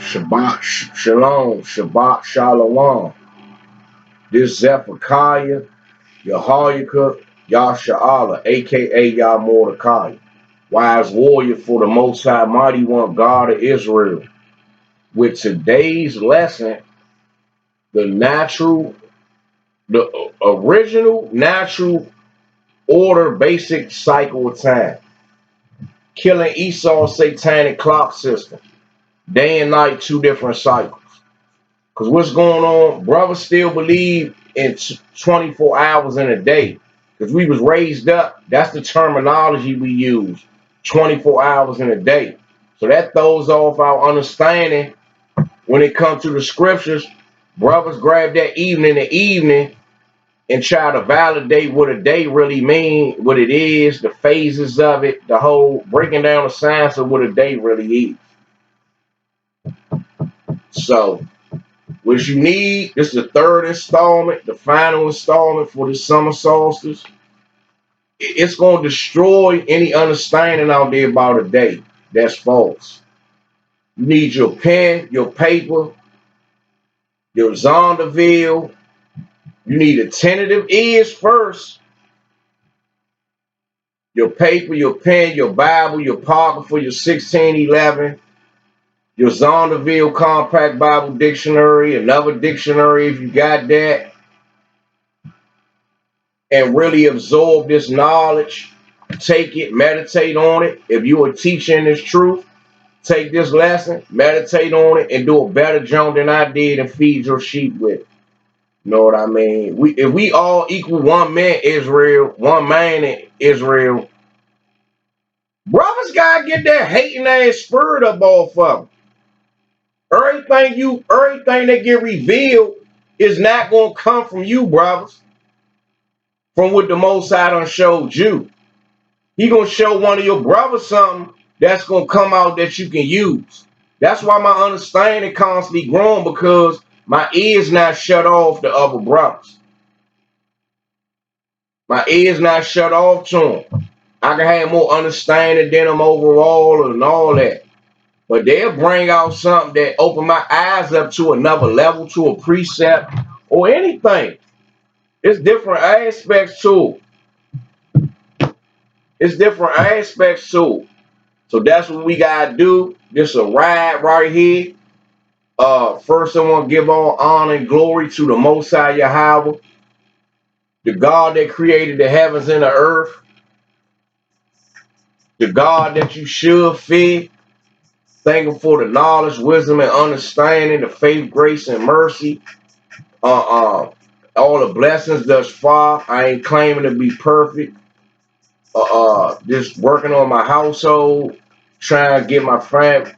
Shalom, Shabbat Shalom. This Zephaniah, Yehoiakim, Yasha'Allah, a.k.a. Yah Mordecai, wise warrior for the Most High, Mighty One, God of Israel. With today's lesson, the original natural order basic cycle of time. Killing Esau's satanic clock system. Day and night, two different cycles. Because what's going on, brothers still believe in 24 hours in a day. Because we was raised up, that's the terminology we use, 24 hours in a day. So that throws off our understanding when it comes to the scriptures. Brothers grab that evening and try to validate what a day really means, what it is, the phases of it, the whole breaking down the science of what a day really is. So, what you need, this is the third installment, the final installment for the summer solstice. It's going to destroy any understanding out there about a day that's false. You need your pen, your paper, your Zonderville. You need attentive ears first. Your paper, your pen, your Bible, your apocrypha, your 1611, your Zonderville Compact Bible Dictionary, another dictionary if you got that, and really absorb this knowledge. Take it, meditate on it. If you are teaching this truth, take this lesson, meditate on it, and do a better job than I did and feed your sheep with it. You know what I mean? If we all equal one man Israel, one man in Israel, brothers gotta get that hating ass spirit up off of them. Everything that get revealed is not gonna come from you, brothers. From what the Most High done showed you. He gonna show one of your brothers something that's gonna come out that you can use. That's why my understanding constantly growing, because my ears not shut off to other brothers. My ears not shut off to them. I can have more understanding than them overall and all that. But they'll bring out something that open my eyes up to another level, to a precept or anything. It's different aspects to it. It's different aspects to it. So that's what we gotta do. This a ride right here. First I want to give all honor and glory to the Most High Yahweh, the God that created the heavens and the earth, the God that you should fear. Thank Him for the knowledge, wisdom, and understanding, the faith, grace, and mercy. All the blessings thus far. I ain't claiming to be perfect. Just working on my household, trying to get my family,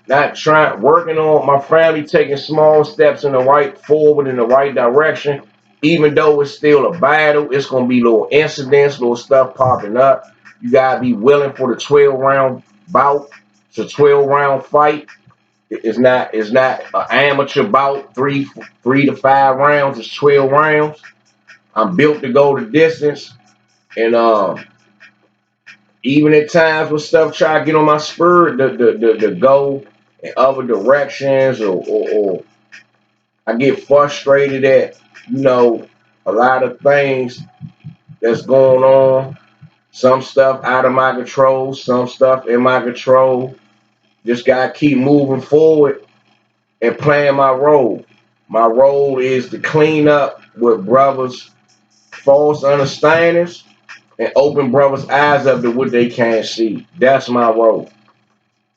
working on my family, taking small steps in the right direction. Even though it's still a battle, it's gonna be little incidents, little stuff popping up. You gotta be willing for the 12-round bout. It's a 12-round fight. It's not an amateur bout, three to 5 rounds. It's 12 rounds. I'm built to go the distance, and even at times when stuff try to get on my spirit to go in other directions, or I get frustrated at, a lot of things that's going on. Some stuff out of my control, some stuff in my control. Just gotta keep moving forward and playing my role. My role is to clean up with brothers' false understandings and open brothers' eyes up to what they can't see. That's my role.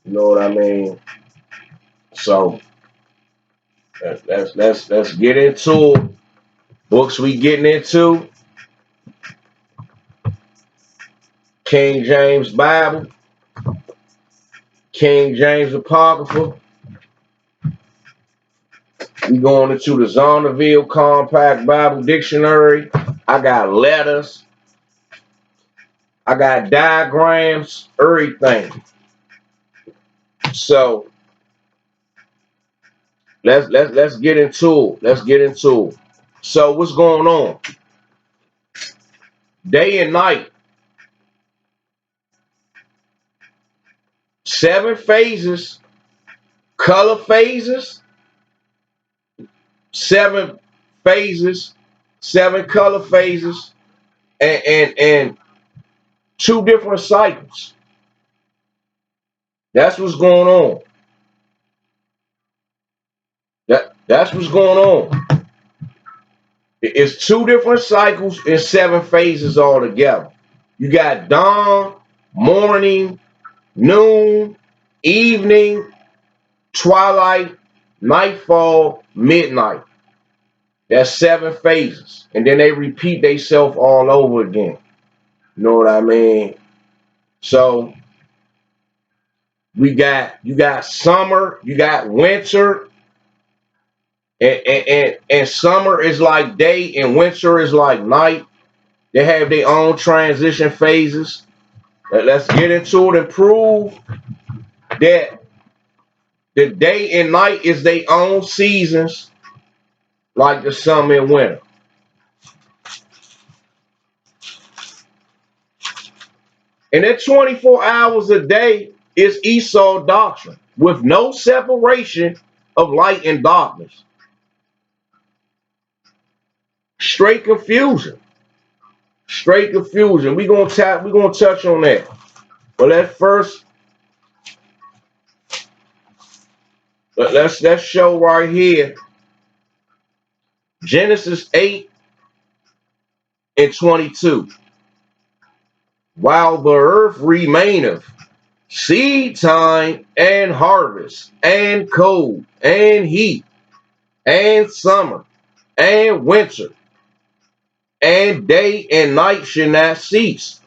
You know what I mean? So let's get into it. Books we getting into: King James Bible, King James Apocrypha. We going into the Zonderville Compact Bible Dictionary. I got letters. I got diagrams, everything. So let's get into it. Let's get into it. So what's going on? Day and night. 7 phases, color phases, 7 phases, 7 color phases, and 2 different cycles. That's what's going on. That's what's going on. It's 2 different cycles and 7 phases altogether. You got dawn, morning, noon, evening, twilight, nightfall, midnight. That's 7 phases. And then they repeat themselves all over again. You know what I mean? So you got summer, you got winter, and summer is like day and winter is like night. They have their own transition phases. Let's get into it and prove that the day and night is their own seasons, like the summer and winter. And that 24 hours a day is Esau doctrine with no separation of light and darkness. Straight confusion. Straight confusion. We're gonna touch on that. But let's show right here Genesis 8 and 22. While the earth remaineth, seed time and harvest, and cold, and heat, and summer, and winter, and day and night shall not cease.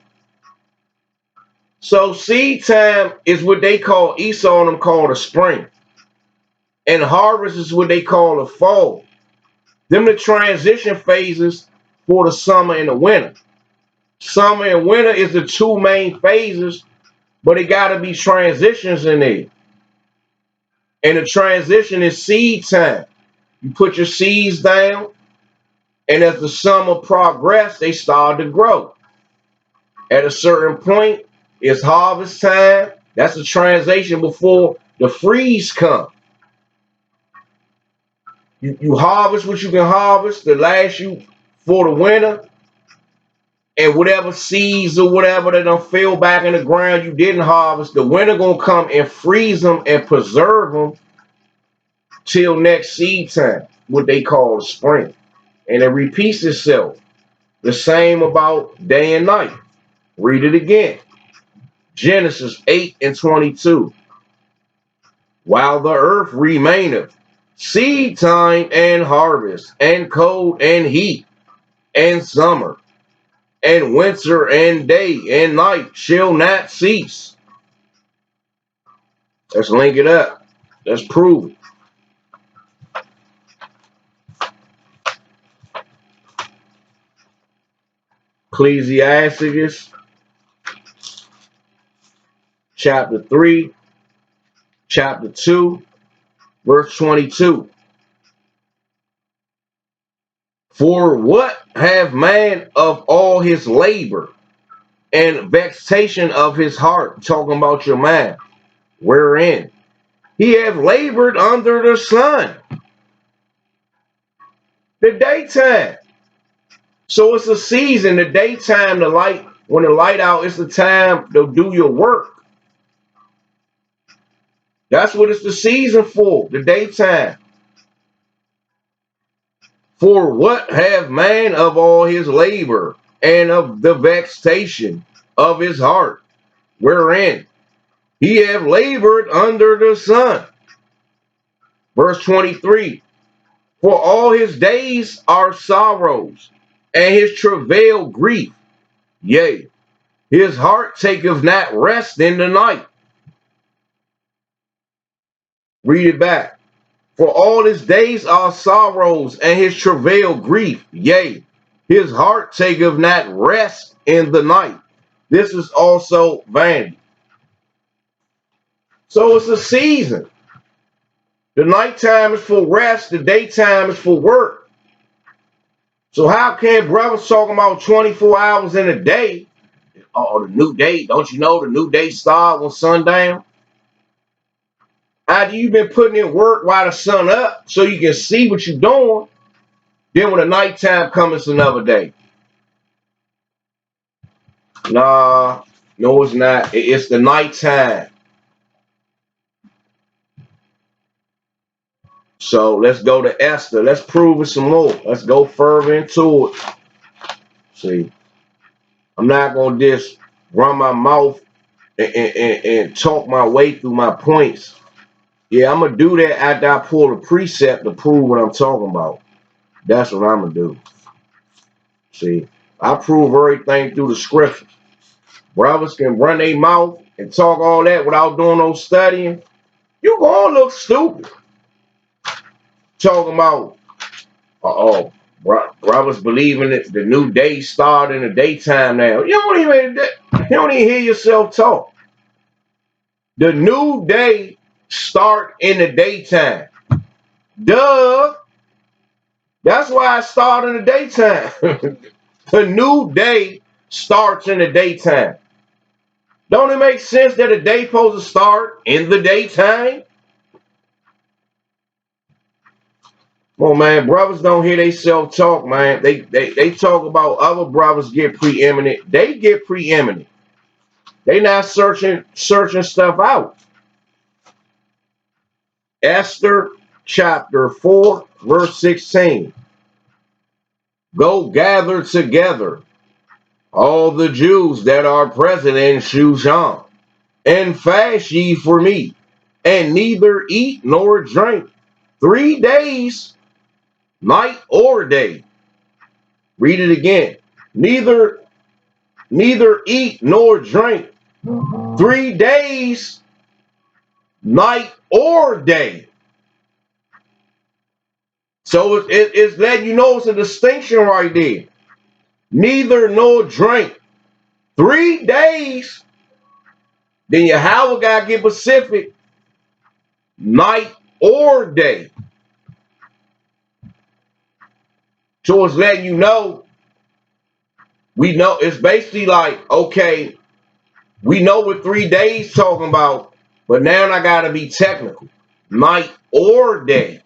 So seed time is what they call, Esau and them call the spring. And harvest is what they call the fall. Them the transition phases for the summer and the winter. Summer and winter is the 2 main phases, but it got to be transitions in there. And the transition is seed time. You put your seeds down, and as the summer progresses, they start to grow. At a certain point, it's harvest time. That's a transition before the freeze comes. You harvest what you can harvest to last you for the winter. And whatever seeds or whatever that don't fell back in the ground you didn't harvest, the winter gonna come and freeze them and preserve them till next seed time, what they call the spring. And it repeats itself. The same about day and night. Read it again. Genesis 8 and 22. While the earth remaineth, seed time and harvest, and cold and heat, and summer, and winter and day and night shall not cease. Let's link it up. Let's prove it. Ecclesiasticus chapter 3, chapter 2, verse 22. For what have man of all his labor and vexation of his heart, talking about your mind, wherein he have labored under the sun, the daytime. So it's a season, the daytime, the light, when the light out, it's the time to do your work. That's what it's the season for, the daytime. For what have man of all his labor and of the vexation of his heart, wherein he have labored under the sun. Verse 23. For all his days are sorrows, and his travail grief. Yea, his heart taketh not rest in the night. Read it back. For all his days are sorrows, and his travail grief. Yea, his heart taketh not rest in the night. This is also vanity. So it's a season. The nighttime is for rest, the daytime is for work. So how can brothers talking about 24 hours in a day? Oh, the new day, don't you know the new day start when sundown? After you've been putting in work while the sun up so you can see what you're doing, then when the nighttime comes, it's another day. Nah, no, it's not. It's the nighttime. So let's go to Esther. Let's prove it some more. Let's go further into it. See, I'm not going to just run my mouth and talk my way through my points. Yeah, I'm going to do that after I pull a precept to prove what I'm talking about. That's what I'm going to do. See, I prove everything through the scriptures. Brothers can run their mouth and talk all that without doing no studying. You going to look stupid. Talking about, brothers believing that the new day start in the daytime now. You don't even hear yourself talk. The new day start in the daytime. Duh. That's why I start in the daytime. The new day starts in the daytime. Don't it make sense that a day supposed to start in the daytime? Well, man, brothers don't hear they self-talk, man. They talk about other brothers get preeminent. They get preeminent. They not searching stuff out. Esther chapter 4, verse 16. Go gather together all the Jews that are present in Shushan, and fast ye for me, and neither eat nor drink 3 days, night or day. Read it again. Neither eat nor drink 3 days, night or day. So it's letting you know it's a distinction right there. Neither nor drink 3 days. Then Yahweh got to get specific. Night or day. So it's letting you know. We know it's basically like, okay, we know what 3 days talking about, but now I got to be technical. Night or day.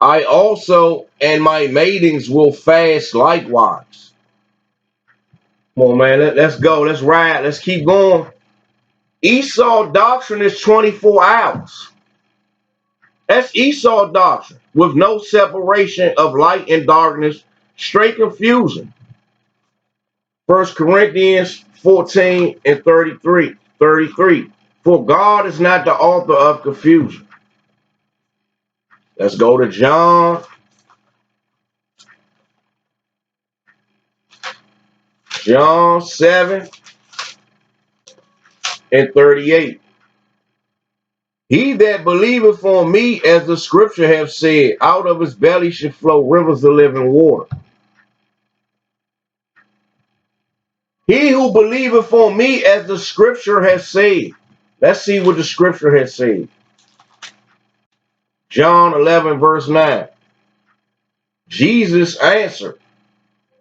I also and my maidens will fast likewise. Come on, man. Let's go. Let's ride. Let's keep going. Esau doctrine is 24 hours. That's Esau doctrine with no separation of light and darkness, straight confusion. 1 Corinthians 14 and 33. For God is not the author of confusion. Let's go to John. John 7 and 38. He that believeth on me, as the scripture hath said, out of his belly should flow rivers of living water. He who believeth on me, as the scripture has said. Let's see what the scripture has said. John 11 verse 9. Jesus answered,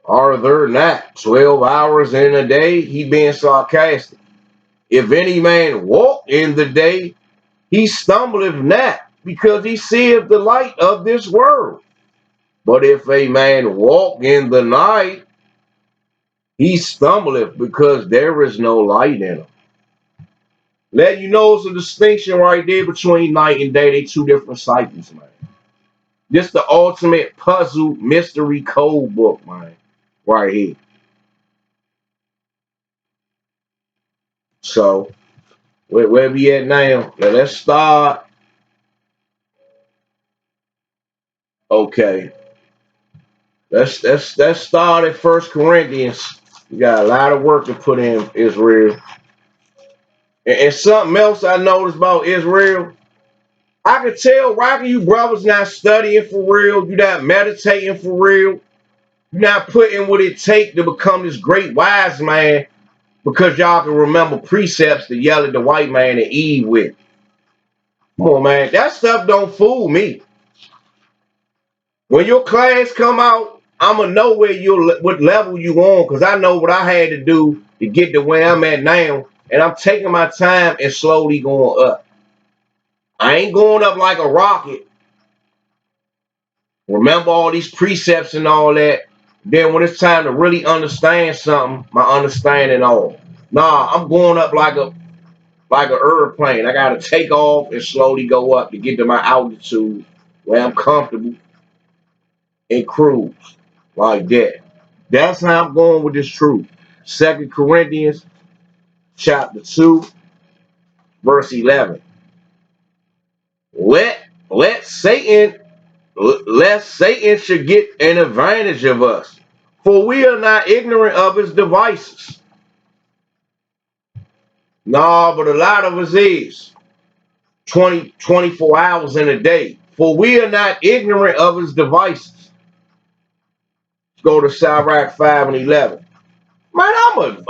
are there not 12 hours in a day? He being sarcastic. If any man walk in the day, he stumbleth not, because he seeth the light of this world. But if a man walk in the night, he stumbleth, because there is no light in him. Let you know it's a distinction right there between night and day. They two different cycles, man. This the ultimate puzzle mystery code book, man. Right here. So, where we at now? Now let's start. Okay. Let's start at 1 Corinthians. You got a lot of work to put in, Israel. And something else I noticed about Israel, I could tell Rocky, you brothers not studying for real. You're not meditating for real. You're not putting what it takes to become this great wise man, because y'all can remember precepts to yell at the white man and Eve with. Come on, man. That stuff don't fool me. When your class come out, I'ma know what level you on, because I know what I had to do to get to where I'm at now And I'm taking my time and slowly going up. I ain't going up like a rocket. Remember all these precepts and all that. Then when it's time to really understand something, my understanding on. Nah, I'm going up like a airplane. I gotta take off and slowly go up to get to my altitude where I'm comfortable and cruise like that. That's how I'm going with this truth. 2 Corinthians chapter 2, verse 11. Let Satan, lest Satan should get an advantage of us, for we are not ignorant of his devices. No, but a lot of us is 24 hours in a day. For we are not ignorant of his devices. Let's go to Sirach 5 and 11. Man,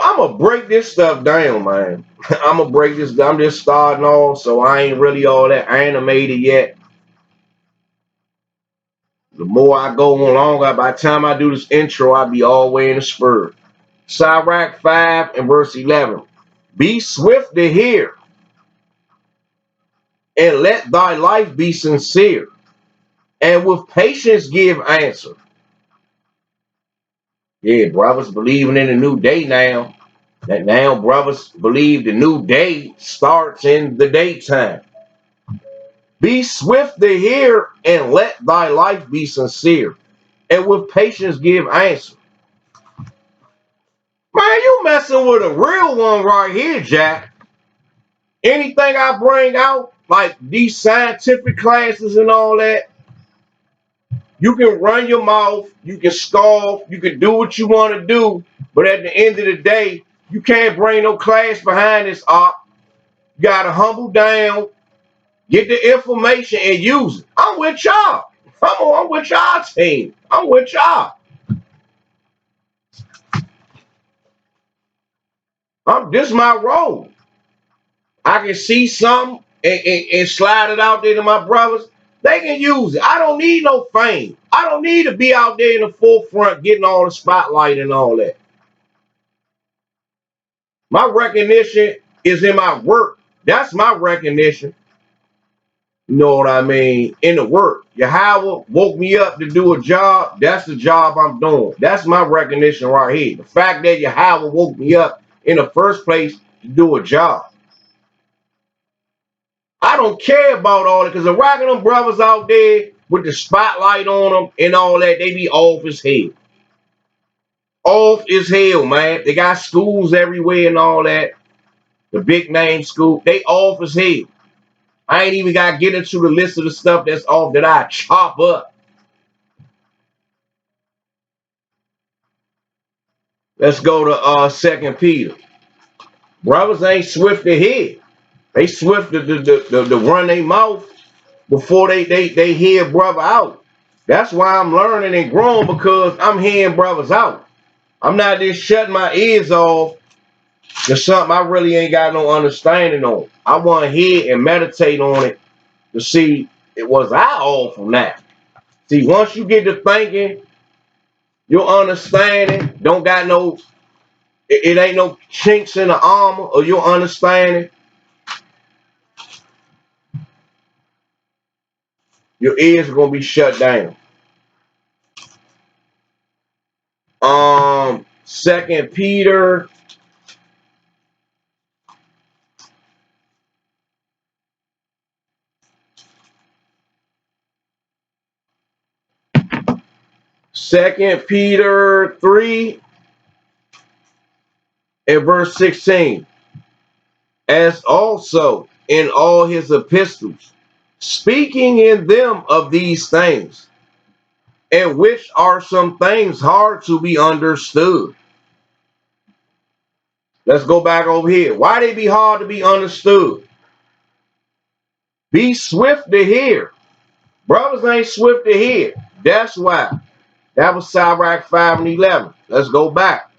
I'm a break this stuff down, man. I'm gonna break this down. I'm just starting off, so I ain't really all that animated yet. The more I go on longer, by the time I do this intro, I'll be all the way in the spur. Sirach 5 and verse 11. Be swift to hear, and let thy life be sincere, and with patience give answer. Yeah, brothers believing in the new day now. That now brothers believe the new day starts in the daytime. Be swift to hear, and let thy life be sincere, and with patience give answer. Man, you messing with a real one right here, Jack. Anything I bring out, like these scientific classes and all that, you can run your mouth, you can scoff, you can do what you want to do, but at the end of the day, you can't bring no class behind this op. You gotta humble down, get the information and use it. I'm with y'all. I'm with y'all team. I'm with y'all. This is my role. I can see something and slide it out there to my brothers. They can use it. I don't need no fame. I don't need to be out there in the forefront getting all the spotlight and all that. My recognition is in my work. That's my recognition. You know what I mean? In the work. Yahweh woke me up to do a job. That's the job I'm doing. That's my recognition right here. The fact that Yahweh woke me up in the first place to do a job. I don't care about all that because the rocking them brothers out there with the spotlight on them and all that, they be off as hell. Off as hell, man. They got schools everywhere and all that. The big name school, they off as hell. I ain't even got to get into the list of the stuff that's off that I chop up. Let's go to 2 Peter. Brothers ain't swift to hear. They swift to run their mouth before they hear brother out. That's why I'm learning and growing because I'm hearing brothers out. I'm not just shutting my ears off to something I really ain't got no understanding on. I want to hear and meditate on it to see it was I off from that. See, once you get to thinking, your understanding don't got no, it ain't no chinks in the armor or your understanding. Your ears are gonna be shut down. 2 Peter. Second Peter 3 and verse 16. As also in all his epistles, speaking in them of these things, and which are some things hard to be understood. Let's go back over here. Why they be hard to be understood? Be swift to hear. Brothers ain't swift to hear. That's why. That was Sirach 5 and 11. Let's go back.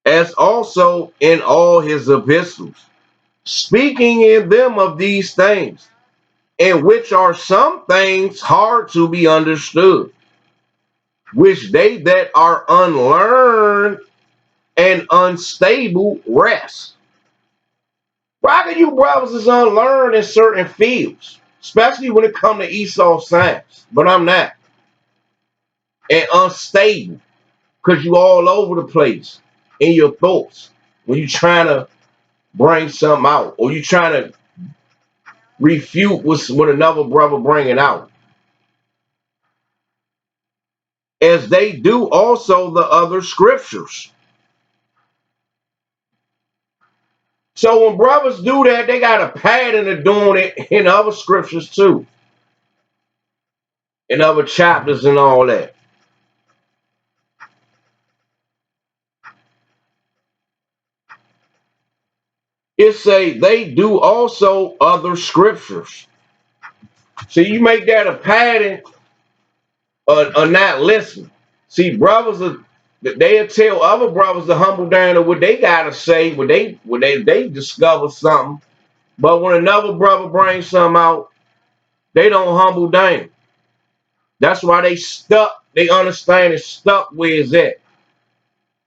As also in all his epistles, speaking in them of these things, in which are some things hard to be understood, which they that are unlearned and unstable rest. Why can you brothers is unlearned in certain fields, especially when it comes to Esau science, but I'm not. And unstable, because you all over the place in your thoughts when you trying to bring something out, or you trying to refute what another brother bringing out. As they do also the other scriptures. So when brothers do that, they got a pattern of doing it in other scriptures too, in other chapters and all that. It say they do also other scriptures. So you make that a pattern of not listening. See, brothers they'll tell other brothers to humble down to what they gotta say, when they discover something. But when another brother brings something out, they don't humble down. That's why they stuck. They understand is stuck where it's at.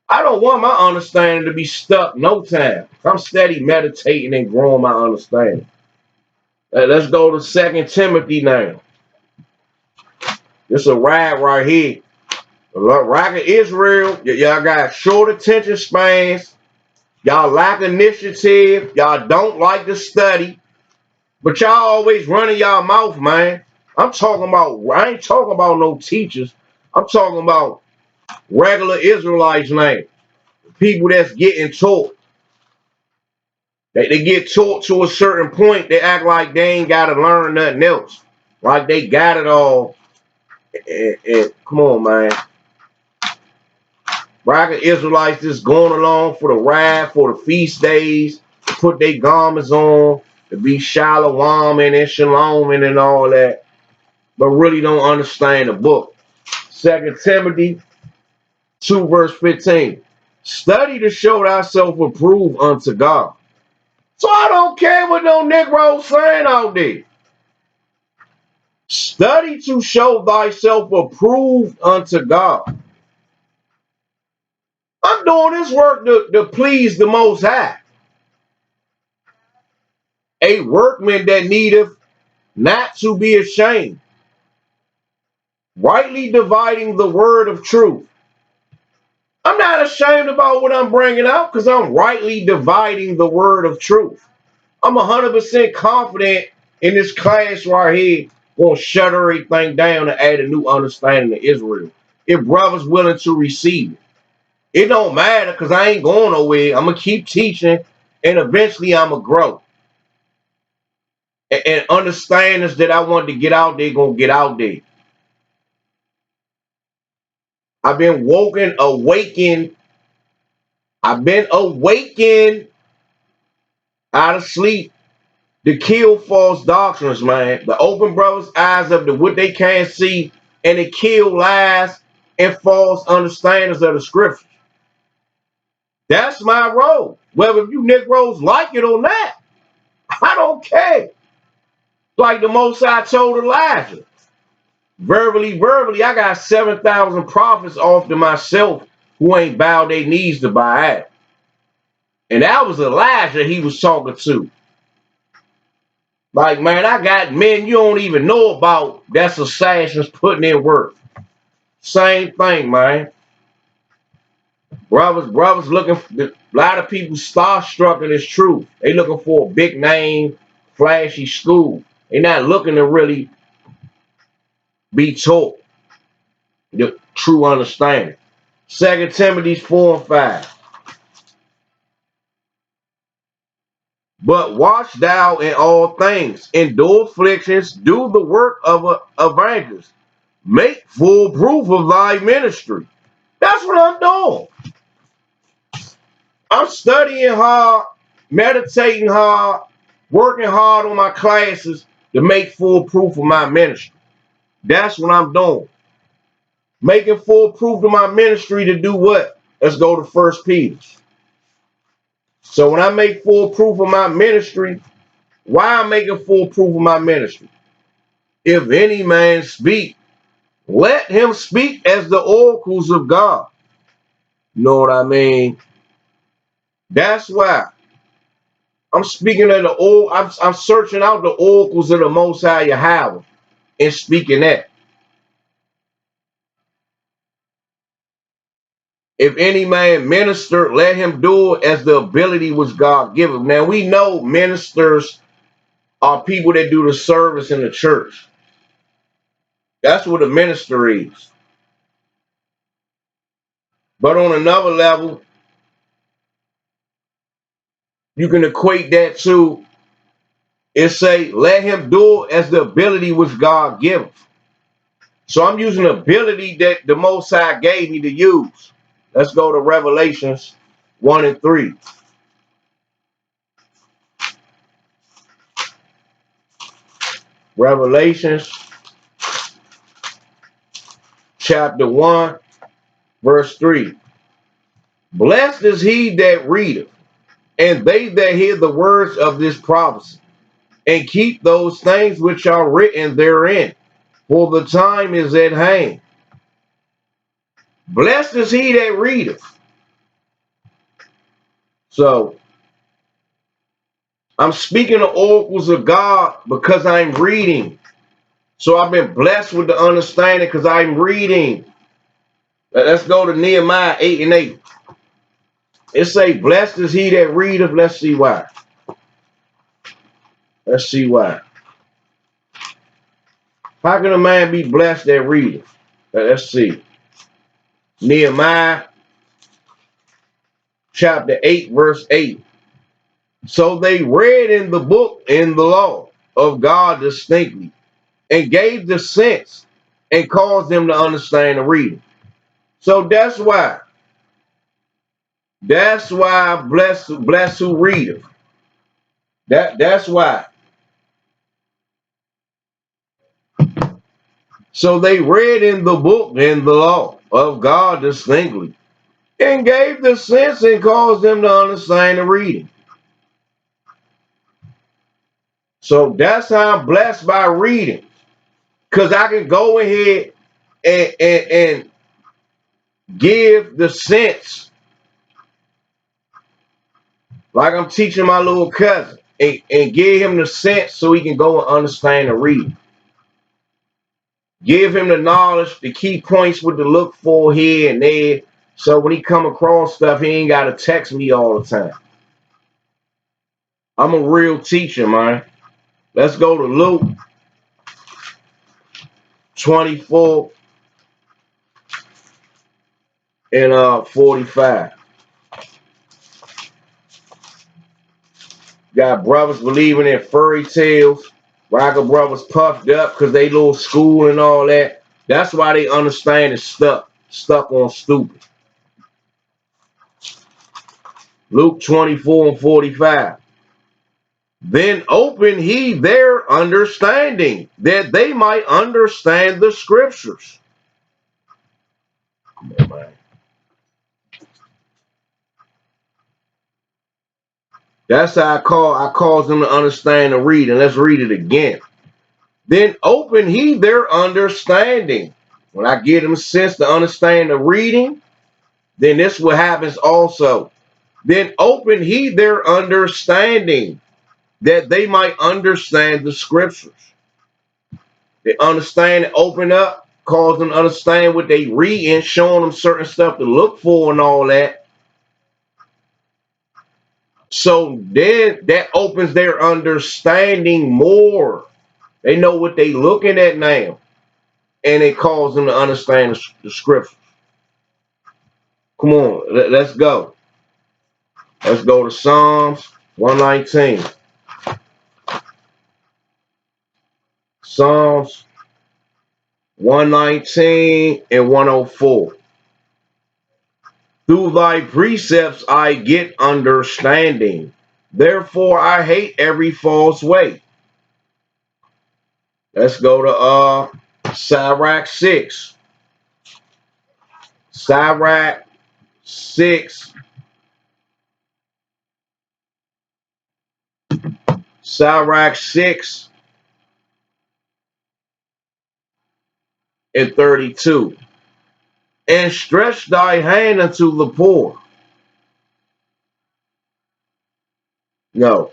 I don't want my understanding to be stuck no time. I'm steady meditating and growing my understanding. Let's go to 2 Timothy now. This a ride right here. Rock of Israel, y'all got short attention spans. Y'all lack initiative. Y'all don't like to study. But y'all always running y'all mouth, man. I ain't talking about no teachers. I'm talking about regular Israelites now. People that's getting taught. They get taught to a certain point. They act like they ain't got to learn nothing else. Like they got it all. And come on, man. Bracket Israelites just going along for the ride, for the feast days, to put their garments on, to be shalom and shalom and all that, but really don't understand the book. 2 Timothy 2 verse 15. Study to show thyself approved unto God. So I don't care what no Negroes saying out there. Study to show thyself approved unto God. I'm doing this work to please the Most High. A workman that needeth not to be ashamed, rightly dividing the word of truth. I'm not ashamed about what I'm bringing out because I'm rightly dividing the word of truth. I'm 100% confident in this class right here, going to shut everything down and add a new understanding to Israel. If brothers willing to receive it. It don't matter because I ain't going nowhere. I'm going to keep teaching and eventually I'm going to grow. And understandings that I want to get out there, going to get out there. I've been awakened. I've been awakened out of sleep to kill false doctrines, man. To open brothers' eyes up to what they can't see and to kill lies and false understandings of the scriptures. That's my role. Whether you Negroes like it or not, I don't care. Like the Most High told Elijah. Verbally, I got 7,000 prophets off to myself who ain't bowed their knees to Baal. And that was Elijah he was talking to. Like, man, I got men you don't even know about that's assassins putting in work. Same thing, man. Brothers looking for, a lot of people starstruck in this truth. They looking for a big name, flashy school. They not looking to really be taught the true understanding. 2 Timothy 4 and 5. But watch thou in all things, endure afflictions, do the work of an evangelist, make full proof of thy ministry. That's what I'm doing. I'm studying hard, meditating hard, working hard on my classes to make full proof of my ministry. That's what I'm doing. Making full proof of my ministry to do what? Let's go to 1 Peter. So when I make full proof of my ministry, why I'm making full proof of my ministry? If any man speak, let him speak as the oracles of God. You know what I mean? That's why I'm speaking of the old. I'm searching out the oracles of the Most High Yahweh and speaking that. If any man minister, let him do it as the ability which God giveth. Now we know ministers are people that do the service in the church. That's what a minister is. But on another level, you can equate that to it say, let him do it as the ability which God giveth. So I'm using the ability that the Most High gave me to use. Let's go to Revelations 1 and 3. Revelations chapter 1, verse 3. Blessed is he that readeth, and they that hear the words of this prophecy, and keep those things which are written therein, for the time is at hand. Blessed is he that readeth. So I'm speaking the oracles of God because I'm reading. So I've been blessed with the understanding because I'm reading. Let's go to Nehemiah 8 and 8. It say, blessed is he that readeth. Let's see why. Let's see why. How can a man be blessed that readeth? Let's see. Nehemiah chapter 8, verse 8. So they read in the book, in the law of God distinctly, and gave the sense and caused them to understand the reading. So that's why. That's why bless who readeth. That's why. So they read in the book, in the law of God distinctly, and gave the sense and caused them to understand the reading. So that's how I'm blessed by reading. Because I can go ahead and give the sense, like I'm teaching my little cousin, and give him the sense so he can go and understand the reading. Give him the knowledge, the key points what to look for here and there. So when he come across stuff, he ain't got to text me all the time. I'm a real teacher, man. Let's go to Luke 24 and 45. Got brothers believing in fairy tales. Rocker brothers puffed up because they little school and all that. That's why they understand it's stuck on stupid. Luke 24 and 45. Then open he their understanding, that they might understand the scriptures. Come on, man. That's how I cause them to understand and read. And let's read it again. Then open he their understanding. When I give them sense to understand the reading, then this what happens also. Then open he their understanding, that they might understand the scriptures. They understand and open up, cause them to understand what they read and showing them certain stuff to look for and all that. So then that opens their understanding more. They know what they looking at now. And it calls them to understand the scriptures. Come on, let's go. Let's go to Psalms 119. Psalms 119 and 104. Through thy precepts I get understanding. Therefore I hate every false way. Let's go to Sirach 6. Sirach 6. Sirach 6 and 32. And stretch thy hand unto the poor, No,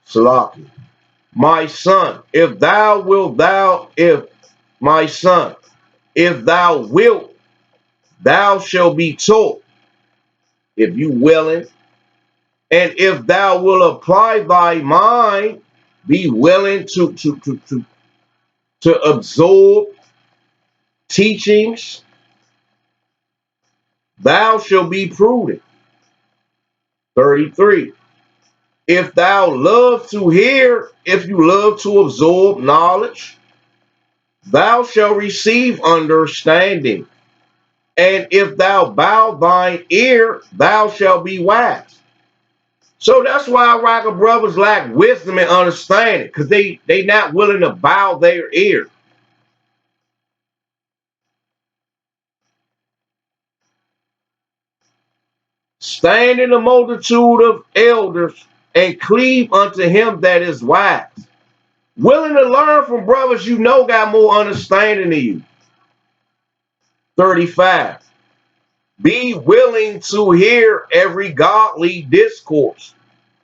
Salaki. My son, my son, if thou wilt, thou shalt be taught, if you willing, and if thou wilt apply thy mind, be willing to absorb teachings, thou shalt be prudent. 33. If thou love to hear, if you love to absorb knowledge, thou shalt receive understanding. And if thou bow thine ear, thou shalt be wise. So that's why Rocker brothers lack wisdom and understanding, because they not willing to bow their ear. Stand in the multitude of elders and cleave unto him that is wise. Willing to learn from brothers you know got more understanding than you. 35. Be willing to hear every godly discourse,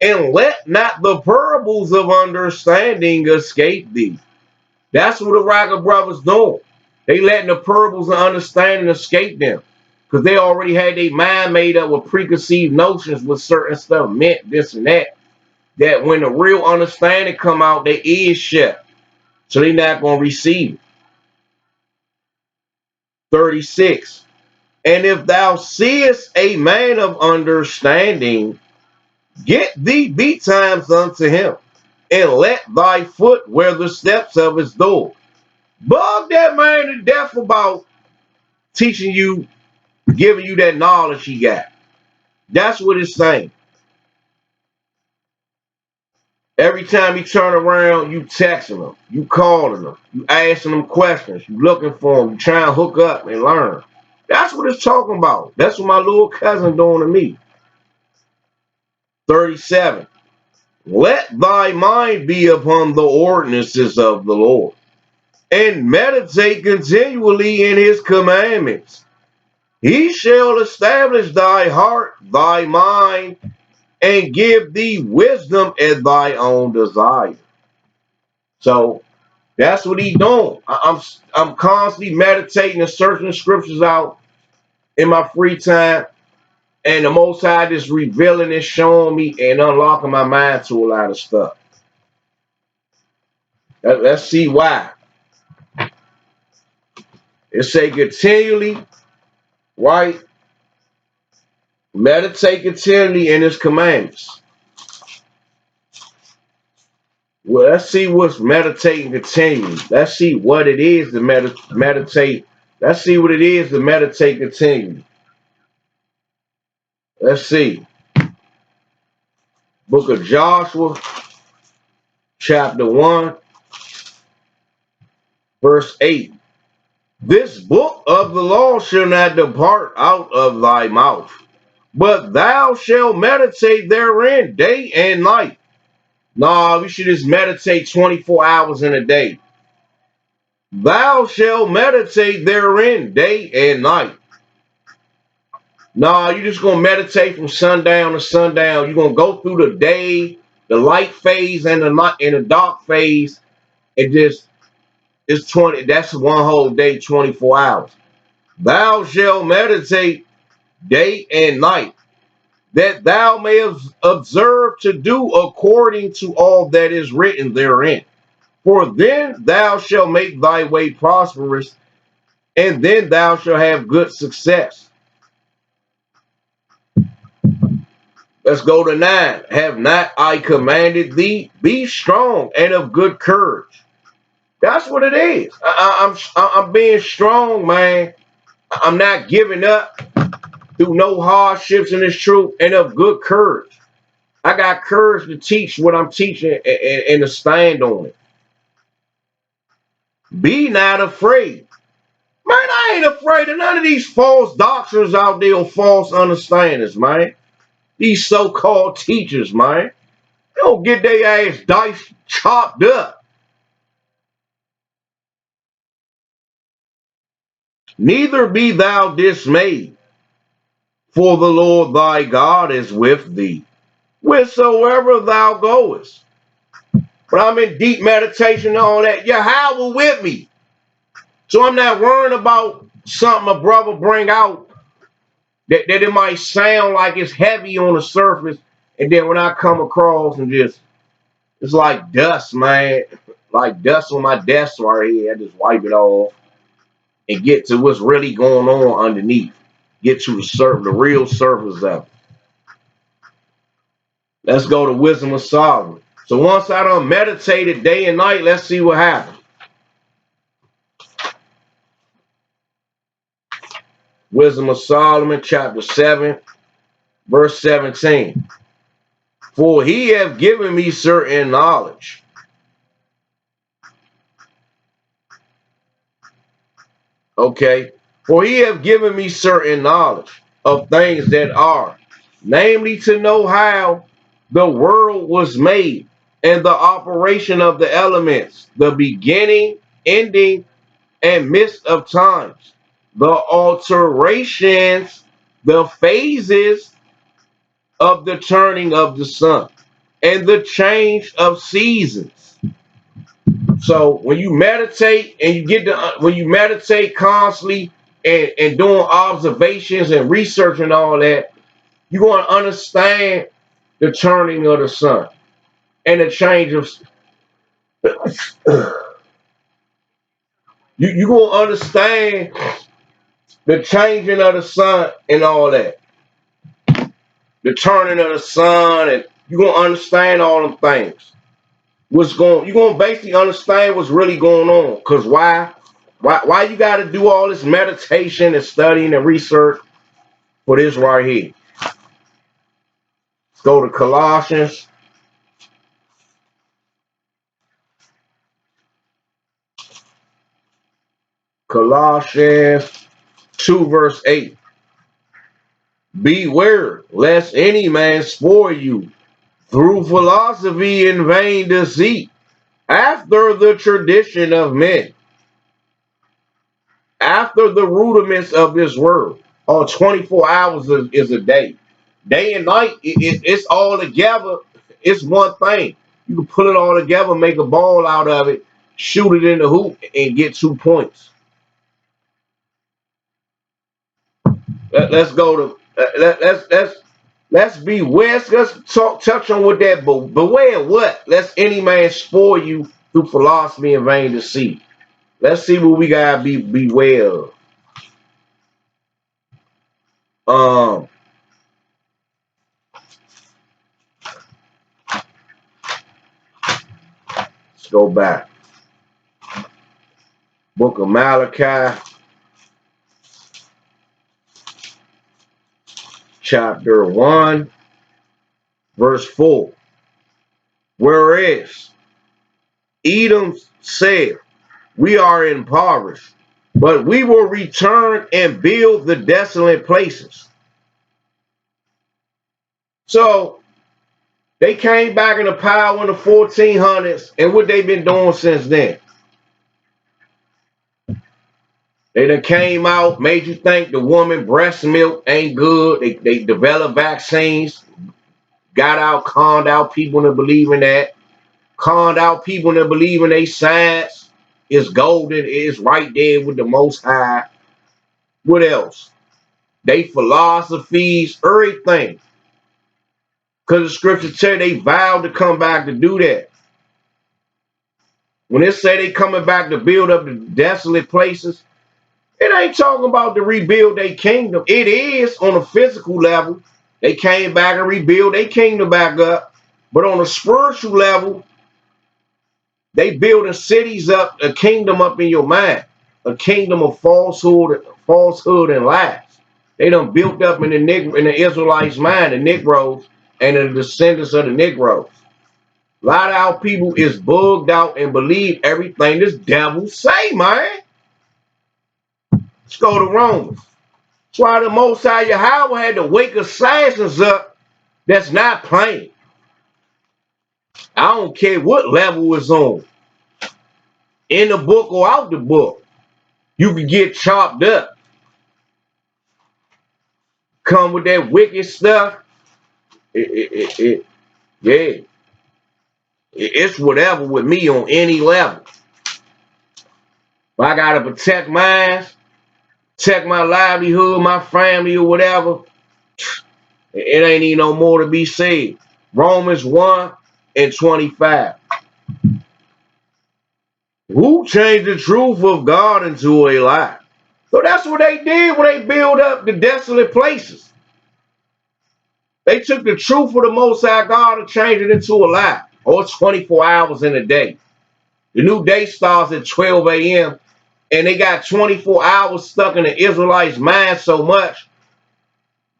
and let not the parables of understanding escape thee. That's what the Rocker brothers doing. They letting the parables of understanding escape them, because they already had their mind made up with preconceived notions with certain stuff meant this and that. That when the real understanding come out, their ears shut, so they not gonna receive it. 36. And if thou seest a man of understanding, get thee betimes unto him, and let thy foot wear the steps of his door. Bug that man to death about teaching you, giving you that knowledge he got. That's what it's saying. Every time you turn around, you texting them, you calling them, you asking them questions, you looking for them, you trying to hook up and learn. That's what it's talking about. That's what my little cousin doing to me. 37. Let thy mind be upon the ordinances of the Lord, and meditate continually in his commandments. He shall establish thy heart, thy mind, and give thee wisdom at thy own desire. So that's what he's doing. I'm constantly meditating and searching scriptures out in my free time, and the Most High just revealing and showing me and unlocking my mind to a lot of stuff. Let's see why. It say continually, right? Meditate continually in his commandments. Well, let's see what's meditating continually. Let's see what it is to meditate. Let's see what it is to meditate continually. Let's see. Book of Joshua, chapter 1, verse 8. This book of the law shall not depart out of thy mouth, but thou shalt meditate therein day and night. Nah, we should just meditate 24 hours in a day. Thou shalt meditate therein day and night. Nah, you just gonna meditate from sundown to sundown. You're gonna go through the day, the light phase, and the night and the dark phase. It just it's 20. That's one whole day, 24 hours. Thou shalt meditate day and night, that thou mayest observe to do according to all that is written therein. For then thou shalt make thy way prosperous, and then thou shalt have good success. Let's go to 9. Have not I commanded thee? Be strong and of good courage. That's what it is. I'm being strong, man. I'm not giving up through no hardships in this truth, and of good courage. I got courage to teach what I'm teaching and to stand on it. Be not afraid. Man, I ain't afraid of none of these false doctrines out there or false understandings, man. These so-called teachers, man. They don't get their ass diced, chopped up. Neither be thou dismayed, for the Lord thy God is with thee. whithersoever thou goest. But I'm in deep meditation and all that. Yahweh with me. So I'm not worrying about something a brother bring out that it might sound like it's heavy on the surface. And then when I come across and it's like dust, man. Like dust on my desk right here. I just wipe it off and get to what's really going on underneath. Get to the real surface of it. Let's go to Wisdom of Solomon. So once I done meditated day and night, let's see what happens. Wisdom of Solomon, chapter 7, verse 17. For he hath given me certain knowledge. Okay. For he hath given me certain knowledge of things that are, namely to know how the world was made, and the operation of the elements, the beginning, ending, and midst of times, the alterations, the phases of the turning of the sun, and the change of seasons. So when you meditate and when you meditate constantly and doing observations and research and all that, you're going to understand the turning of the sun and the change of you're going to understand the changing of the sun and all that. The turning of the sun, and you're going to understand all them things. You're going to basically understand what's really going on. Because why you got to do all this meditation and studying and research for this right here? Let's go to Colossians. Colossians 2 verse 8. Beware lest any man spoil you through philosophy and vain deceit, after the tradition of men, after the rudiments of this world. 24 hours is a day. Day and night, it's all together. It's one thing. You can put it all together, make a ball out of it, shoot it in the hoop, and get 2 points. Let's go to let's be west. Let's touch on what that. Beware what? Lest any man spoil you through philosophy and vain deceit. Let's see what we gotta beware of. Let's go back. Book of Malachi, chapter 1, verse 4. Whereas Edom said, we are impoverished, but we will return and build the desolate places. So they came back into power in the 1400s, and what they've been doing since then? They done came out, made you think the woman breast milk ain't good. They developed vaccines, got out, conned out people to believe in that, conned out people to believe in they science is golden, is right there with the Most High. What else? They philosophies, everything. Because the scripture tell they vowed to come back to do that. When it say they coming back to build up the desolate places, it ain't talking about to rebuild their kingdom. It is on a physical level. They came back and rebuild their kingdom back up. But on a spiritual level, they building cities up, a kingdom up in your mind. A kingdom of falsehood and lies. They done built up in the Israelites' mind, the Negroes, and the descendants of the Negroes. A lot of our people is bugged out and believe everything this devil say, man. Let's go to Romans. That's why the Most High Yahweh had to wake assassins up that's not playing. I don't care what level it's on. In the book or out the book. You can get chopped up. Come with that wicked stuff. Yeah. It's whatever with me on any level. If I gotta protect mine, protect my livelihood, my family, or whatever, it ain't even no more to be said. Romans 1:25. Who changed the truth of God into a lie? So that's what they did when they built up the desolate places. They took the truth of the Most High God and changed it into a lie. Or 24 hours in a day. The new day starts at 12 a.m. and they got 24 hours stuck in the Israelites' mind so much,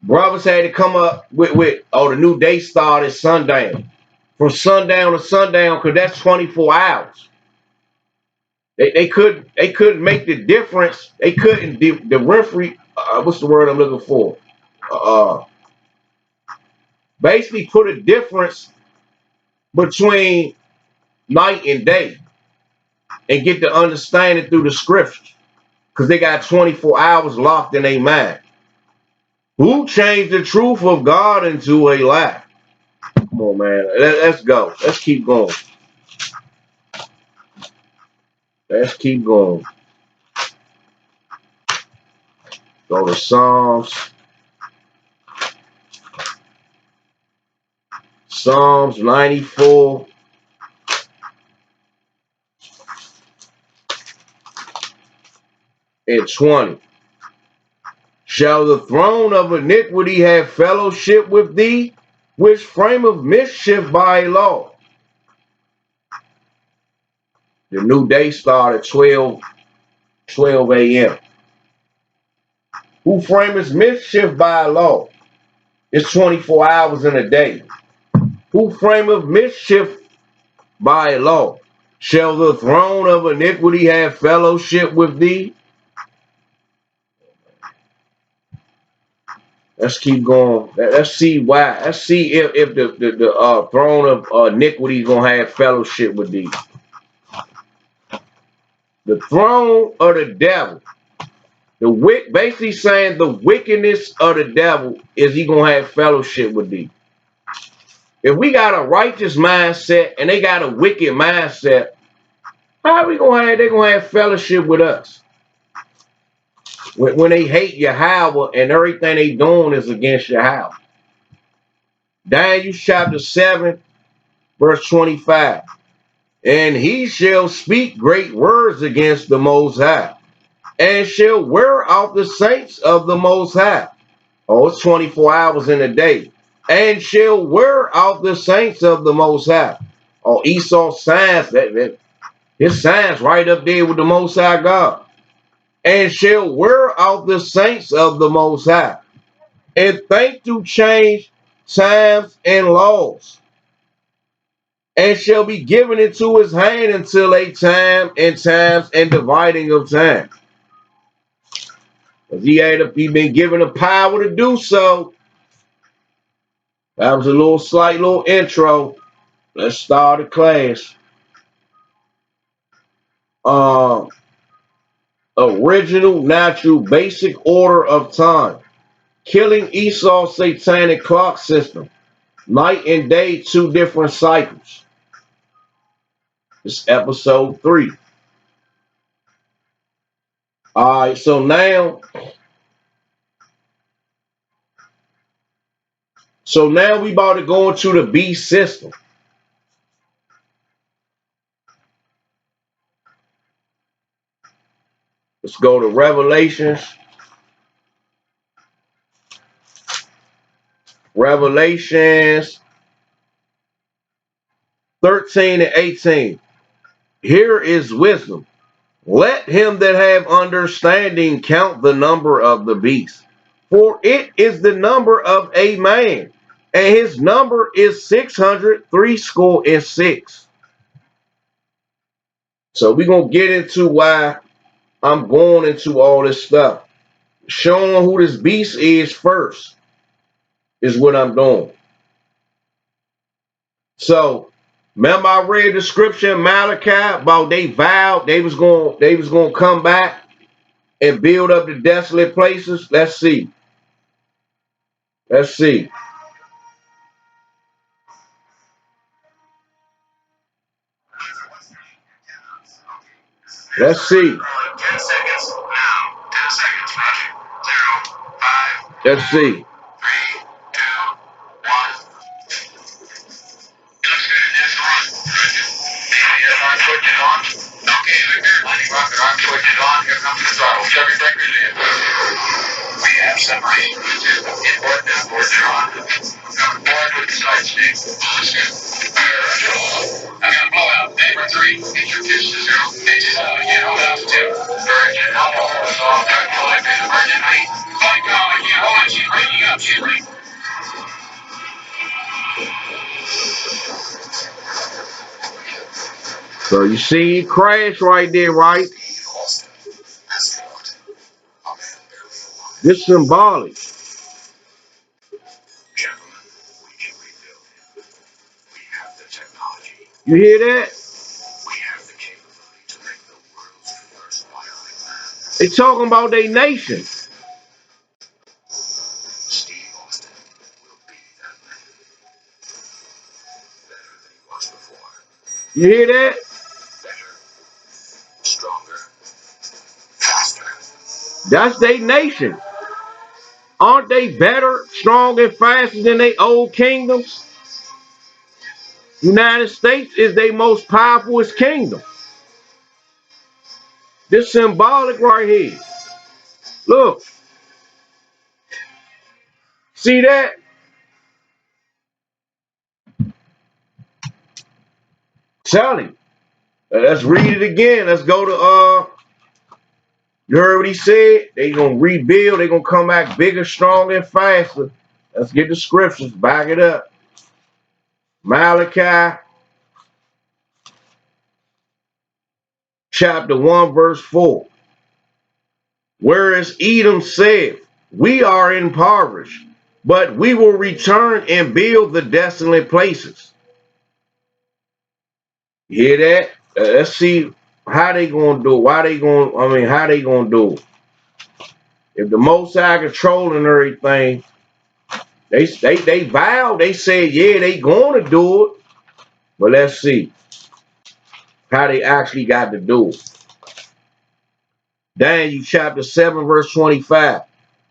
brothers had to come up with the new day started sundown. From sundown to sundown, because that's 24 hours. They couldn't make the difference. They couldn't the referee. What's the word I'm looking for? Uh, Basically put a difference between night and day and get to understand it through the scriptures, because they got 24 hours locked in their mind. Who changed the truth of God into a lie? Come on, man. Let's go. Let's keep going. Let's keep going. Go to Psalms. Psalms 94 and 20. Shall the throne of iniquity have fellowship with thee, which frame of mischief by law? The new day started 12 a.m. Who frameth mischief by law? It's 24 hours in a day. Who frameth mischief by law? Shall the throne of iniquity have fellowship with thee? Let's keep going. Let's see why. Let's see if the throne of iniquity is going to have fellowship with thee. The throne of the devil. Basically saying the wickedness of the devil is he going to have fellowship with thee. If we got a righteous mindset and they got a wicked mindset, how are we going to have, they're going to have fellowship with us? When they hate Yahweh and everything they doing is against Yahweh. Daniel chapter 7, verse 25. And he shall speak great words against the Most High, and shall wear out the saints of the Most High. Oh, it's 24 hours in a day. And shall wear out the saints of the Most High. Oh, Esau's signs, his signs right up there with the Most High God. And shall wear out the saints of the Most High, and think to change times and laws, and shall be given into his hand until a time and times and dividing of time. Because he been given the power to do so. That was a slight little intro. Let's start the class. Original, natural, basic order of time. Killing Esau's satanic clock system. Night and day, 2 different cycles. It's episode 3. All right, so now we about to go into the beast system. Let's go to Revelations. Revelations 13 and 18. Here is wisdom. Let him that have understanding count the number of the beast, for it is the number of a man, and his number is 666. So we're going to get into why I'm going into all this stuff. Showing who this beast is first is what I'm doing. So remember I read the scripture in Malachi about they vowed they was going to come back and build up the desolate places. Let's see. Let's see. Let's see. 10 seconds now. 10 seconds. Rushing. 0, 5. Let's see. 3, 2, 1. Looks good. There's the run. Yes, arm switch is on. Okay, Victor. Landing rocket arm switch is on. Here comes the throttle. Chevy breakers in. We have separation. Inboard and outboard are on. Coming forward with the side stick. Looks good. I got a blowout. Neighbor 3. Get your pitch to 0. Engine can't hold altitude. Virgin alcohol is off. Collected emergency. Flight call. I can't hold it. She's breaking up. She's breaking. So you see, crash right there, right? This symbolic. You hear that? They talking about their nation. You hear that? That's their nation. Aren't they better, stronger, and faster than their old kingdoms? United States is their most powerful kingdom. This symbolic right here. Look. See that? Tell him. Let's read it again. Let's go to you heard what he said? They gonna rebuild, they gonna come back bigger, stronger, and faster. Let's get the scriptures, back it up. Malachi chapter 1, verse 4. Whereas Edom said, we are impoverished, but we will return and build the desolate places. You hear that? Let's see how they gonna do it. How they gonna do it? If the Most High controlling everything, they vowed, they said, yeah, they gonna do it. But let's see how they actually got to do it. Daniel chapter 7, verse 25.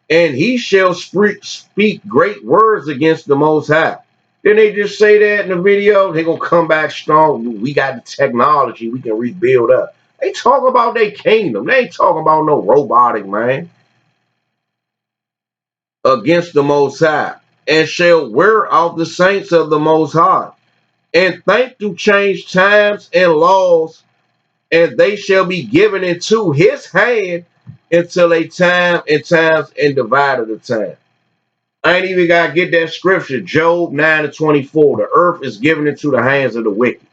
And he shall speak great words against the Most High. Didn't they just say that in the video? They're going to come back strong. We got the technology. We can rebuild up. They talk about their kingdom. They ain't talking about no robotic, man. Against the Most High. And shall wear out the saints of the Most High. And think to change times and laws. And they shall be given into his hand until a time and times and divided the time. I ain't even got to get that scripture. Job 9:24. The earth is given into the hands of the wicked.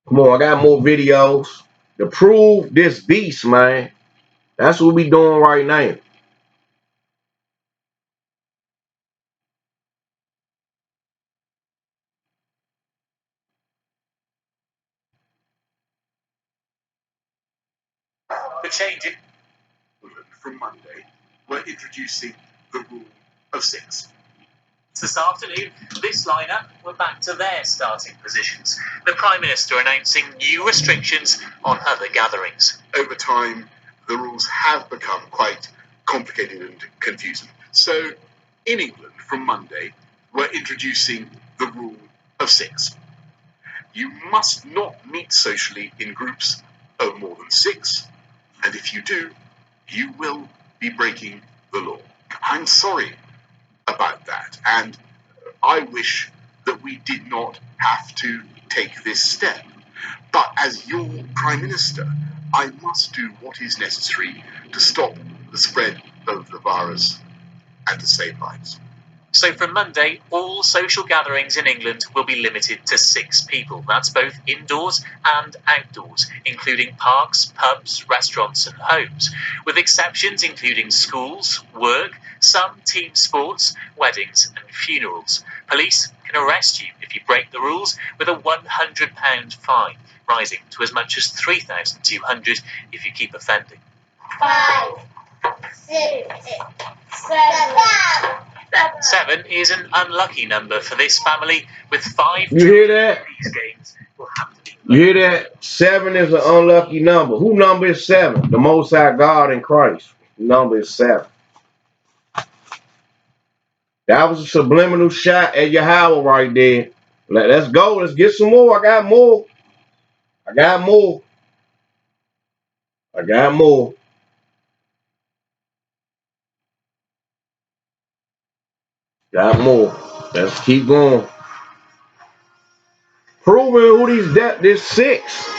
Come on, I got more videos to prove this beast, man. That's what we doing right now. The change in from Monday, we're introducing the rule of 6. This afternoon, this lineup were back to their starting positions. The Prime Minister announcing new restrictions on other gatherings. Over time, the rules have become quite complicated and confusing. So, in England, from Monday, we're introducing the rule of 6. You must not meet socially in groups of more than 6, and if you do, you will be breaking the law. I'm sorry about that, and I wish that we did not have to take this step. But as your Prime Minister, I must do what is necessary to stop the spread of the virus and to save lives. So from Monday, all social gatherings in England will be limited to 6 people. That's both indoors and outdoors, including parks, pubs, restaurants and homes, with exceptions including schools, work, some team sports, weddings and funerals. Police can arrest you if you break the rules with a £100 fine, rising to as much as £3,200 if you keep offending. 5, 6, 7. 7 is an unlucky number for this family, with 5 You hear that? these games will have to be. You hear that? 7 is an unlucky number. Who number is 7? The Most High God in Christ. Number is 7. That was a subliminal shot at Yahweh right there. Let's go. Let's get some more. I got more. I got more. I got more. Got more. Let's keep going. Proving who these this 6.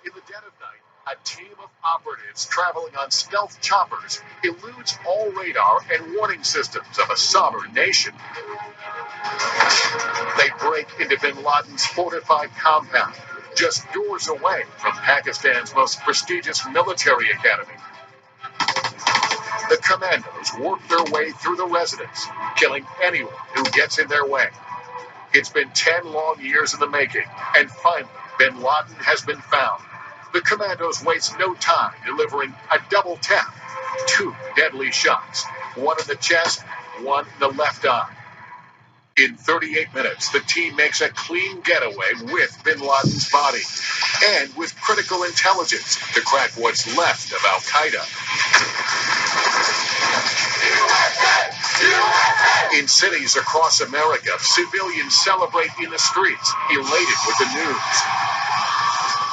In the dead of night, a team of operatives traveling on stealth choppers eludes all radar and warning systems of a sovereign nation. They break into bin Laden's fortified compound, just doors away from Pakistan's most prestigious military academy. The commandos work their way through the residence, killing anyone who gets in their way. It's been 10 long years in the making, and finally, bin Laden has been found. The commandos waste no time delivering a double tap, 2 deadly shots, one in the chest, one in the left eye. In 38 minutes, the team makes a clean getaway with bin Laden's body and with critical intelligence to crack what's left of Al-Qaeda. In cities across America, civilians celebrate in the streets, elated with the news.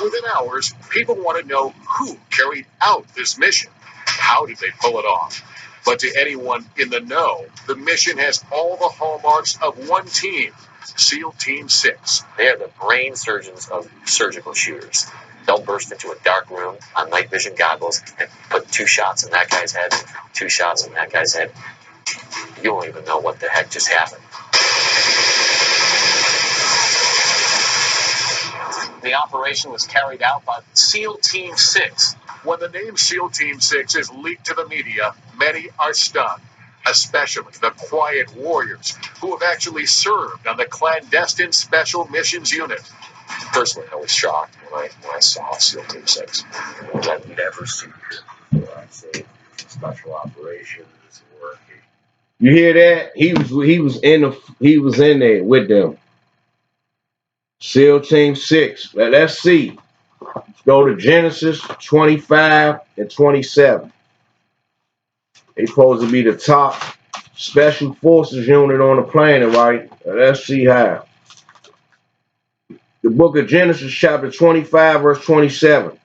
Within hours, people want to know who carried out this mission. How did they pull it off? But to anyone in the know, the mission has all the hallmarks of one team, SEAL Team 6. They are the brain surgeons of surgical shooters. They'll burst into a dark room on night vision goggles and put 2 shots in that guy's head, 2 shots in that guy's head. You won't even know what the heck just happened. The operation was carried out by SEAL Team 6. When the name SEAL Team 6 is leaked to the media, many are stunned, especially the quiet warriors who have actually served on the clandestine Special Missions Unit. Personally, I was shocked when I saw SEAL Team 6. I've never seen it before. I've seen special operations working. You hear that? He was in there with them. SEAL Team 6. Let's see. Let's go to Genesis 25 and 27. They supposed to be the top special forces unit on the planet, right? Let's see how. The book of Genesis, chapter 25, verse 27.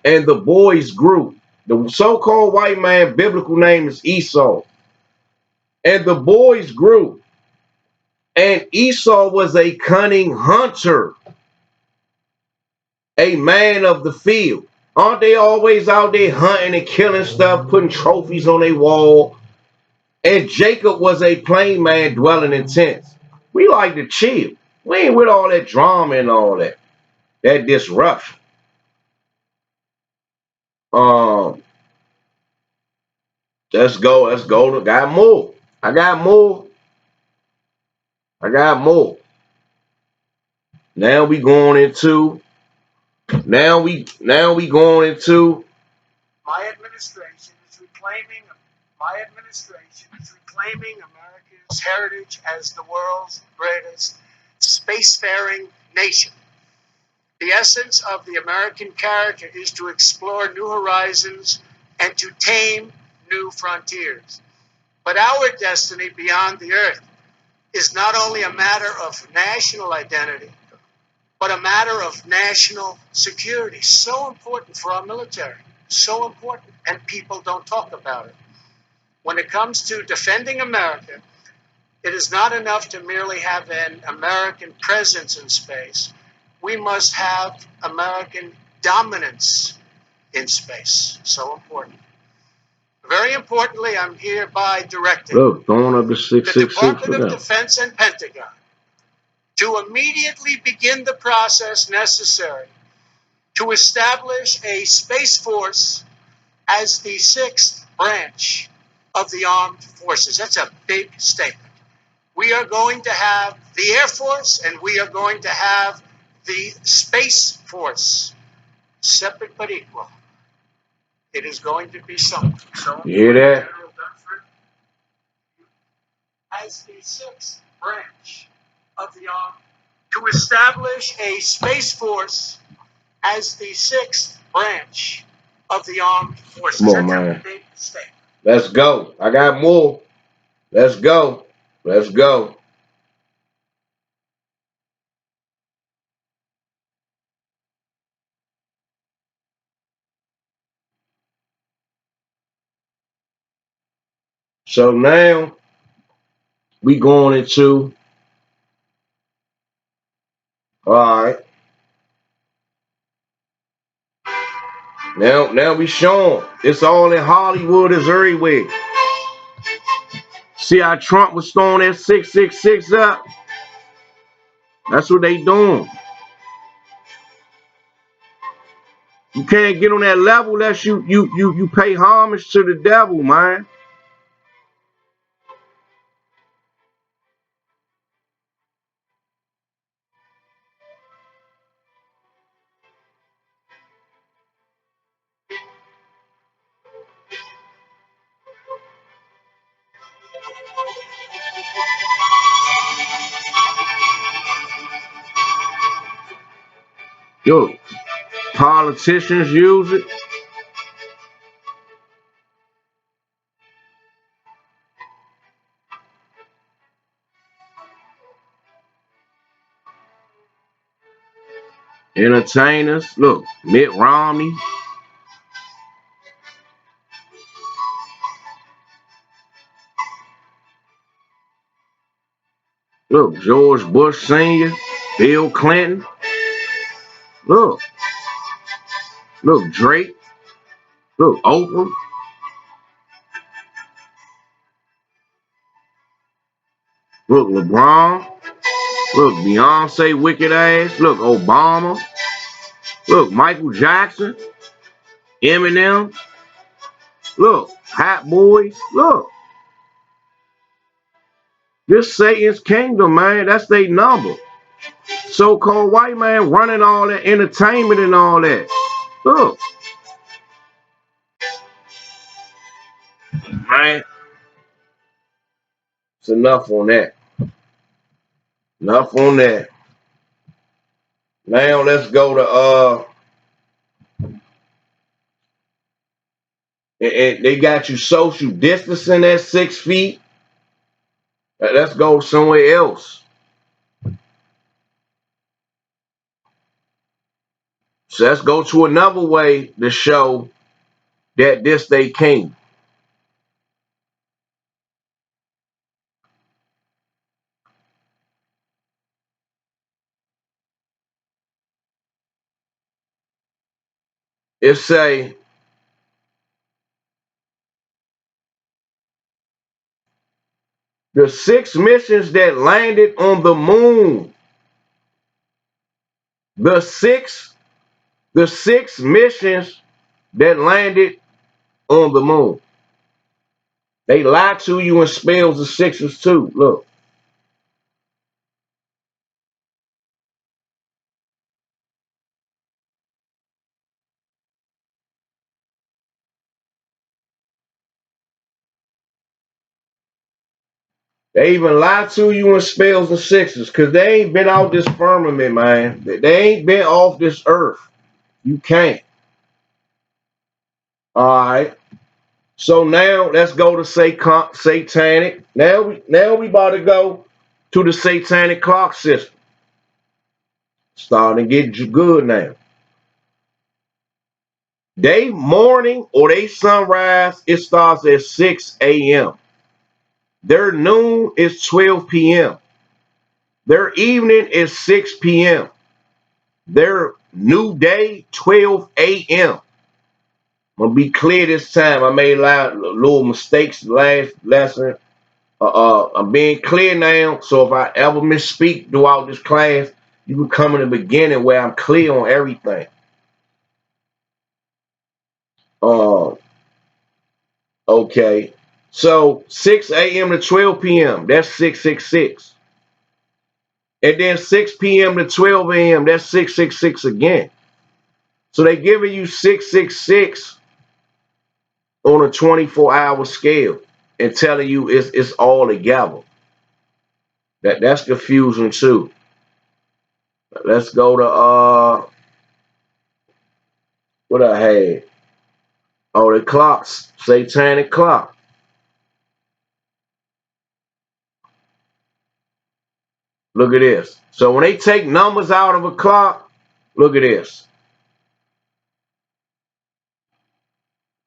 And the boys grew. The so-called white man, biblical name is Esau. And the boys grew. And Esau was a cunning hunter, a man of the field. Aren't they always out there hunting and killing stuff, putting trophies on their wall? And Jacob was a plain man dwelling in tents. We like to chill. We ain't with all that drama and all that disruption. Let's go. Got more. I got more. Now we going into My administration is reclaiming America's heritage as the world's greatest spacefaring nation. The essence of the American character is to explore new horizons and to tame new frontiers. But our destiny beyond the earth is not only a matter of national identity, but a matter of national security. So important for our military. So important. And people don't talk about it. When it comes to defending America, it is not enough to merely have an American presence in space. We must have American dominance in space. So important. Very importantly, I'm hereby directing throwing up the the 666 Department for of them. Defense and Pentagon to immediately begin the process necessary to establish a Space Force as the 6th branch of the armed forces. That's a big statement. We are going to have the Air Force and we are going to have the Space Force, separate but equal. It is going to be something. So, You hear that? General Dunford, as the sixth branch of the Army, to establish a Space Force as the sixth branch of the armed forces. Come on, That's man. a big mistake. Let's go. I got more. Let's go. Let's go. So now we going into, all right. Now we showing. It's all in Hollywood, is everywhere. See how Trump was throwing that 666 up? That's what they doing. You can't get on that level unless you pay homage to the devil, man. Yo, politicians use it. Entertainers. Look, Mitt Romney. Look, George Bush Sr., Bill Clinton. Look, Drake. Look, Oprah. Look, LeBron. Look, Beyonce wicked ass. Look, Obama. Look, Michael Jackson. Eminem. Look, Hot Boys. Look, this Satan's kingdom, man. That's their number. So-called white man running all that entertainment and all that. Look, man. It's enough on that. Enough on that. Now let's go to and they got you social distancing at 6 feet. Let's go somewhere else. So let's go to another way to show that this they king. It say the 6 missions that landed on the moon. The six missions that landed on the moon. They lie to you and spells the sixes too. Look. They even lie to you and spells the sixes because they ain't been out this firmament, man. They ain't been off this earth. You can't. All right. So now let's go to Satanic. Now we about to go to the Satanic clock system. Starting to get good now. They morning or they sunrise, it starts at 6 a.m. Their noon is 12 p.m. Their evening is 6 p.m. Their new day, 12 a.m. I'm gonna be clear this time. I made a lot of little mistakes last lesson. I'm being clear now. So if I ever misspeak throughout this class, you can come in the beginning where I'm clear on everything. Okay. So 6 a.m. to 12 p.m., that's 666. And then 6 p.m. to 12 a.m., that's 666 again. So they giving you 666 on a 24-hour scale and telling you it's all together. That's confusing too. Let's go to what I had. Oh, the clocks, satanic clock. Look at this. So when they take numbers out of a clock, look at this.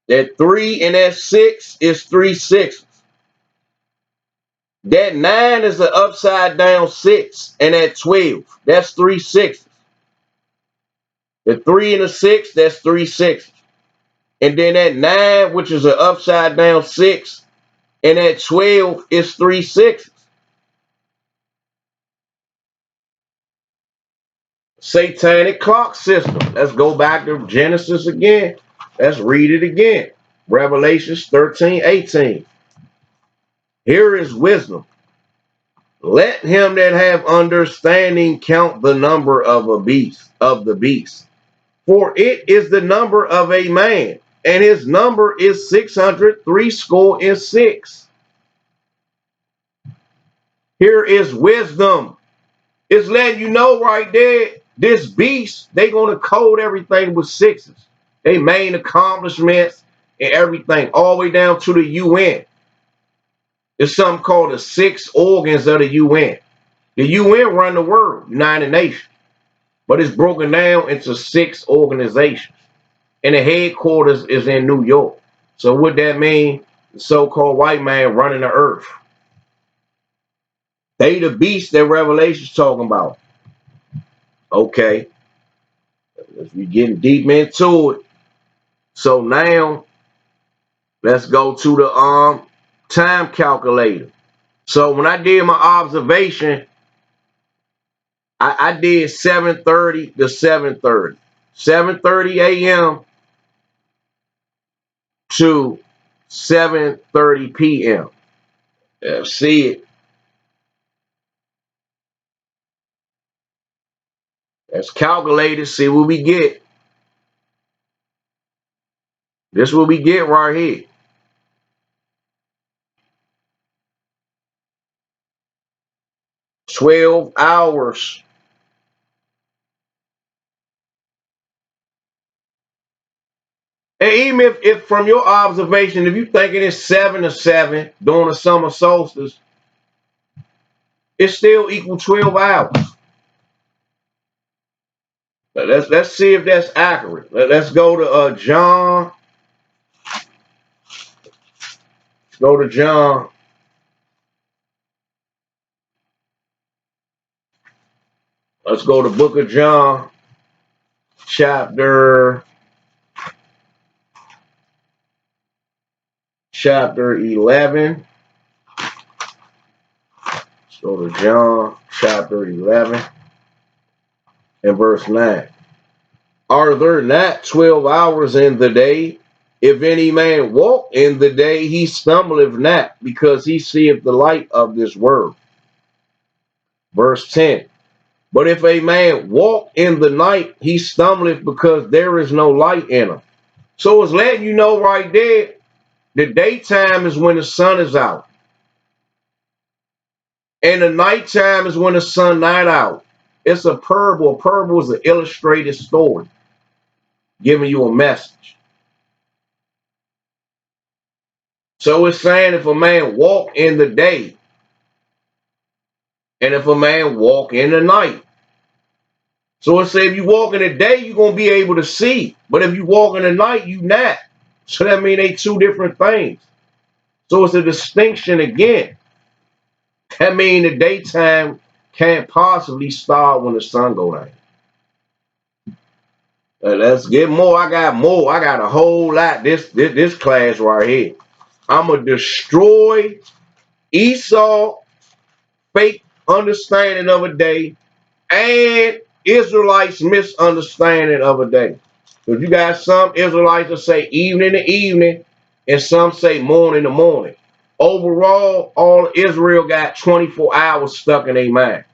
That 3 and that 6 is 3 6s. That 9 is an upside down 6, and that 12, that's 3 6s. The 3 and the 6, that's 3 6s. And then that 9, which is an upside down 6, and that 12 is 3 6s. Satanic clock system. Let's go back to Genesis again. Let's read it again. Revelations 13:18. Here is wisdom. Let him that have understanding count the number of the beast. For it is the number of a man, and his number is 666. Here is wisdom. It's letting you know right there, this beast, they gonna code everything with sixes. They main accomplishments and everything, all the way down to the UN. It's something called the 6 organs of the UN. The UN run the world, United Nations, but it's broken down into 6 organizations. And the headquarters is in New York. So what that mean? The so-called white man running the earth. They the beast that Revelation's talking about. Okay. If we getting deep into it. So now let's go to the time calculator. So when I did my observation, I did 7:30 to 7:30. 7:30 a.m. to 7:30 p.m. See it. Let's calculate it, see what we get. This is what we get right here. 12 hours. And even if from your observation, if you thinking it's 7 to 7 during the summer solstice, it still equal 12 hours. Let's see if that's accurate. Let's go to John. Let's go to John. Let's go to Book of John, chapter 11. Let's go to John chapter 11 and verse 9. Are there not 12 hours in the day? If any man walk in the day, he stumbleth not, because he seeth the light of this world. Verse 10. But if a man walk in the night, he stumbleth, because there is no light in him. So it's letting you know right there, the daytime is when the sun is out. And the nighttime is when the sun not out. It's a parable. A parable is an illustrated story, giving you a message. So it's saying if a man walk in the day, and if a man walk in the night. So it says if you walk in the day, you're going to be able to see. But if you walk in the night, you not. So that means they two different things. So it's a distinction again. That means the daytime can't possibly start when the sun go down. Let's get more. I got more. I got a whole lot. This class right here. I'm going to destroy Esau fake understanding of a day and Israelites misunderstanding of a day. Because you got some Israelites that say evening to evening and some say morning to morning. Overall, all Israel got 24 hours stuck in their mind.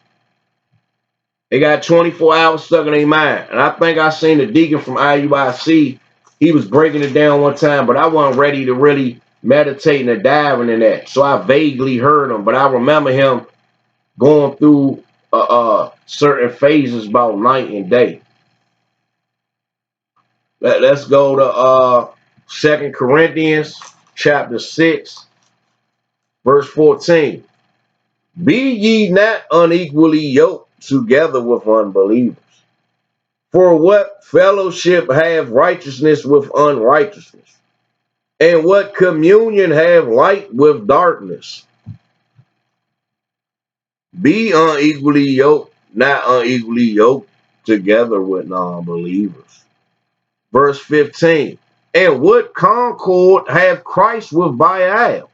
They got 24 hours stuck in their mind. And I think I seen the deacon from IUIC. He was breaking it down one time, but I wasn't ready to really meditate and diving in that. So I vaguely heard him, but I remember him going through certain phases about night and day. Let's go to 2 Corinthians chapter 6, verse 14. Be ye not unequally yoked together with unbelievers. For what fellowship have righteousness with unrighteousness? And what communion have light with darkness? Be unequally yoked, not unequally yoked together with non-believers. Verse 15. And what concord have Christ with Baal?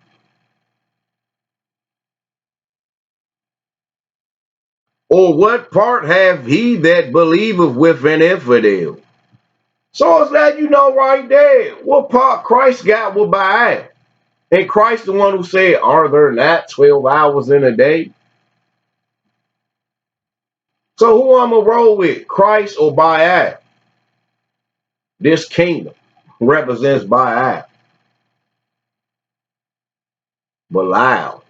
Or what part have he that believeth with an infidel? So it's that you know right there what part Christ got with Baal. And Christ the one who said, are there not 12 hours in a day? So who I'm going to roll with, Christ or Baal? This kingdom represents Baal. Belial.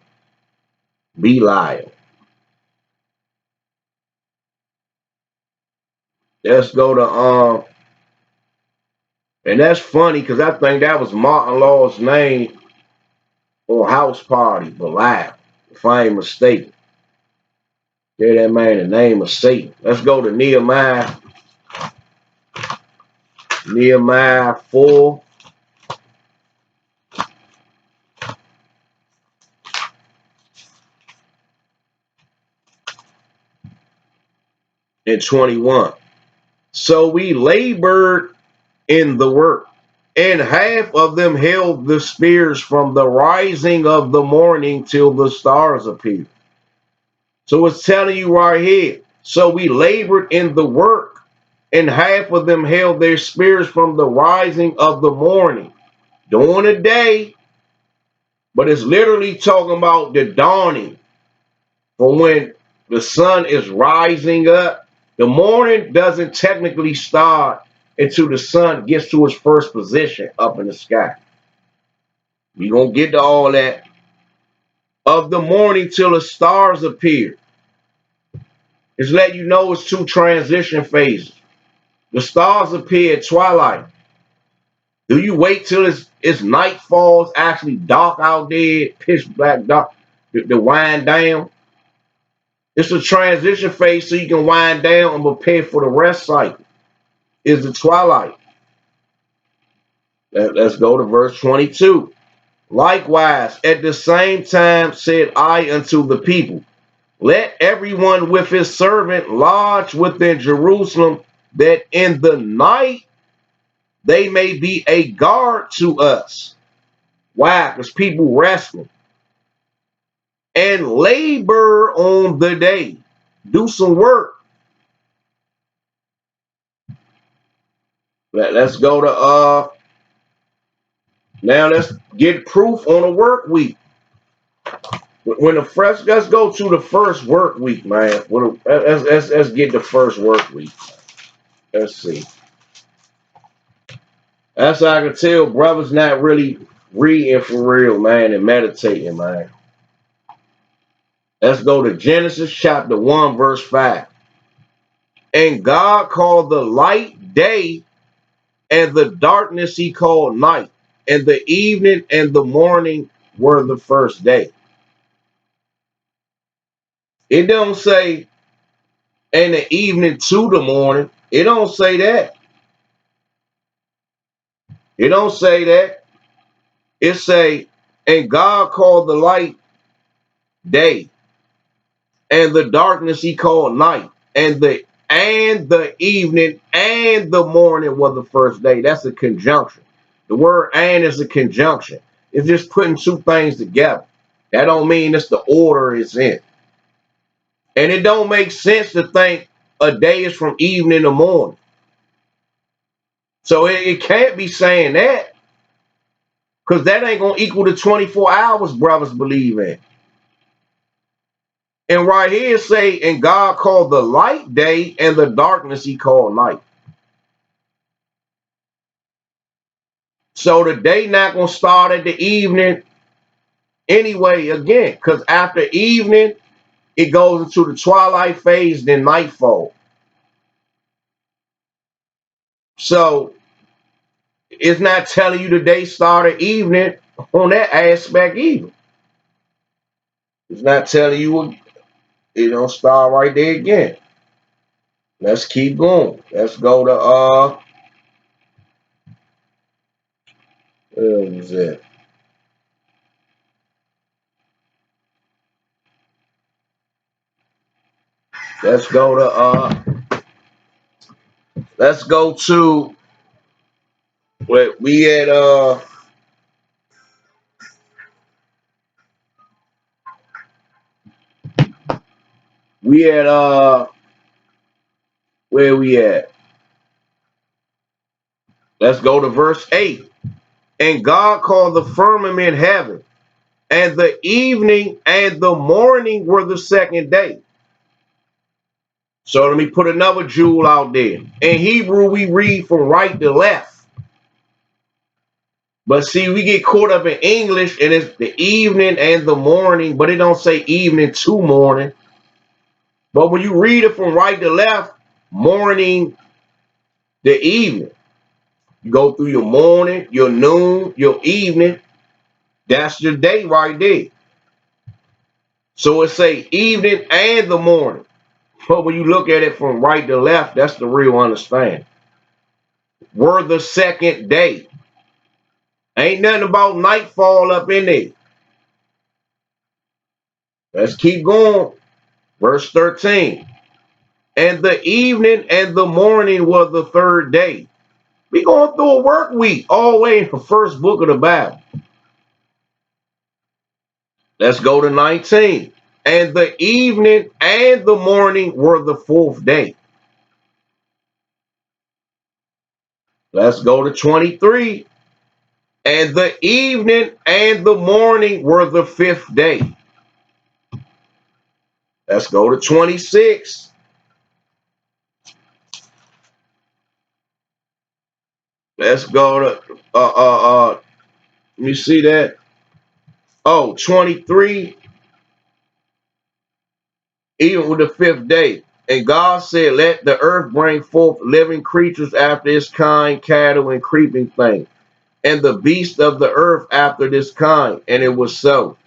Belial. Let's go to, and that's funny because I think that was Martin Law's name on House Party, Belial, if I ain't mistaken. Gave that man the name of Satan. Let's go to Nehemiah 4 and 21. So we labored in the work, and half of them held the spears from the rising of the morning till the stars appeared. So it's telling you right here. So we labored in the work, and half of them held their spears from the rising of the morning. During the day, but it's literally talking about the dawning. For when the sun is rising up, the morning doesn't technically start until the sun gets to its first position up in the sky. We're going to get to all that. Of the morning till the stars appear. It's letting you know it's two transition phases. The stars appear at twilight. Do you wait till it's nightfall, it's actually dark out there, pitch black dark, to wind down? It's a transition phase so you can wind down and prepare for the rest cycle. Is the twilight. Let's go to verse 22. Likewise, at the same time said I unto the people, let everyone with his servant lodge within Jerusalem, that in the night they may be a guard to us. Why? Because people resting. And labor on the day. Do some work. Let's go to now let's get proof on a work week. When the first, let's go to the first work week, man. Let's get the first work week. Let's see. That's how I can tell brothers not really reading for real, man, and meditating, man. Let's go to Genesis chapter 1, verse 5. And God called the light day, and the darkness he called night, and the evening and the morning were the first day. It don't say, and the evening to the morning. It don't say that. It don't say that. It say, and God called the light day, and the darkness he called night, and the evening and the morning were the first day. That's a conjunction. The word and is a conjunction. It's just putting two things together. That don't mean it's the order it's in. And it don't make sense to think a day is from evening to morning. So it can't be saying that. Because that ain't going to equal the 24 hours brothers believe in. And right here it say, and God called the light day and the darkness he called night. So the day not going to start at the evening anyway again. Because after evening, it goes into the twilight phase, then nightfall. So it's not telling you the day started evening on that aspect either. It's not telling you it don't start right there again. Let's keep going. Let's go to where was it? Let's go to where we at where we at? Let's go to verse 8. And God called the firmament heaven, and the evening and the morning were the second day. So let me put another jewel out there. In Hebrew, we read from right to left. But see, we get caught up in English, and it's the evening and the morning, but it don't say evening to morning. But when you read it from right to left, morning to evening, you go through your morning, your noon, your evening. That's your day right there. So it say evening and the morning. But when you look at it from right to left, that's the real understanding. Were the second day. Ain't nothing about nightfall up in there. Let's keep going. Verse 13. And the evening and the morning were the third day. We going through a work week all the way in the first book of the Bible. Let's go to 19. And the evening and the morning were the fourth day. Let's go to 23. And the evening and the morning were the fifth day. Let's go to 26. Let's go to let me see that. Oh, 23. Even with the fifth day. And God said, let the earth bring forth living creatures after its kind, cattle and creeping things, and the beasts of the earth after this kind. And it was so.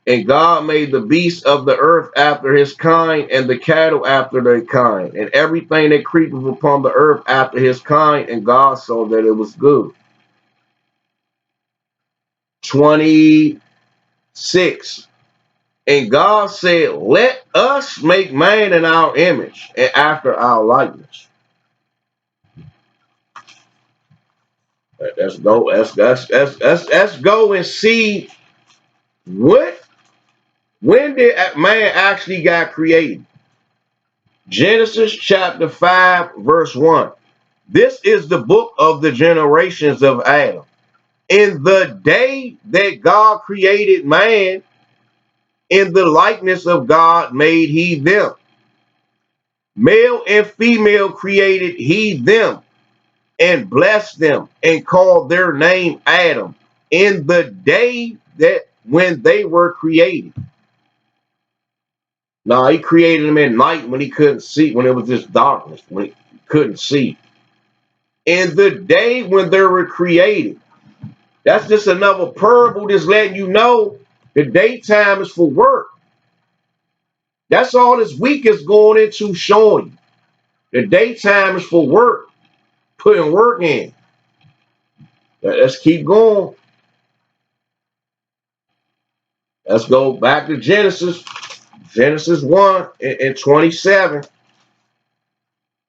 And God made the beasts of the earth after his kind, and the cattle after their kind, and everything that creepeth upon the earth after his kind. And God saw that it was good. 26. And God said, let us make man in our image and after our likeness. Let's go. Let's go and see when did man actually got created. Genesis chapter 5 verse 1. This is the book of the generations of Adam. In the day that God created man, in the likeness of God made he them. Male and female created he them, and blessed them, and called their name Adam, in the day that when they were created. Now he created them in night when he couldn't see, when it was just darkness, when he couldn't see. In the day when they were created. That's just another parable just letting you know the daytime is for work. That's all this week is going into, showing you. The daytime is for work, putting work in. Let's keep going. Let's go back to Genesis. Genesis 1 and 27.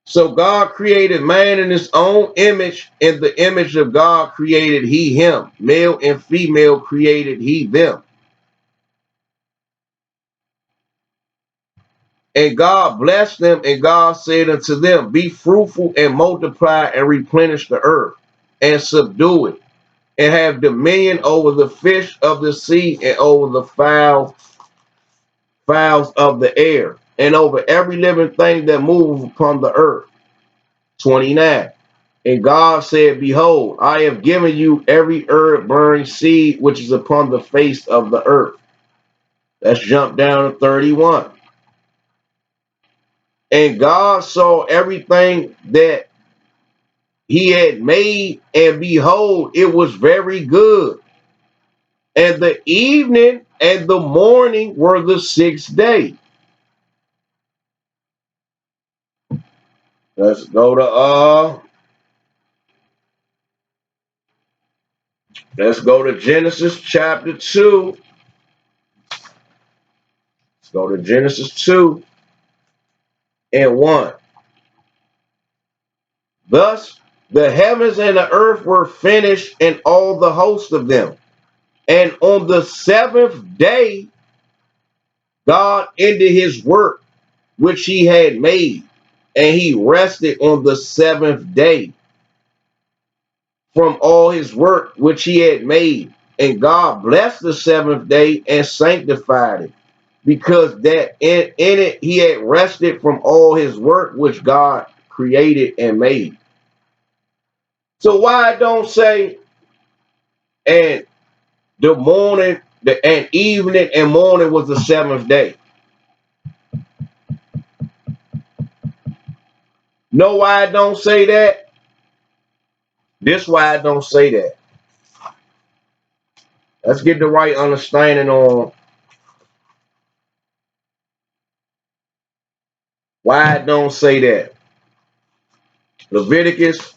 So God created man in his own image. In the image of God created he him. Male and female created he them. And God blessed them, and God said unto them, be fruitful and multiply and replenish the earth and subdue it, and have dominion over the fish of the sea and over the fowls of the air, and over every living thing that moveth upon the earth. 29. And God said, Behold, I have given you every herb bearing seed which is upon the face of the earth. Let's jump down to 31. And God saw everything that he had made, and behold, it was very good. And the evening and the morning were the sixth day. Let's go to Genesis chapter 2. Let's go to Genesis 2 and 1. Thus the heavens and the earth were finished, and all the host of them. And on the seventh day God ended his work which he had made, and he rested on the seventh day from all his work which he had made. And God blessed the seventh day and sanctified it, because that in it he had rested from all his work which God created and made. So why I don't say and the morning and evening and morning was the seventh day? Know why I don't say that? This why I don't say that. Let's get the right understanding on why I don't say that. Leviticus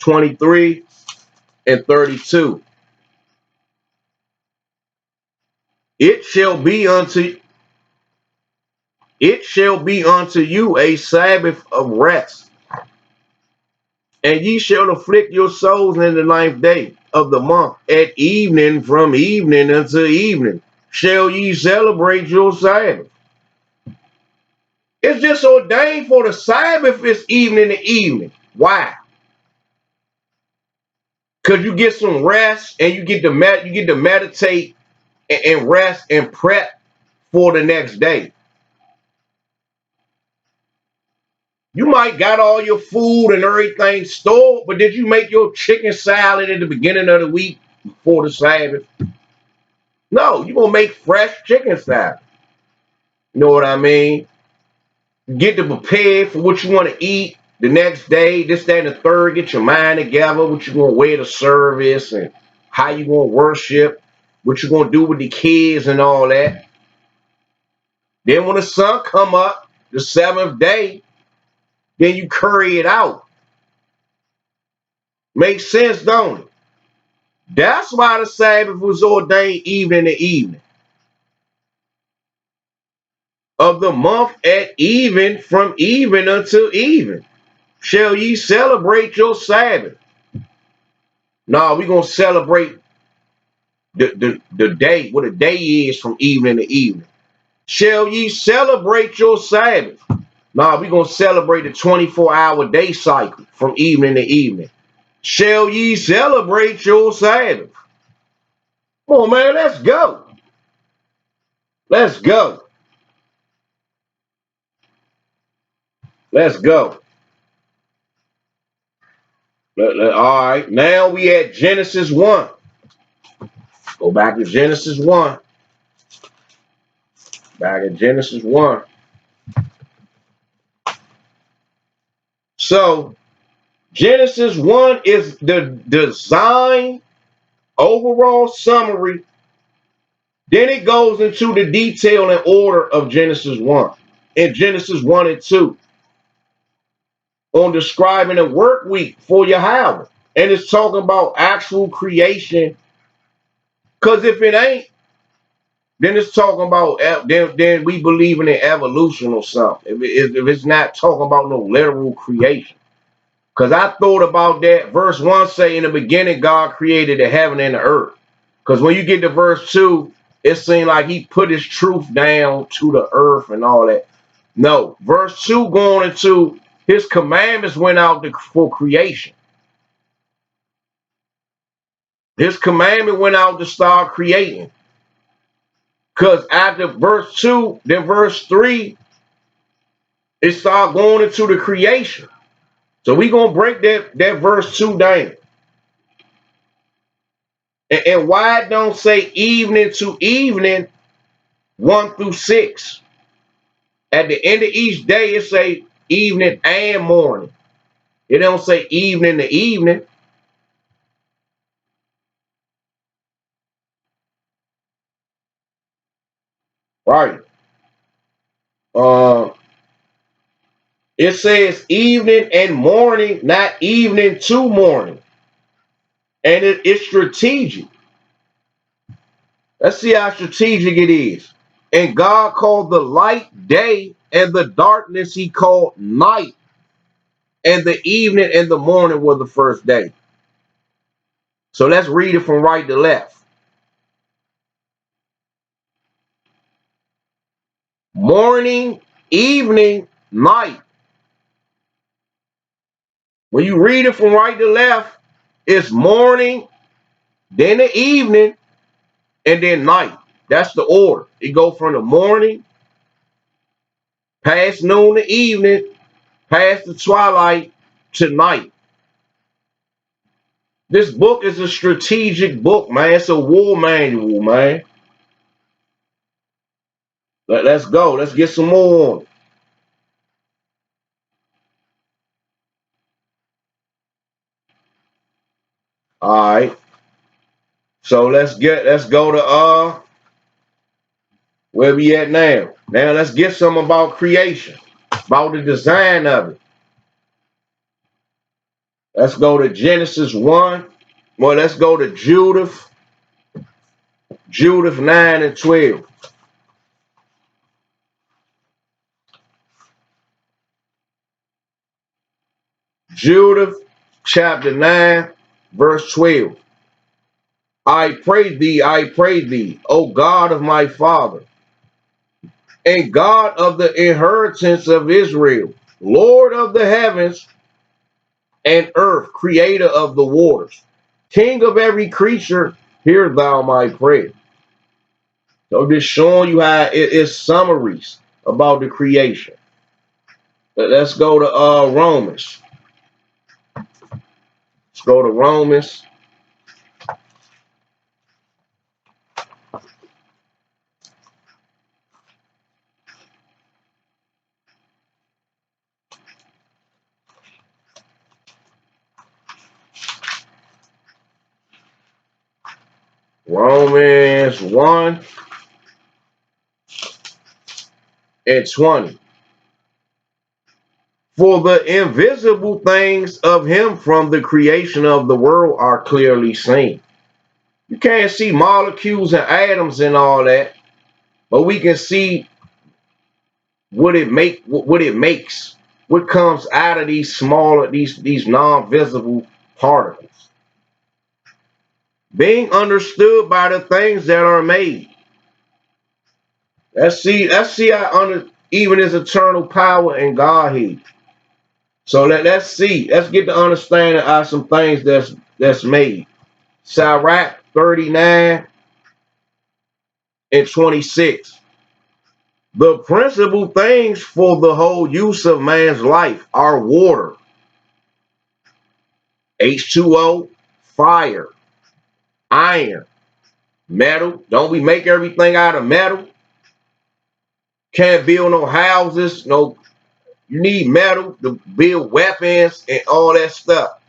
23 and 32. It shall be unto you a Sabbath of rest, and ye shall afflict your souls in the ninth day of the month. At evening, from evening unto evening, shall ye celebrate your Sabbath. It's just ordained for the Sabbath is evening to evening. Why? Because you get some rest and you get to meditate and rest and prep for the next day. You might got all your food and everything stored, but did you make your chicken salad at the beginning of the week before the Sabbath? No, you're gonna make fresh chicken salad. You know what I mean? Get to prepare for what you want to eat the next day, this, that, and the third. Get your mind together, what you're gonna wear to service and how you gonna worship, what you're gonna do with the kids and all that. Then when the sun come up, the seventh day, then you curry it out. Makes sense, don't it? That's why the Sabbath was ordained evening to evening. Of the month at even, from even until even, shall ye celebrate your Sabbath. No, we're going to celebrate the day, what a day is from evening to evening. Shall ye celebrate your Sabbath? No, we're going to celebrate the 24-hour day cycle from evening to evening. Shall ye celebrate your Sabbath? Come on, man, let's go. Let's go. Let's go. All right, now we at Genesis 1. Go back to Genesis 1. Back at Genesis 1. So, Genesis 1 is the design, overall summary. Then it goes into the detail and order of Genesis 1. In Genesis 1 and 2. On describing a work week for Yahweh. And it's talking about actual creation. Because if it ain't, then it's talking about, then we believe in evolution or something. If it's not talking about no literal creation. Because I thought about that. Verse 1 say, in the beginning, God created the heaven and the earth. Because when you get to verse 2, it seemed like he put his truth down to the earth and all that. No. Verse 2 going into His commandments went out for creation. His commandment went out to start creating. Because after verse 2, then verse 3, it started going into the creation. So we're going to break that verse 2 down. And why it don't say evening to evening 1 through 6? At the end of each day, it say evening and morning. It don't say evening to evening. Right. It says evening and morning, not evening to morning. And it's strategic. Let's see how strategic it is. And God called the light day, and the darkness he called night. And the evening and the morning were the first day. So let's read it from right to left. Morning, evening, night. When you read it from right to left, it's morning, then the evening, and then night. That's the order. It go from the morning, past noon to evening, past the twilight to night. This book is a strategic book, man. It's a war manual, man. Let's go. Let's get some more on it. All right. So let's go to where we at now. Now let's get some about creation, about the design of it. Let's go to Genesis 1. Well, let's go to Judith 9 and 12. Judith chapter 9, verse 12. I pray thee, O God of my father, and God of the inheritance of Israel, Lord of the heavens and earth, creator of the waters, King of every creature, hear thou my prayer. So just showing you how it is summaries about the creation. Let's go to Romans. Let's go to Romans. Romans 1 and 20. For the invisible things of him from the creation of the world are clearly seen. You can't see molecules and atoms and all that, but we can see what it makes, what comes out of these smaller, these non-visible particles, being understood by the things that are made. Let's see how even his eternal power and Godhead. So let's get the understanding of some things that's made. Sirach 39 and 26. The principal things for the whole use of man's life are water, H2O, fire, iron, metal. Don't we make everything out of metal? Can't build no houses, no. You need metal to build weapons and all that stuff.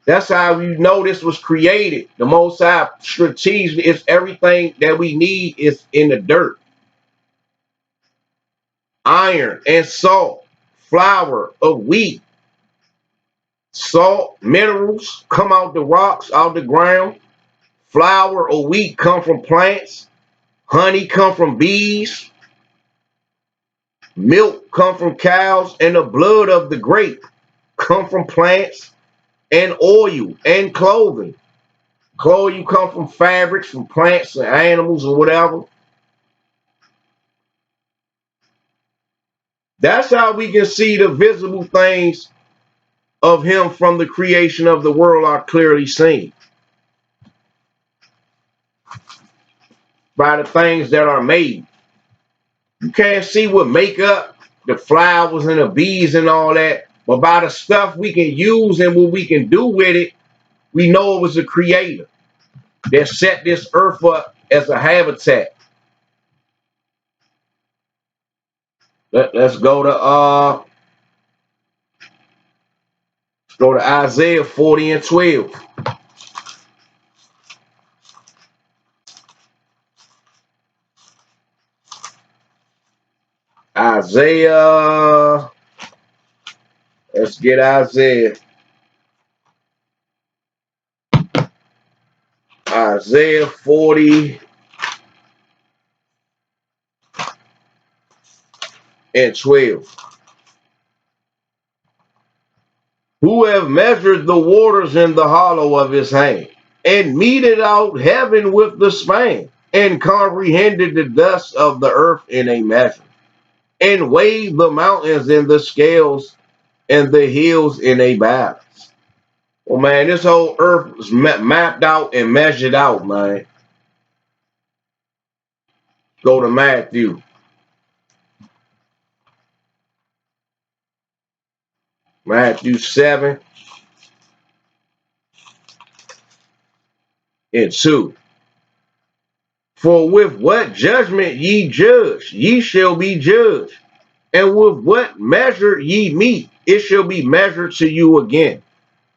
That's how you know this was created. The Most High strategy is everything that we need is in the dirt. Iron and salt, flour of wheat, salt, minerals come out the rocks, out the ground. Flour or wheat come from plants. Honey come from bees. Milk come from cows, and the blood of the grape come from plants, and oil and clothing. Clothing come from fabrics, from plants and animals or whatever. That's how we can see the visible things of him from the creation of the world are clearly seen by the things that are made. You can't see what make up the flowers and the bees and all that, but by the stuff we can use and what we can do with it, we know it was a creator that set this earth up as a habitat. Let's go to Isaiah 40 and 12. Isaiah, let's get Isaiah. Isaiah 40 and 12. Who have measured the waters in the hollow of his hand, and meted out heaven with the span, and comprehended the dust of the earth in a measure, and weighed the mountains in the scales, and the hills in a balance. Well, man, this whole earth was mapped out and measured out, man. Go to Matthew. Matthew 7 and 2. For with what judgment ye judge, ye shall be judged. And with what measure ye meet, it shall be measured to you again.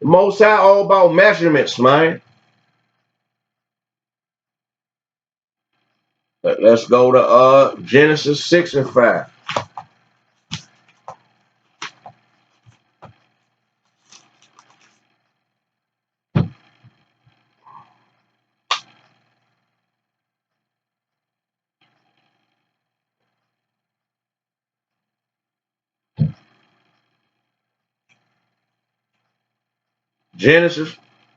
The Most High all about measurements, man. Let's go to Genesis 6 and 5. Genesis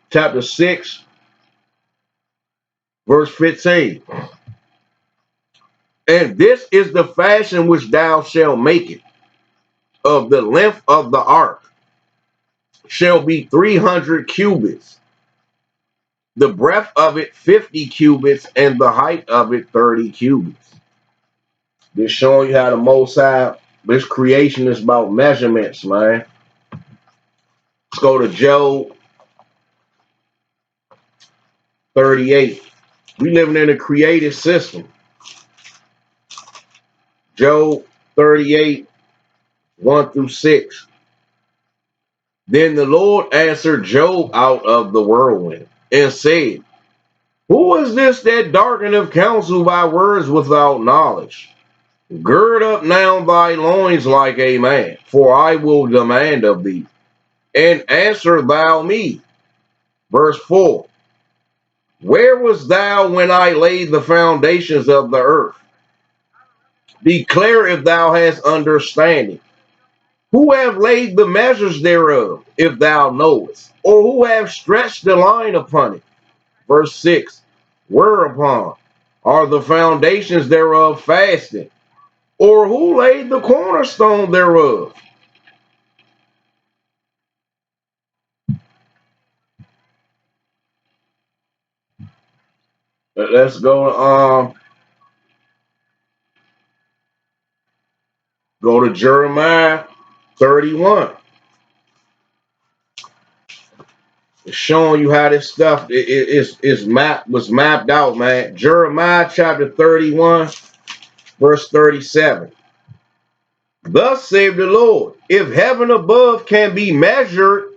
chapter 6, verse 15. And this is the fashion which thou shalt make it. Of the length of the ark shall be 300 cubits, the breadth of it 50 cubits, and the height of it 30 cubits. This showing you how the Most High, this creation is about measurements, man. Let's go to Job 38. We living in a creative system. Job 38, 1 through 6. Then the Lord answered Job out of the whirlwind and said, who is this that darkeneth counsel by words without knowledge? Gird up now thy loins like a man, for I will demand of thee, and answer thou me. Verse 4. Where was thou when I laid the foundations of the earth? Declare if thou hast understanding. Who have laid the measures thereof, if thou knowest? Or who have stretched the line upon it? Verse 6. Whereupon are the foundations thereof fasting? Or who laid the cornerstone thereof? Let's go to Jeremiah 31. It's showing you how this stuff was mapped out, man. Jeremiah chapter 31, verse 37. Thus saith the Lord, if heaven above can be measured,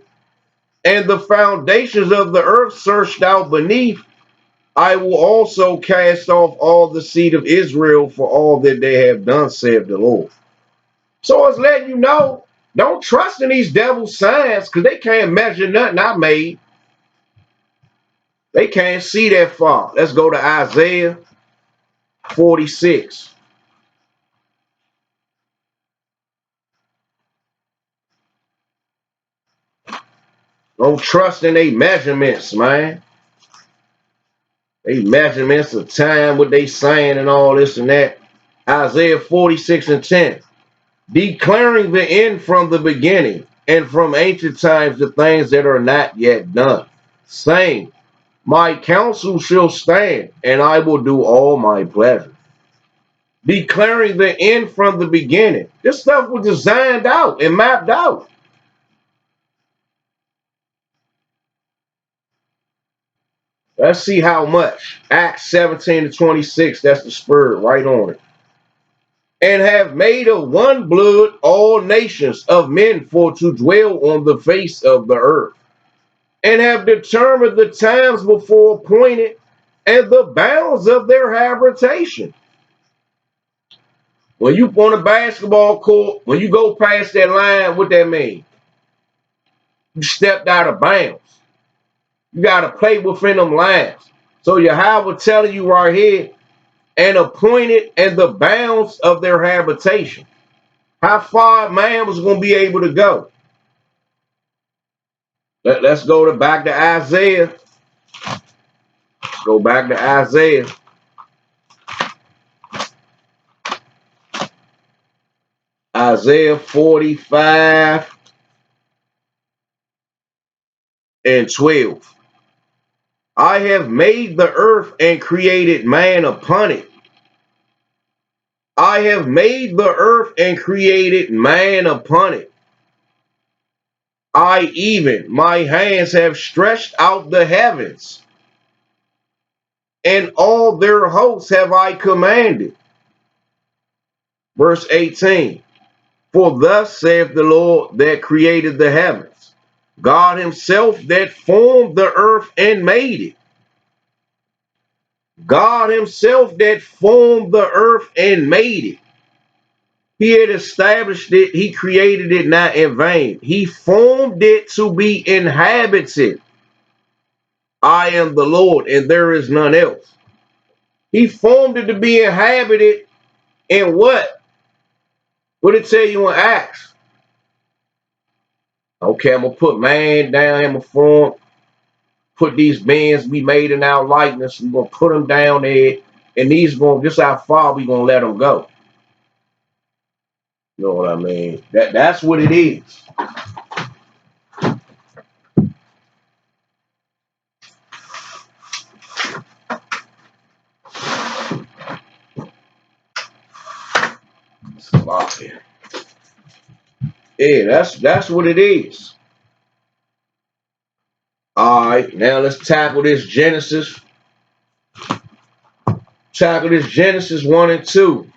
and the foundations of the earth searched out beneath, I will also cast off all the seed of Israel for all that they have done, saith the Lord. So it's letting you know, don't trust in these devil signs, because they can't measure nothing I made. They can't see that far. Let's go to Isaiah 46. Don't trust in they measurements, man. They measurements of time, what they saying and all this and that. Isaiah 46 and 10. declaring the end from the beginning, and from ancient times the things that are not yet done, saying, my counsel shall stand, and I will do all my pleasure. Declaring the end from the beginning. This stuff was designed out and mapped out. Let's see how much. Acts 17-26, that's the spur right on it. And have made of one blood all nations of men for to dwell on the face of the earth, and have determined the times before appointed and the bounds of their habitation. When you on a basketball court, when you go past that line, what that mean? You stepped out of bounds. You got to play within them lines. So Yahweh telling you right here, and appointed and the bounds of their habitation. How far man was going to be able to go? Let's go back to Isaiah. Go back to Isaiah. Isaiah 45:12. I have made the earth and created man upon it. I have made the earth and created man upon it. I even, my hands have stretched out the heavens, and all their hosts have I commanded. Verse 18. For thus saith the Lord that created the heavens, God himself that formed the earth and made it. God himself that formed the earth and made it. He had established it. He created it not in vain. He formed it to be inhabited. I am the Lord, and there is none else. He formed it to be inhabited in what? What did it tell you in Acts? Okay, I'm going to put man down. I'm going to form, put these beings we made in our likeness. We're going to put them down there. And these going, just how far we going to let them go. You know what I mean? That's what it is. It's a lot here. Yeah, that's what it is. All right, now let's tackle this Genesis. Tackle this Genesis 1 and 2.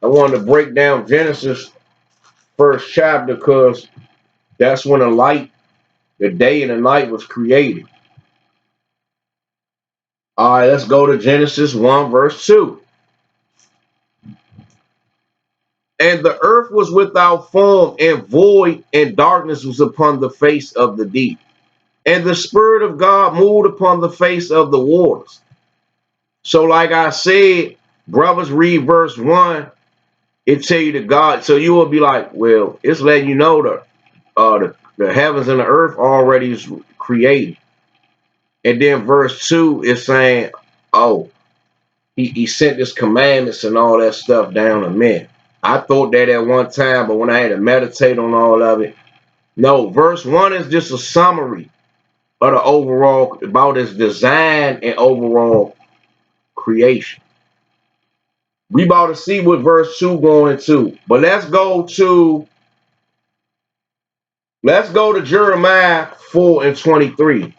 I wanted to break down Genesis first chapter because that's when the light, the day and the night was created. All right, let's go to Genesis 1 verse 2. And the earth was without form and void, and darkness was upon the face of the deep. And the Spirit of God moved upon the face of the waters. So like I said, brothers, read verse 1. It tell you that God, so you will be like, well, it's letting you know the heavens and the earth already is created. And then verse 2 is saying, oh, he sent his commandments and all that stuff down to men. I thought that at one time, but when I had to meditate on all of it, no, verse 1 is just a summary of the overall, about his design and overall creation. We about to see what verse 2 going into. But let's go to Jeremiah 4:23.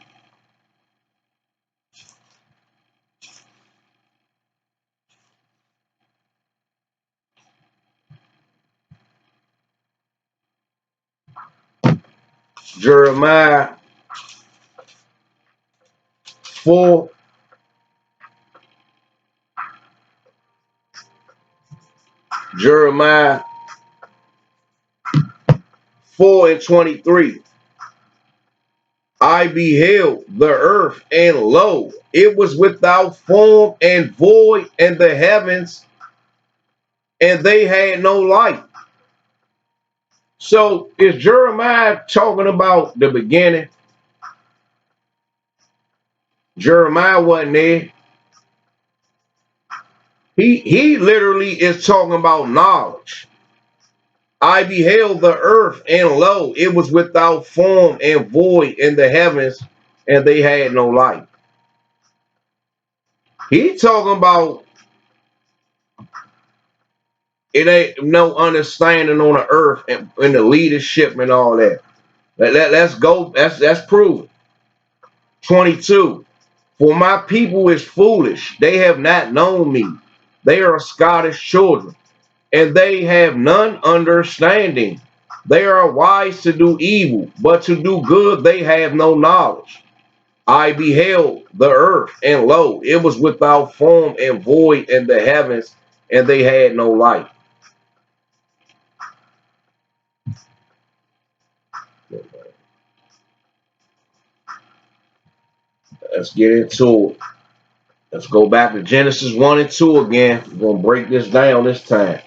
Jeremiah 4. Jeremiah 4:23. I beheld the earth, and lo, it was without form and void, and the heavens, and they had no light. So is Jeremiah talking about the beginning? Jeremiah wasn't there. He literally is talking about knowledge. I beheld the earth, and lo, it was without form and void in the heavens, and they had no light. He talking about it ain't no understanding on the earth and the leadership and all that. Let's go. That's proven. 22. For my people is foolish. They have not known me. They are Scottish children, and they have none understanding. They are wise to do evil, but to do good they have no knowledge. I beheld the earth, and lo, it was without form and void in the heavens, and they had no light. Let's get into it. Let's go back to Genesis 1 and 2 again. We're going to break this down this time.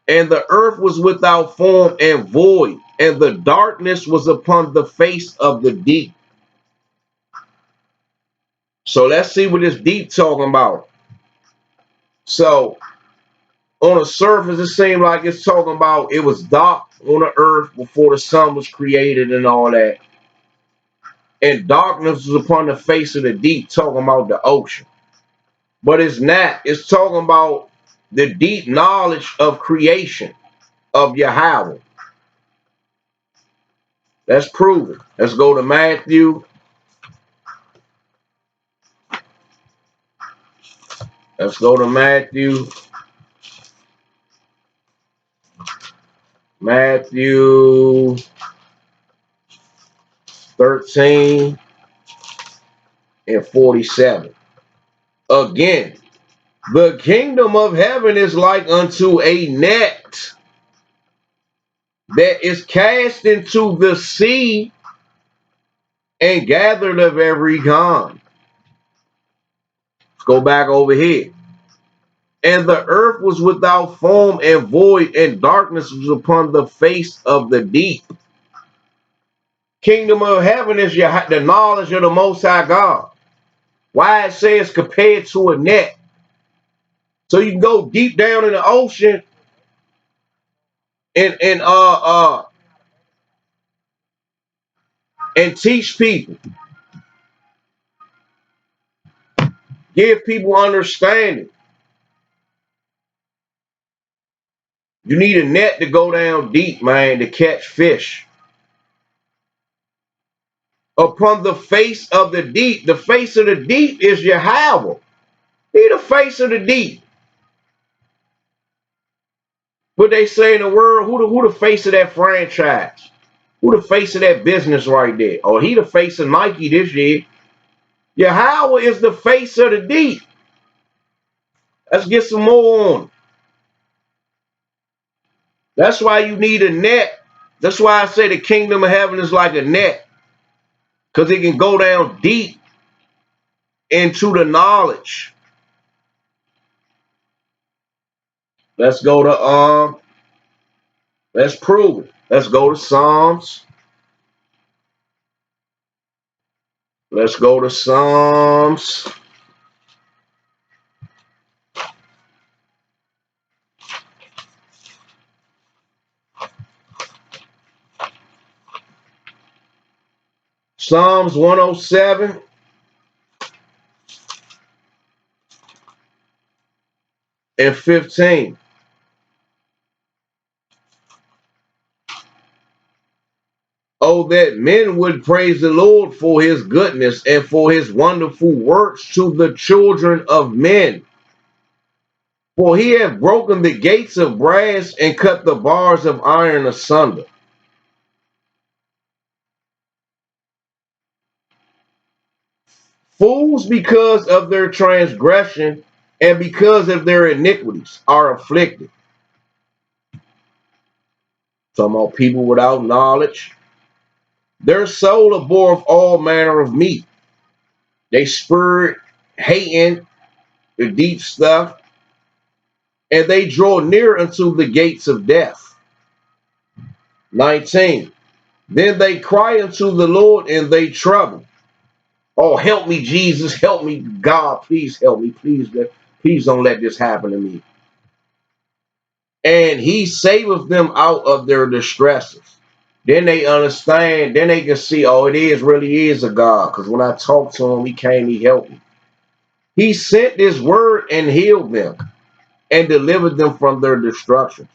And the earth was without form and void, and the darkness was upon the face of the deep. So let's see what this deep talking about. So on the surface, it seemed like it's talking about it was dark on the earth before the sun was created and all that. And darkness was upon the face of the deep, talking about the ocean. But it's not. It's talking about the deep knowledge of creation of Yahweh. Let's prove it. Let's go to Matthew. Let's go to Matthew. Matthew 13 and 47. Again, the kingdom of heaven is like unto a net that is cast into the sea and gathered of every kind. Let's go back over here. And the earth was without form and void, and darkness was upon the face of the deep. Kingdom of heaven is the knowledge of the Most High God. Why it says compared to a net. So you can go deep down in the ocean and teach people, give people understanding. You need a net to go down deep, man, to catch fish. Upon the face of the deep. The face of the deep is Yahweh. He the face of the deep. What they say in the world, who the face of that franchise? Who the face of that business right there? Oh, he the face of Nike this year. Yahweh is the face of the deep. Let's get some more on it. That's why you need a net. That's why I say the kingdom of heaven is like a net. Because it can go down deep into the knowledge. Let's go to let's prove it. Let's go to Psalms. Let's go to Psalms. Psalms 107 and 15. Oh, that men would praise the Lord for his goodness and for his wonderful works to the children of men. For he hath broken the gates of brass and cut the bars of iron asunder. Fools, because of their transgression and because of their iniquities, are afflicted. Talking about people without knowledge. Their soul abhorreth all manner of meat. They spirit hating the deep stuff, and they draw near unto the gates of death. 19. Then they cry unto the Lord in they trouble. Oh, help me, Jesus. Help me, God. Please help me. Please. Please don't let this happen to me. And he saveth them out of their distresses. Then they understand, then they can see, oh, really is a God. Because when I talked to him, he came, he helped me. He sent this word and healed them and delivered them from their destructions.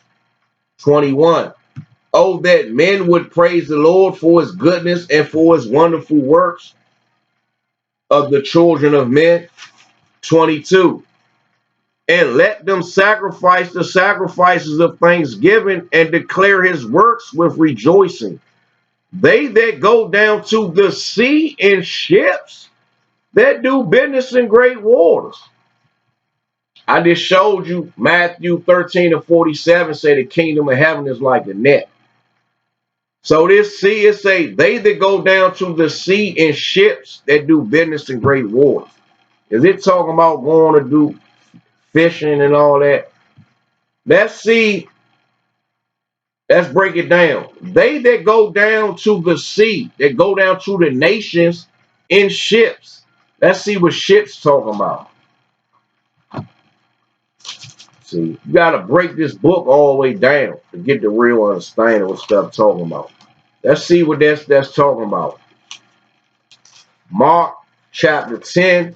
21. Oh, that men would praise the Lord for his goodness and for his wonderful works of the children of men. 22. And let them sacrifice the sacrifices of thanksgiving and declare his works with rejoicing. They that go down to the sea in ships that do business in great waters. I just showed you Matthew 13 and 47 say the kingdom of heaven is like a net. So this sea is say they that go down to the sea in ships that do business in great waters. Is it talking about going to do fishing and all that? Let's see. Let's break it down. They that go down to the sea, that go down to the nations in ships. Let's see what ships talking about. See, you got to break this book all the way down to get the real understanding of what stuff talking about. Let's see what that's talking about. Mark chapter 10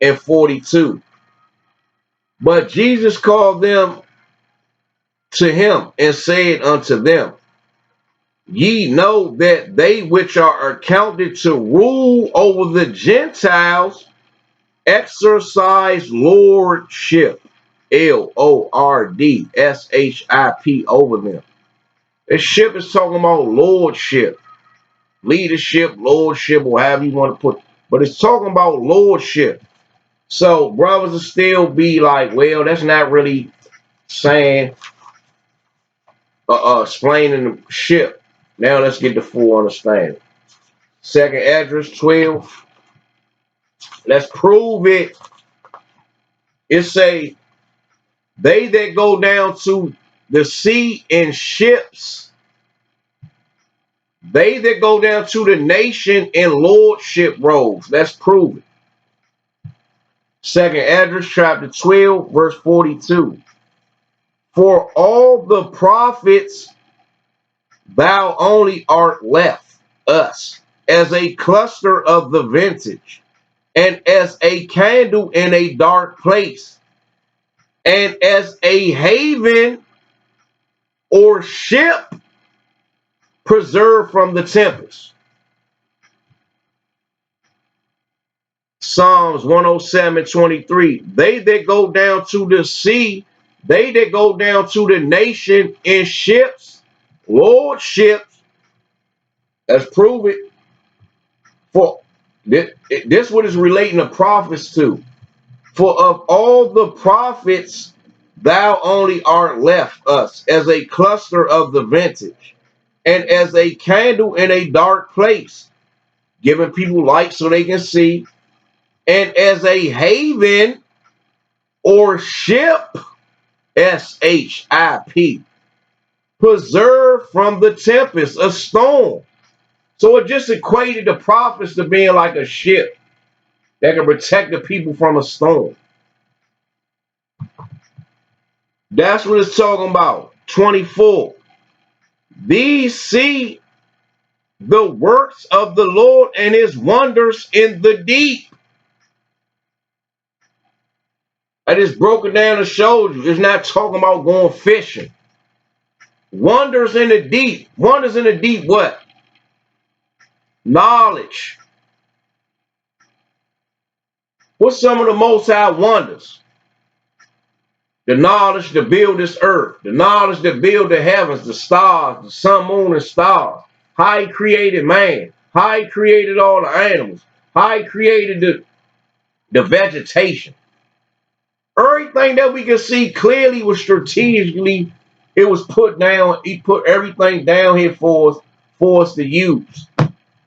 and 42. But Jesus called them to him and said unto them, ye know that they which are accounted to rule over the Gentiles exercise lordship, Lordship over them. This ship is talking about lordship, leadership, lordship, or however you want to put it. But it's talking about lordship. So brothers will still be like, well, that's not really saying, explaining the ship. Now let's get the full understanding. Second address 12. Let's prove it. It say, they that go down to the sea in ships, they that go down to the nation in lordship robes. Let's prove it. Second address, chapter 12, verse 42. For all the prophets, thou only art left us as a cluster of the vintage, and as a candle in a dark place, and as a haven or ship preserved from the tempest. Psalms 107:23. They that go down to the sea, they that go down to the nation in ships, lordships. Let's prove it. For this what is relating the prophets to. For of all the prophets, thou only art left us as a cluster of the vintage, and as a candle in a dark place, giving people light so they can see, and as a haven or ship, SHIP, preserved from the tempest, a storm. So it just equated the prophets to being like a ship that can protect the people from a storm. That's what it's talking about. 24. These see the works of the Lord and his wonders in the deep. I just broke it down and showed you. It's not talking about going fishing. Wonders in the deep. Wonders in the deep what? Knowledge. What's some of the Most High wonders? The knowledge to build this earth. The knowledge to build the heavens, the stars, the sun, moon, and stars. How he created man. How he created all the animals. How he created the vegetation. Everything that we can see clearly was strategically, it was put down. He put everything down here for us to use.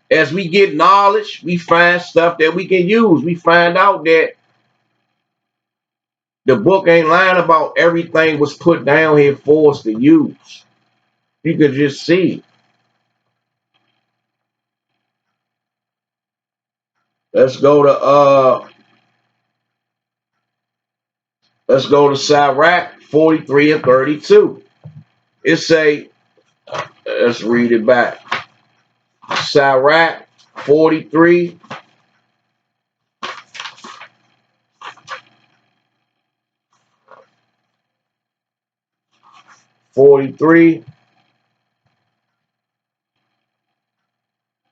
As we get knowledge, we find stuff that we can use. We find out that the book ain't lying about everything was put down here for us to use. You could just see. Let's go to Let's go to Sirach 43 and 32. It say, let's read it back. Sirach 43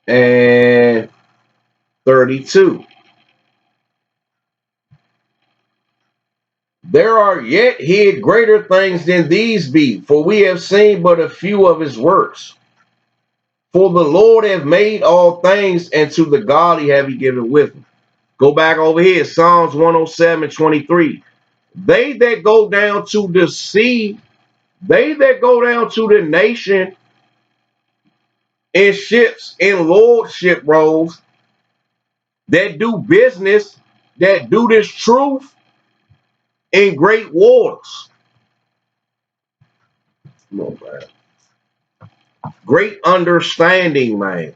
and 32. There are yet hid greater things than these be, for we have seen but a few of his works. For the Lord hath made all things, and to the godly have he given wisdom. Go back over here, Psalms 107:23. They that go down to the sea, they that go down to the nation in ships, in lordship roles, that do business, that do this truth in great waters. Come on, man. Great understanding, man.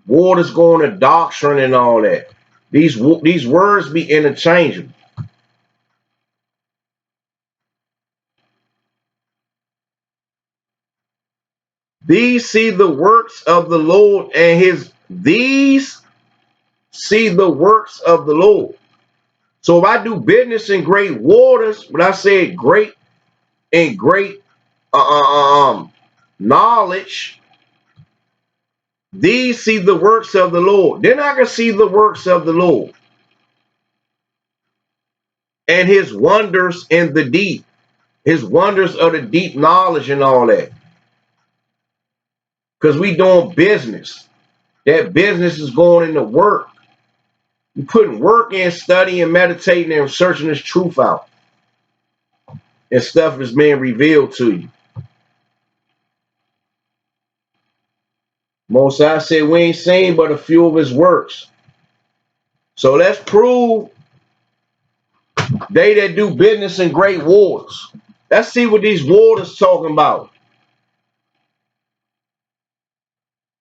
Waters going to doctrine and all that. These words be interchangeable. These see the works of the Lord these see the works of the Lord. So if I do business in great waters, when I say great and great knowledge, these see the works of the Lord. Then I can see the works of the Lord and his wonders in the deep, his wonders of the deep knowledge and all that. Because we doing business. That business is going into work. You putting work in, studying, meditating, and searching this truth out. And stuff is being revealed to you. Most I said we ain't seen but a few of his works. So let's prove they that do business in great waters. Let's see what these waters talking about.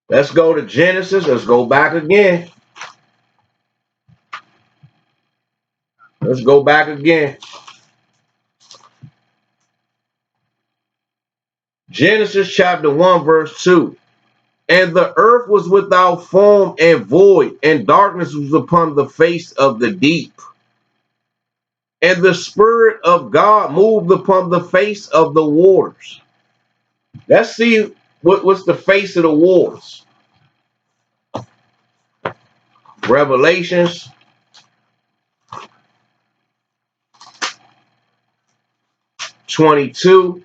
Let's go to Genesis. Let's go back again. Let's go back again. Genesis chapter 1 verse 2. And the earth was without form and void, and darkness was upon the face of the deep. And the Spirit of God moved upon the face of the waters. Let's see what's the face of the waters. Revelations (22)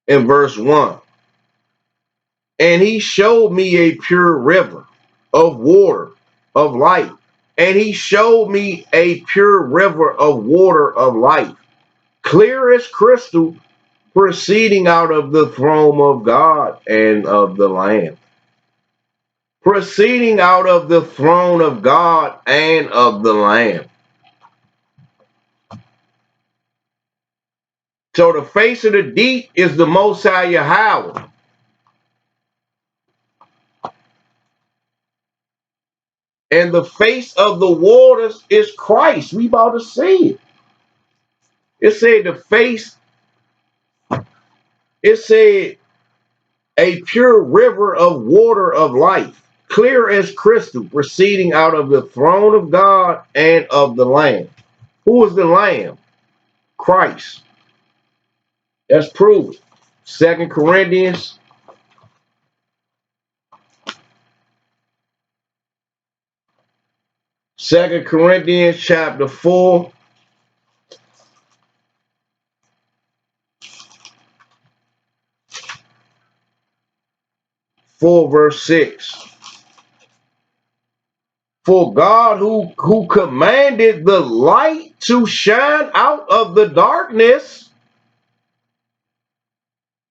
and verse 1. And he showed me a pure river of water of life. And he showed me a pure river of water of life, clear as crystal, proceeding out of the throne of God and of the Lamb. Proceeding out of the throne of God and of the Lamb. So the face of the deep is the Most High Yahweh. And the face of the waters is Christ. We about to see it. It said the face, it said a pure river of water of life, clear as crystal, proceeding out of the throne of God and of the Lamb. Who is the Lamb? Christ. That's proven. 2 Corinthians chapter 4. 4 verse 6. For God who commanded the light to shine out of the darkness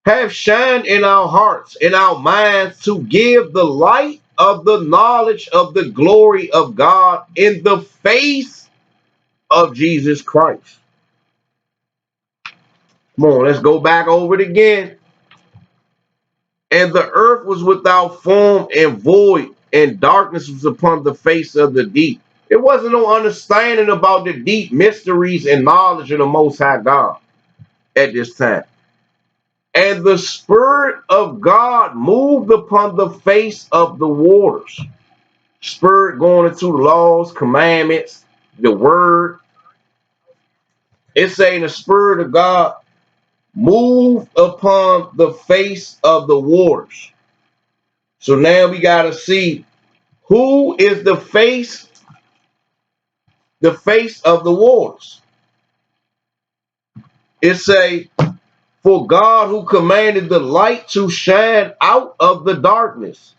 have shined in our hearts, in our minds, to give the light of the knowledge of the glory of God in the face of Jesus Christ. Come on, let's go back over it again. And the earth was without form and void, and darkness was upon the face of the deep. It wasn't no understanding about the deep mysteries and knowledge of the Most High God at this time. And the Spirit of God moved upon the face of the waters. Spirit going into the laws, commandments, the word. It's saying the Spirit of God moved upon the face of the waters. So now we got to see who is the face of the waters. It say, for God who commanded the light to shine out of the darkness,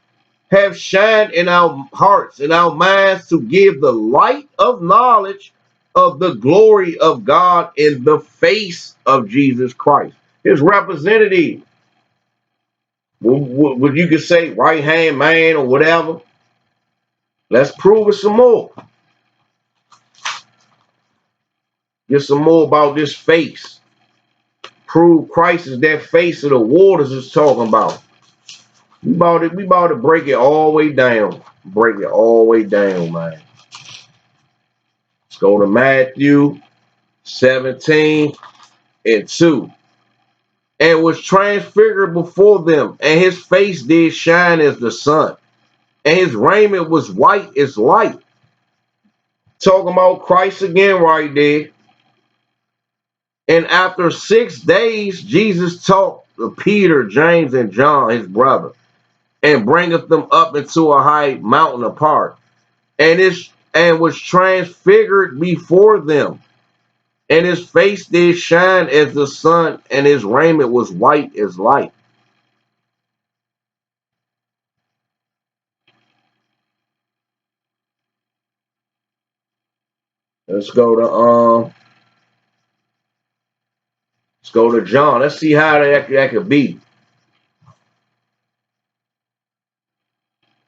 have shined in our hearts and our minds to give the light of knowledge of the glory of God in the face of Jesus Christ. His representative. What you could say, right hand man or whatever. Let's prove it some more. Get some more about this face. Prove Christ is that face of the waters is talking about. We about to break it all the way down. Break it all the way down, man. Let's go to Matthew 17:2. And was transfigured before them, and his face did shine as the sun, and his raiment was white as light. Talking about Christ again right there. And after 6 days, Jesus taught Peter, James, and John, his brother, and bringeth them up into a high mountain apart, and was transfigured before them. And his face did shine as the sun, and his raiment was white as light. Let's go to John. Let's see how that could be.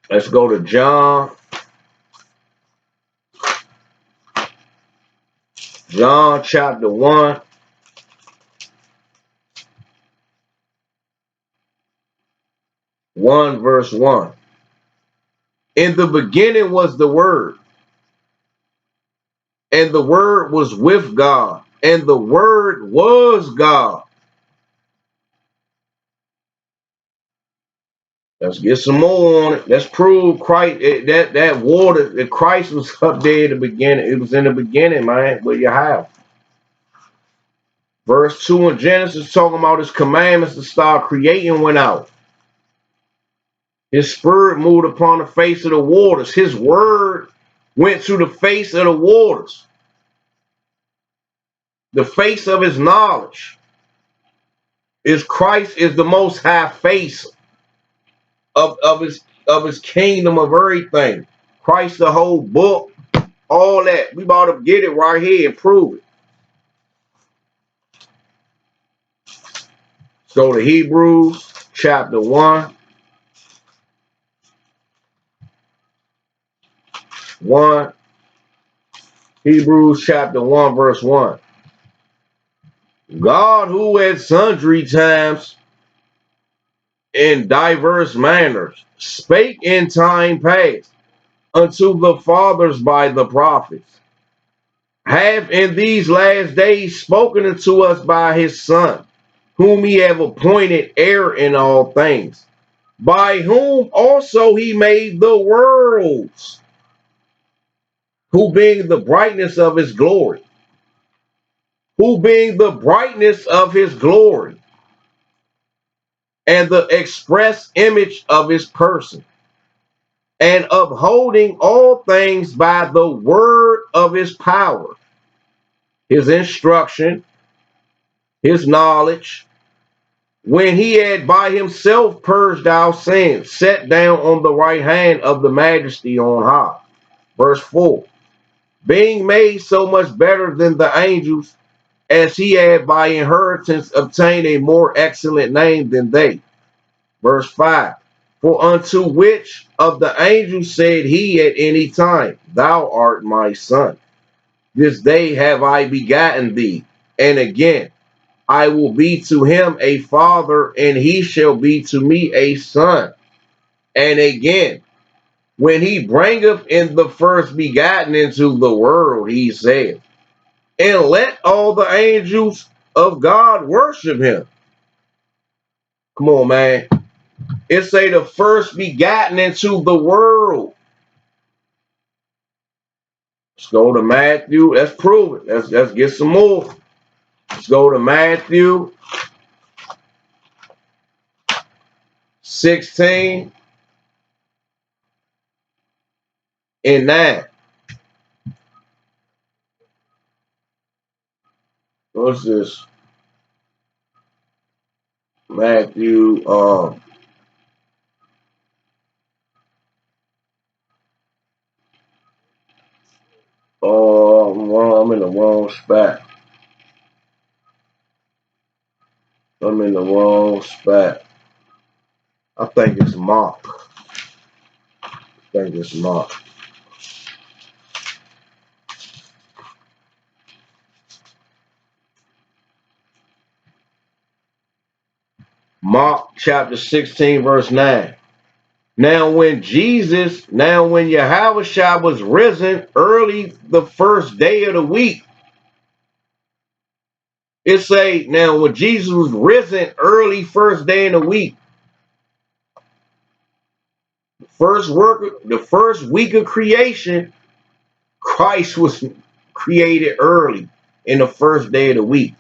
Let's go to John. John chapter 1. 1 verse 1. In the beginning was the Word, and the Word was with God, and the Word was God. Let's get some more on it. Let's prove Christ, that water, that Christ was up there in the beginning. It was in the beginning, man. What you have? Verse 2 in Genesis talking about his commandments to start creating went out. His spirit moved upon the face of the waters. His word went to the face of the waters. The face of his knowledge is Christ is the most high face of his kingdom of everything. Christ, the whole book, all that. We about to get it right here and prove it. Let's go to Hebrews chapter 1. 1. Hebrews chapter 1 verse 1. God, who at sundry times in diverse manners spake in time past unto the fathers by the prophets, have in these last days spoken unto us by his Son, whom he have appointed heir in all things, by whom also he made the worlds, who being the brightness of his glory, and the express image of his person, and upholding all things by the word of his power, his instruction, his knowledge, when he had by himself purged our sins, sat down on the right hand of the majesty on high. Verse 4. Being made so much better than the angels, as he had by inheritance obtained a more excellent name than they. Verse 5. For unto which of the angels said he at any time, Thou art my son, this day have I begotten thee. And again, I will be to him a father, and he shall be to me a son. And again, When he bringeth in the first begotten into the world, he said, and let all the angels of God worship him. Come on, man. It say the first begotten into the world. Let's go to Matthew. Let's prove it. Let's get some more. Let's go to Matthew 16 and 9. What's this? Matthew I'm in the wrong spot. I'm in the wrong spot. I think it's Mark. Mark chapter 16, verse 9. Now when Yahushua was risen early the first day of the week, it say, now when Jesus was risen early first day in the week, the first week of creation, Christ was created early in the first day of the week.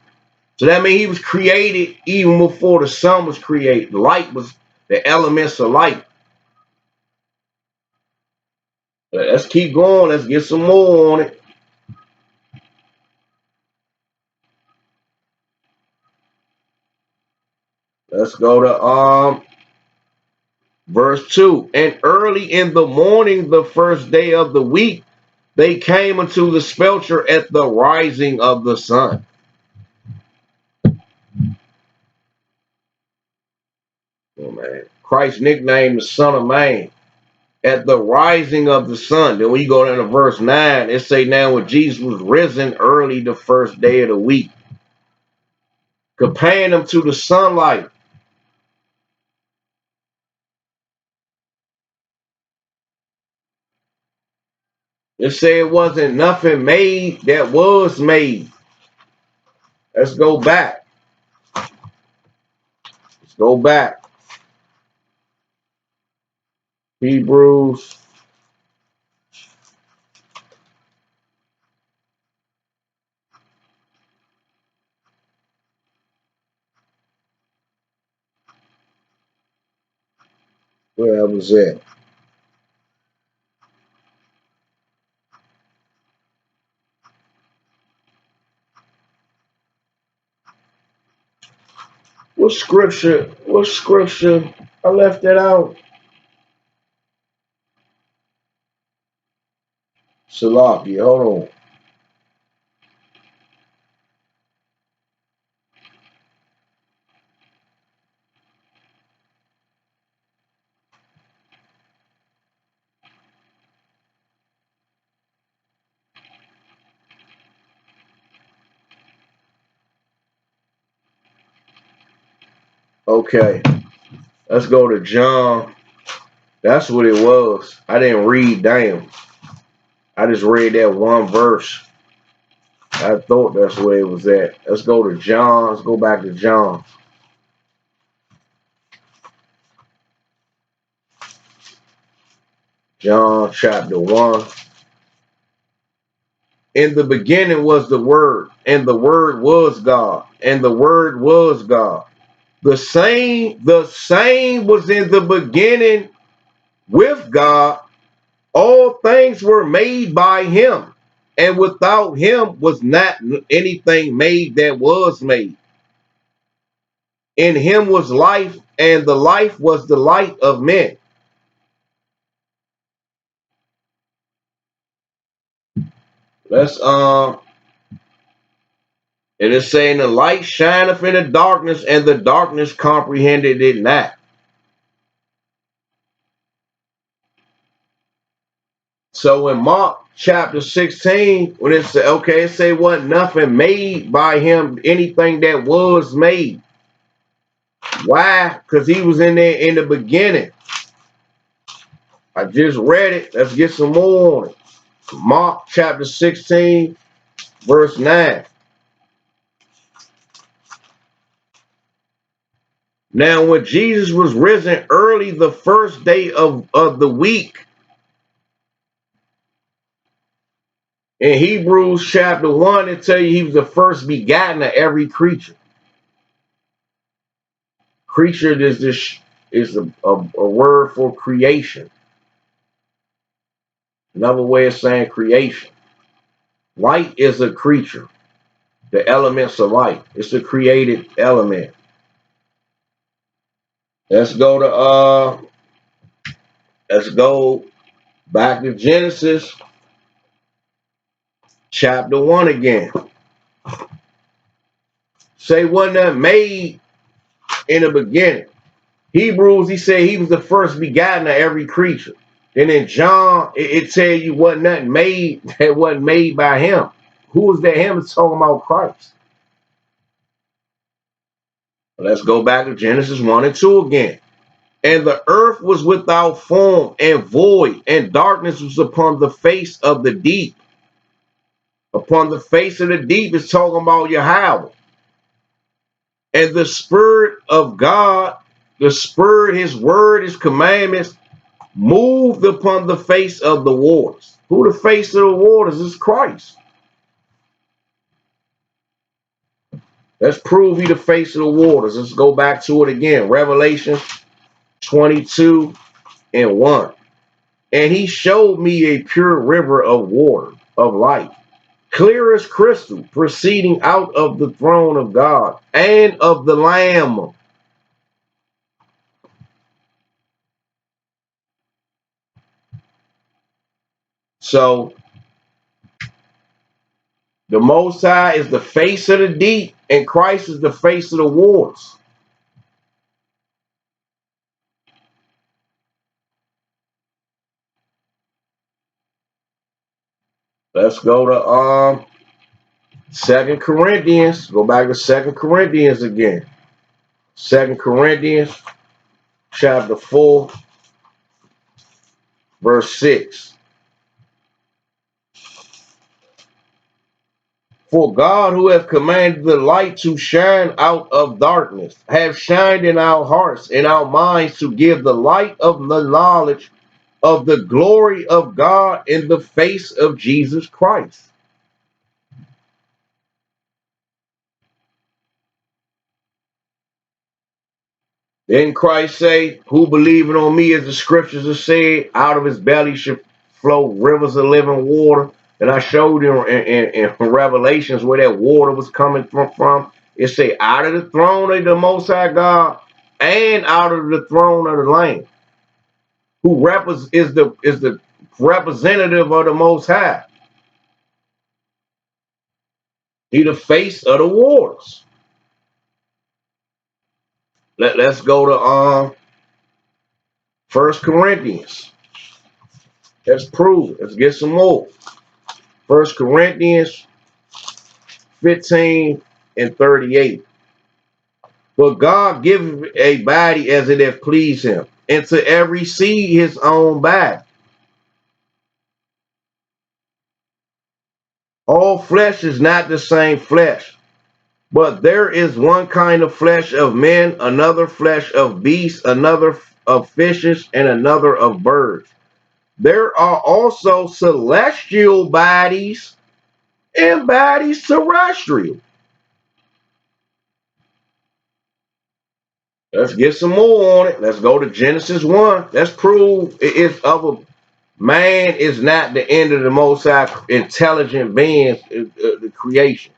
So that means he was created even before the sun was created. Light was the elements of light. Let's keep going. Let's get some more on it. Let's go to verse 2. And early in the morning, the first day of the week, they came into the sepulchre at the rising of the sun. Oh, man. Christ nicknamed the Son of Man at the rising of the sun. Then when you go down to verse 9, it say, now when Jesus was risen early the first day of the week, comparing him to the sunlight. It said it wasn't nothing made that was made. Let's go back. Hebrews. Where was that? What scripture? I left that out. Salaki, hold on. Okay, let's go to John. That's what it was. I didn't read down. I just read that one verse. I thought that's where it was at. Let's go to John. Let's go back to John. John chapter 1. In the beginning was the Word, and the Word was God, and the Word was God. The same was in the beginning with God. All things were made by him, and without him was not anything made that was made. In him was life, and the life was the light of men. Let's it is saying the light shineth in the darkness, and the darkness comprehended it not. So in Mark chapter 16, when it say, okay, it say wasn't nothing made by him, anything that was made. Why? Because he was in there in the beginning. I just read it. Let's get some more on it. Mark chapter 16, verse 9. Now, when Jesus was risen early the first day of the week, in Hebrews chapter 1, it tell you he was the first begotten of every creature. Creature is a word for creation. Another way of saying creation. Light is a creature. The elements of light. It's a created element. Let's go back to Genesis chapter 1 again. Say wasn't that made in the beginning. Hebrews, he said he was the first begotten of every creature. And in John, it tell you wasn't nothing made that wasn't made by him. Who was that him? It's talking about Christ. Let's go back to Genesis 1 and 2 again. And the earth was without form and void, and darkness was upon the face of the deep. Upon the face of the deep is talking about Yahweh. And the Spirit of God, the Spirit, his word, his commandments, moved upon the face of the waters. Who the face of the waters is? Christ. Let's prove he the face of the waters. Let's go back to it again. Revelation 22 and 1. And he showed me a pure river of water, of life, clear as crystal, proceeding out of the throne of God and of the Lamb. So the Most High is the face of the deep, and Christ is the face of the waters. Let's go to 2 Corinthians. Go back to 2 Corinthians again. 2 Corinthians chapter 4, verse 6. For God, who hath commanded the light to shine out of darkness, hath shined in our hearts and our minds to give the light of the knowledge of the glory of God in the face of Jesus Christ. Then Christ say, who believing on me, as the scriptures have said, out of his belly should flow rivers of living water. And I showed you in Revelations where that water was coming from. It say out of the throne of the Most High God and out of the throne of the Lamb, who is the representative of the Most High. He the face of the waters. Let's go to 1 Corinthians. Let's prove it. Let's get some more. 1 Corinthians 15 and 38. But God giveth a body as it hath pleased him, and to every seed his own body. All flesh is not the same flesh, but there is one kind of flesh of men, another flesh of beasts, another of fishes, and another of birds. There are also celestial bodies and bodies terrestrial. Let's get some more on it. Let's go to Genesis 1. Let's prove it is of a man is not the end of the Most High intelligent beings, the creation.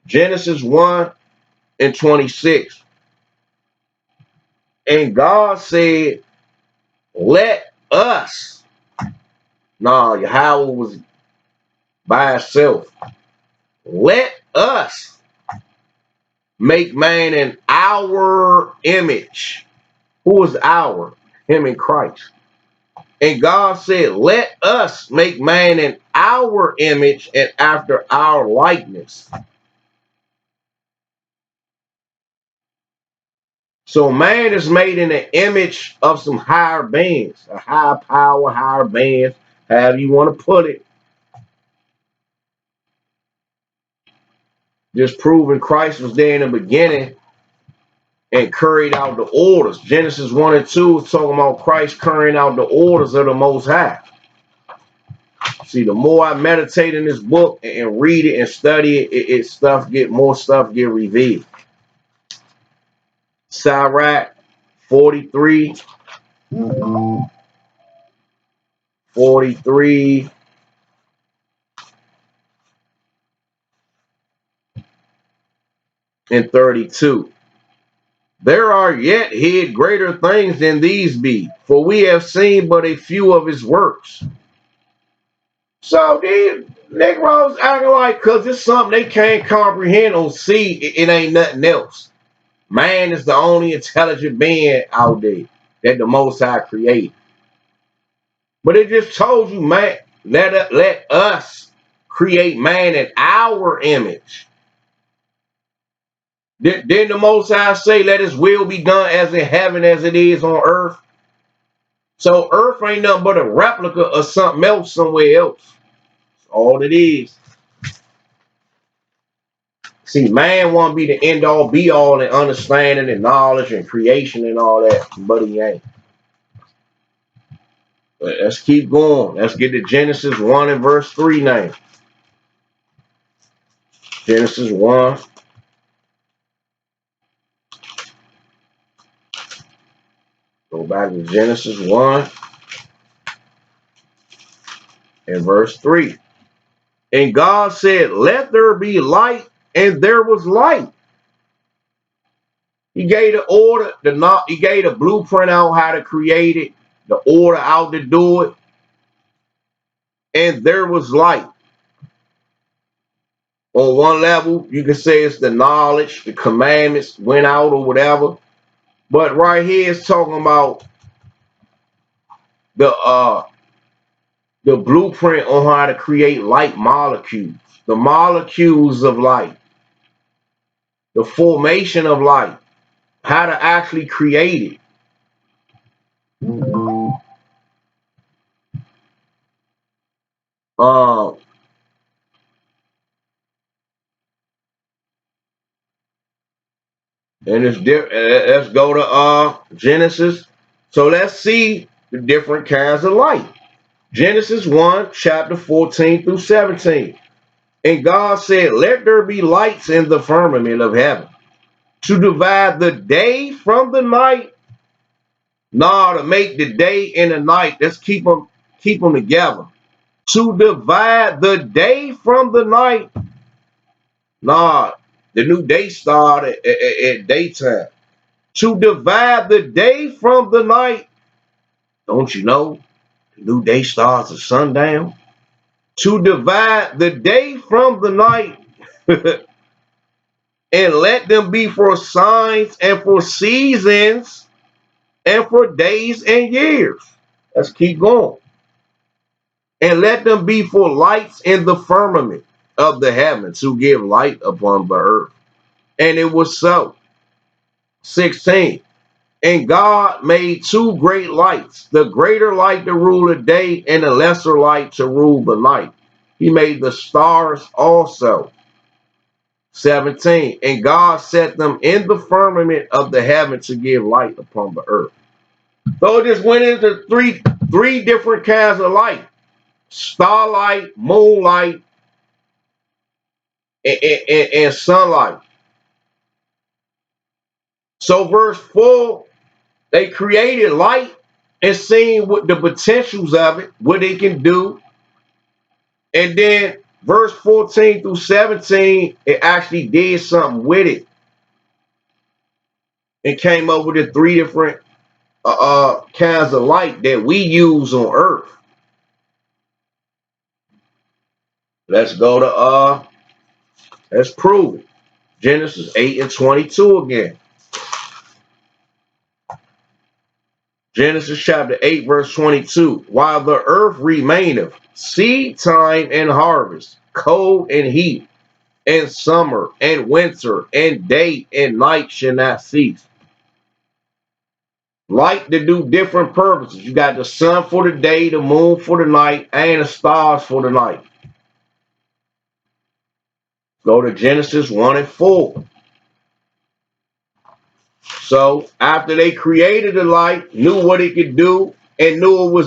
Genesis 1 and 26. And God said, let us. Nah, Yahweh was by itself. Let us make man in our image. Who is our? Him in Christ. And God said, let us make man in our image and after our likeness. So man is made in the image of some higher beings, a higher power, higher beings, however you want to put it. Just proving Christ was there in the beginning and carried out the orders. Genesis 1 and 2 is talking about Christ carrying out the orders of the Most High. See, the more I meditate in this book and read it and study it, more stuff get revealed. Sirach 43, 43, and 32. There are yet hid greater things than these be, for we have seen but a few of his works. So these Negroes acting like because it's something they can't comprehend or see, it ain't nothing else. Man is the only intelligent being out there that the Most High created. But it just told you, man, let us create man in our image. Didn't the Most High say, let his will be done as in heaven as it is on earth? So earth ain't nothing but a replica of something else somewhere else. That's all it is. See, man want to be the end all be all in understanding and knowledge and creation and all that, but he ain't. But let's keep going. Let's get to Genesis 1 and verse 3 now. Genesis 1. Go back to Genesis 1 and verse 3. And God said, let there be light, and there was light. He gave the order, he gave the blueprint out how to create it, the order out to do it, and there was light. On one level, you can say it's the knowledge, the commandments went out or whatever. But right here it's talking about the blueprint on how to create light molecules, the molecules of light, the formation of light, how to actually create it. And it's let's go to Genesis. So let's see the different kinds of light. Genesis 1, chapter 14 through 17. And God said, let there be lights in the firmament of heaven to divide the day from the night. To make the day and the night. Let's keep them together. To divide the day from the night. The new day started at daytime. To divide the day from the night. Don't you know? The new day starts at sundown. To divide the day from the night. And let them be for signs and for seasons and for days and years. Let's keep going. And let them be for lights in the firmament of the heavens to give light upon the earth. And it was so. 16. And God made two great lights, the greater light to rule the day and the lesser light to rule the night. He made the stars also. 17. And God set them in the firmament of the heaven to give light upon the earth. So it just went into three different kinds of light. Starlight, moonlight, and sunlight. So verse 4, they created light and seen what the potentials of it, what it can do. And then verse 14 through 17, it actually did something with it. And came up with the three different kinds of light that we use on earth. Let's go to let's prove it. Genesis 8 and 22 again. Genesis chapter 8 verse 22. While the earth remaineth, seed time and harvest, cold and heat, and summer and winter, and day and night shall not cease. Light to do different purposes. You got the sun for the day, the moon for the night, and the stars for the night. Go to Genesis 1 and 4. So after they created the light, knew what it could do, and knew what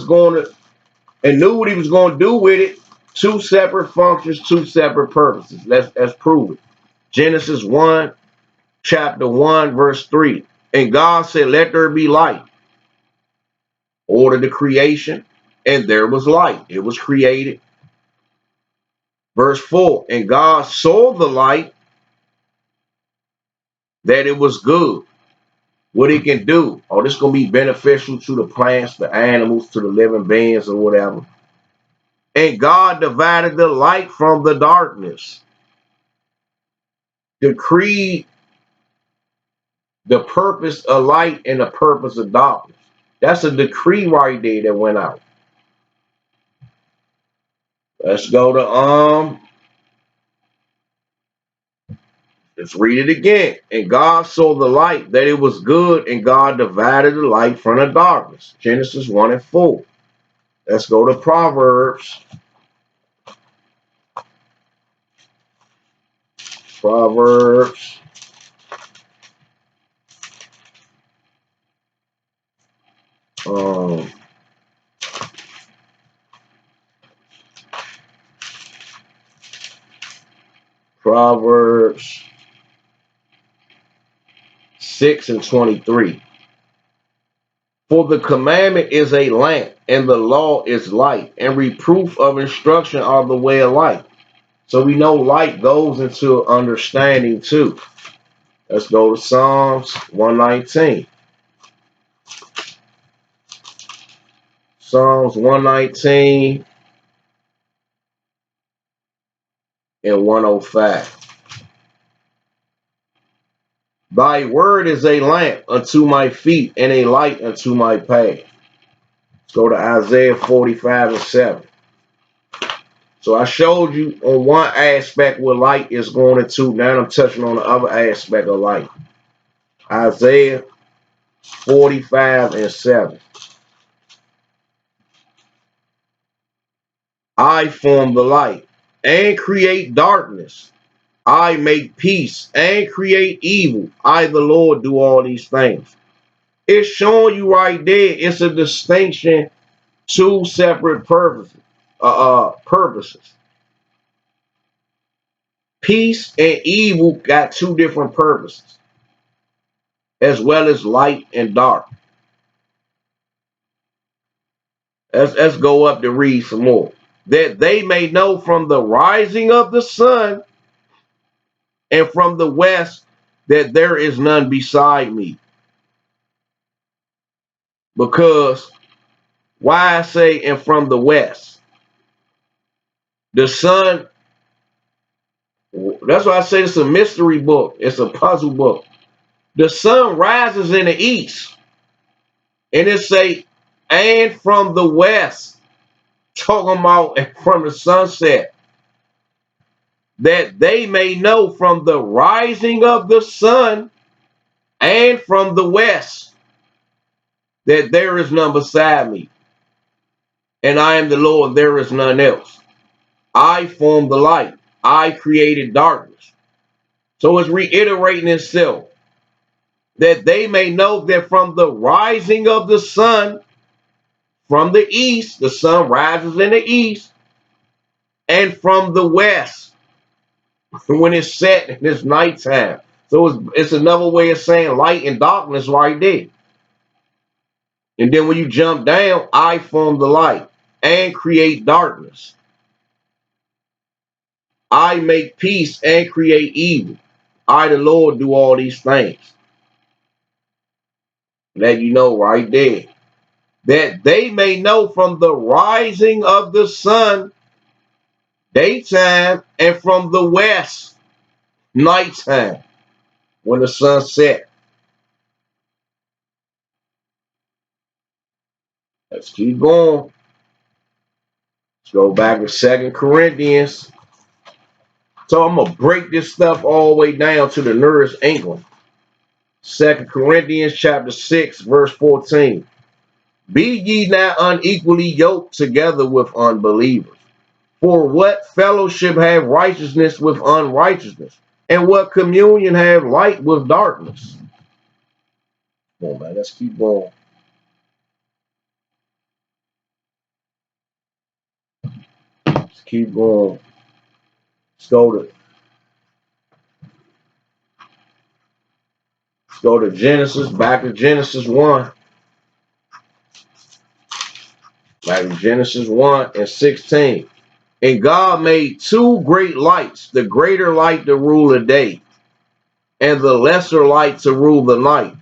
he was going to do with it, two separate functions, two separate purposes. Let's prove it. Genesis 1, chapter 1, verse 3. And God said, let there be light. Ordered the creation, and there was light. It was created. Verse 4. And God saw the light, that it was good. What it can do. Oh, this is going to be beneficial to the plants, the animals, to the living beings, or whatever. And God divided the light from the darkness. Decreed the purpose of light and the purpose of darkness. That's a decree right there that went out. Let's go to let's read it again. And God saw the light, that it was good, and God divided the light from the darkness. Genesis 1 and 4. Let's go to Proverbs. Proverbs. Proverbs 6 and 23. For the commandment is a lamp, and the law is light, and reproof of instruction are the way of life. So we know light goes into understanding too. Let's go to Psalms 119. Psalms 119 and 105. Thy word is a lamp unto my feet and a light unto my path. Let's go to Isaiah 45 and 7. So I showed you on one aspect where light is going into. Now I'm touching on the other aspect of light. Isaiah 45 and 7. I form the light and create darkness. I make peace and create evil. I, the Lord, do all these things. It's showing you right there. It's a distinction, two separate purposes. Peace and evil got two different purposes, as well as light and dark. Let's go up to read some more. That they may know from the rising of the sun and from the west that there is none beside me. Because why I say and from the west? The sun, that's why I say it's a mystery book. It's a puzzle book. The sun rises in the east. And it say, and from the west, talking about from the sunset, that they may know from the rising of the sun and from the west that there is none beside me. And I am the Lord, there is none else. I formed the light. I created darkness. So it's reiterating itself. That they may know that from the rising of the sun, from the east, the sun rises in the east, and from the west, when it's set and it's nighttime. So it's another way of saying light and darkness right there. And then when you jump down, I form the light and create darkness. I make peace and create evil. I, the Lord, do all these things. Let you know right there. That they may know from the rising of the sun, daytime, and from the west, nighttime, when the sun set. Let's keep going. Let's go back to 2 Corinthians. So I'm going to break this stuff all the way down to the nearest inkling. 2 Corinthians chapter 6, verse 14. Be ye not unequally yoked together with unbelievers. For what fellowship have righteousness with unrighteousness? And what communion have light with darkness? Come on, man, let's keep going. Let's keep going. Let's go to Genesis, back to Genesis 1. Back to Genesis 1 and 16. And God made two great lights, the greater light to rule the day, and the lesser light to rule the night.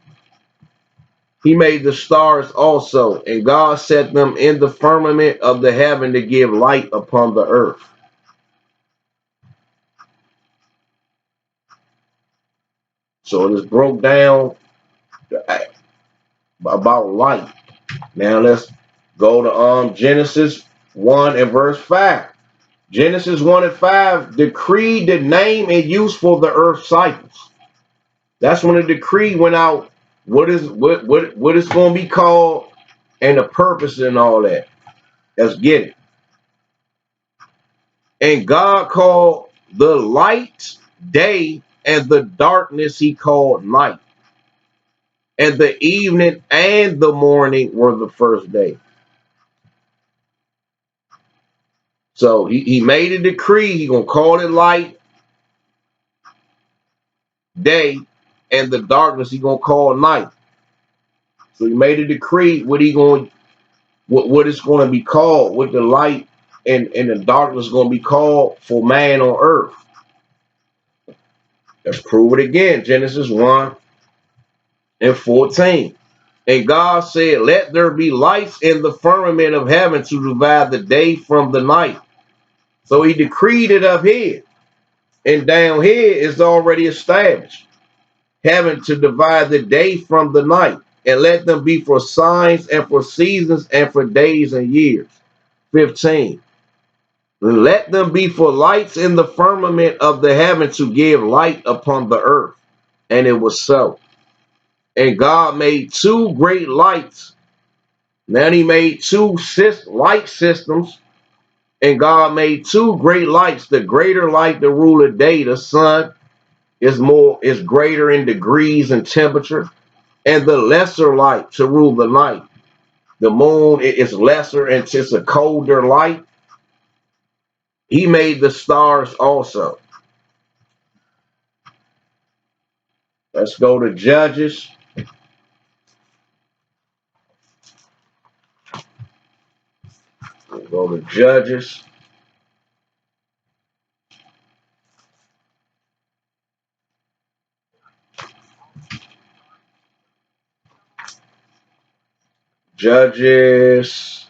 He made the stars also, and God set them in the firmament of the heaven to give light upon the earth. So it is broke down about light. Now let's go to Genesis 1 and verse 5. Genesis 1 and 5 decreed the name and use for the earth cycles. That's when the decree went out. What is going to be called and the purpose and all that. Let's get it. And God called the light day, and the darkness he called night. And the evening and the morning were the first day. So he made a decree. He gonna call it light day, and the darkness he gonna call night. So he made a decree what it's going to be called, what the light and the darkness is going to be called for man on earth. Let's prove it again. Genesis 1 and 14. And God said, let there be lights in the firmament of heaven to divide the day from the night. So he decreed it up here. And down here is already established. Heaven to divide the day from the night. And let them be for signs and for seasons and for days and years. 15. Let them be for lights in the firmament of the heaven to give light upon the earth. And it was so. And God made two great lights. Then he made two light systems. And God made two great lights. The greater light to rule the day, the sun is greater in degrees and temperature. And the lesser light to rule the night. The moon is lesser and it's a colder light. He made the stars also. Let's go to Judges. We'll go to Judges. Judges.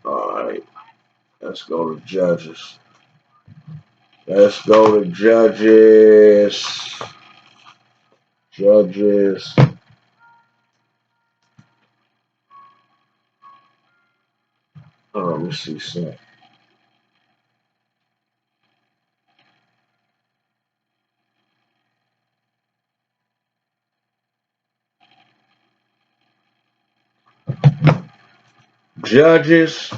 All right. Let's go to Judges. Let's go to Judges. Judges. Let me see something. Judges.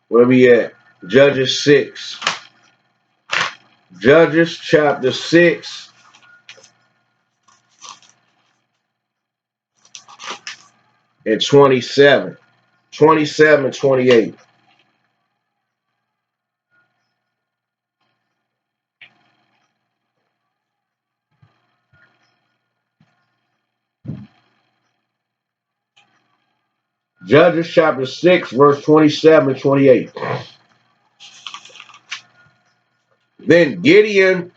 Where we at? Judges 6. Judges chapter 6. And 27. 27, 28. Judges chapter 6, verse 27, 28. Then Gideon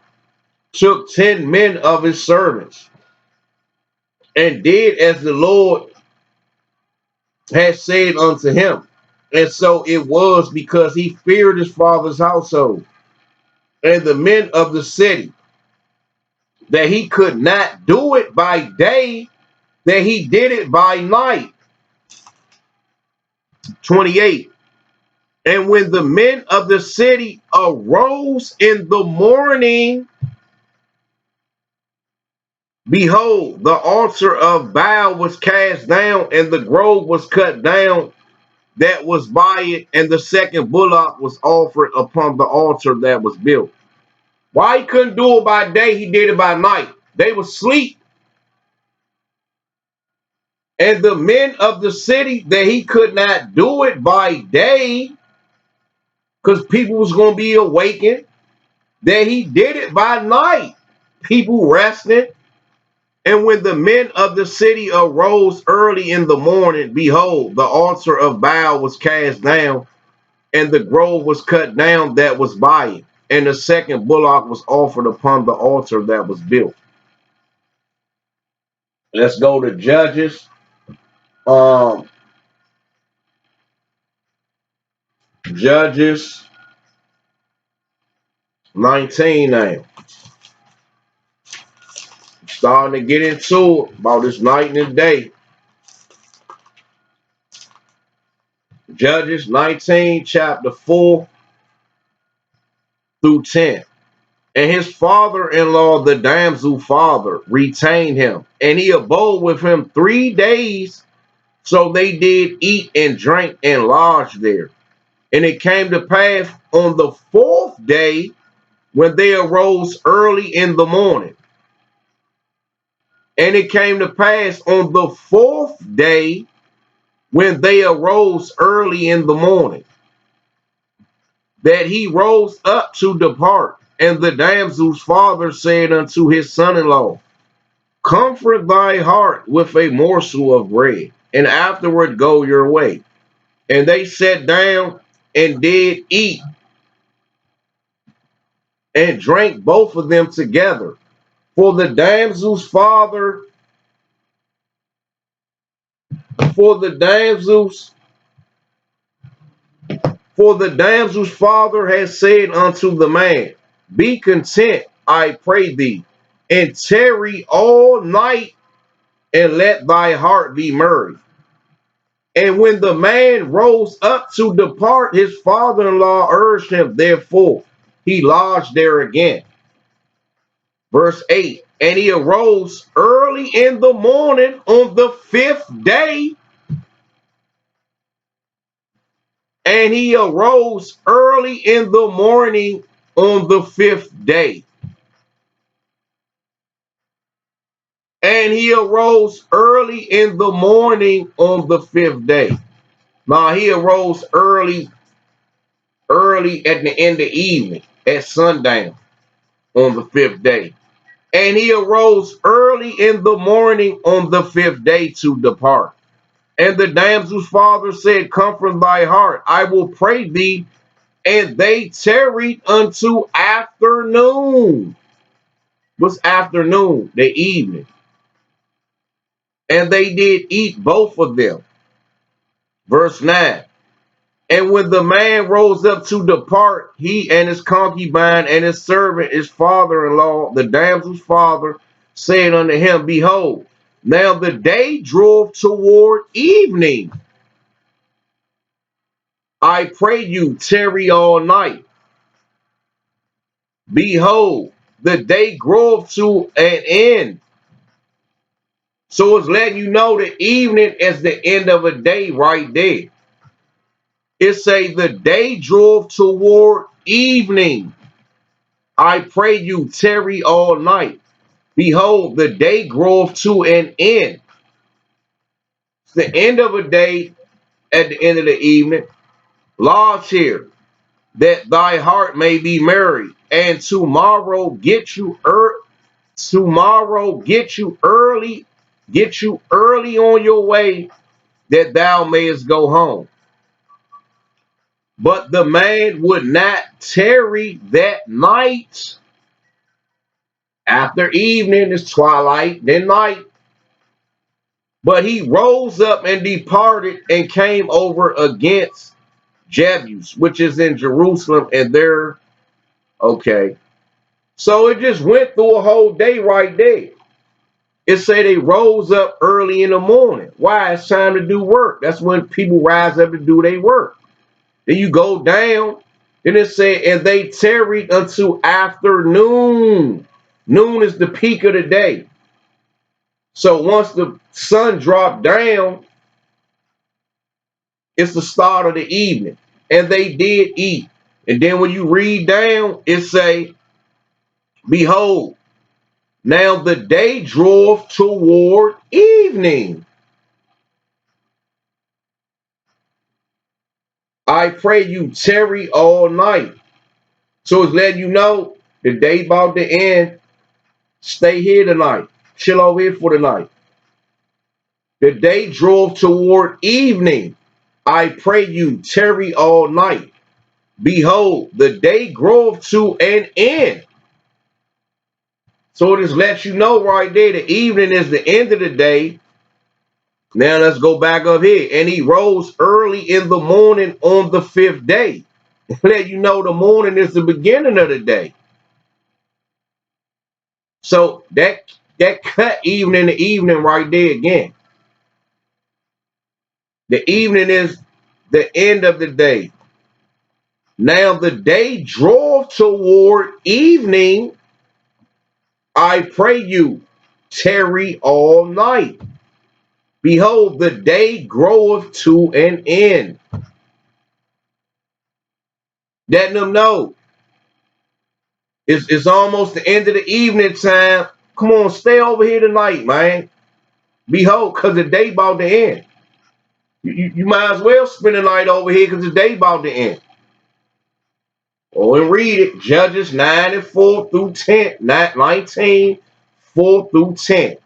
took 10 men of his servants and did as the Lord had said unto him. And so it was because he feared his father's household and the men of the city, that he could not do it by day, that he did it by night. 28. And when the men of the city arose in the morning Behold, the altar of Baal was cast down, and the grove was cut down that was by it, and the second bullock was offered upon the altar that was built. Why he couldn't do it by day, he did it by night. They was asleep. And the men of the city, that he could not do it by day, because people was going to be awakened, that he did it by night. People resting. And when the men of the city arose early in the morning, behold, the altar of Baal was cast down, and the grove was cut down that was by it, and the second bullock was offered upon the altar that was built. Let's go to Judges. Judges 19 now. Starting to get into it about this night and day. Judges 19, chapter 4 through 10. And his father-in-law, the damsel father, retained him, and he abode with him 3 days. So they did eat and drink and lodge there. And it came to pass on the 4th day, when they arose early in the morning. And it came to pass on the 4th day, when they arose early in the morning, that he rose up to depart. And the damsel's father said unto his son-in-law, comfort thy heart with a morsel of bread, and afterward go your way. And they sat down and did eat and drank both of them together. For the damsel's father, for the damsel's father has said unto the man, be content, I pray thee, and tarry all night, and let thy heart be merry. And when the man rose up to depart, his father-in-law urged him, therefore he lodged there again. Verse 8, and he arose early in the morning on the 5th day. And he arose early in the morning on the 5th day. And he arose early in the morning on the 5th day. Now he arose early at the end of the evening, at sundown on the 5th day. And he arose early in the morning on the 5th day to depart. And the damsel's father said, comfort thy heart, I will pray thee. And they tarried unto afternoon. What's afternoon? The evening. And they did eat both of them. Verse 9. And when the man rose up to depart, he and his concubine and his servant, his father-in-law, the damsel's father, said unto him, behold, now the day drove toward evening. I pray you, tarry all night. Behold, the day drove to an end. So it's letting you know the evening is the end of a day right there. It say the day drove toward evening. I pray you, tarry all night. Behold, the day drove to an end. It's the end of a day at the end of the evening. Lodge here, that thy heart may be merry, and tomorrow get you early on your way, that thou mayest go home. But the man would not tarry that night. After evening is twilight, then night. But he rose up and departed and came over against Jebus, which is in Jerusalem, and there, okay. So it just went through a whole day right there. It say they rose up early in the morning. Why? It's time to do work. That's when people rise up to do their work. Then you go down, and it said, and they tarried until afternoon. Noon is the peak of the day. So once the sun dropped down, it's the start of the evening. And they did eat. And then when you read down, it say, behold, now the day draweth toward evening. I pray you tarry all night. So it's letting you know the day about to end. Stay here tonight. Chill over here for the night. The day drove toward evening. I pray you tarry all night. Behold, the day grove to an end. So it just lets you know right there, the evening is the end of the day. Now let's go back up here. And he rose early in the morning on the 5th day. Let you know the morning is the beginning of the day. So that cut evening to evening right there again. The evening is the end of the day. Now the day drove toward evening. I pray you, tarry all night. Behold, the day groweth to an end. Letting them know it's almost the end of the evening time. Come on, stay over here tonight, man. Behold, because the day about to end. You might as well spend the night over here because the day about to end. Oh, and read it. Judges 9 and 4 through 10, 19, 4 through 10.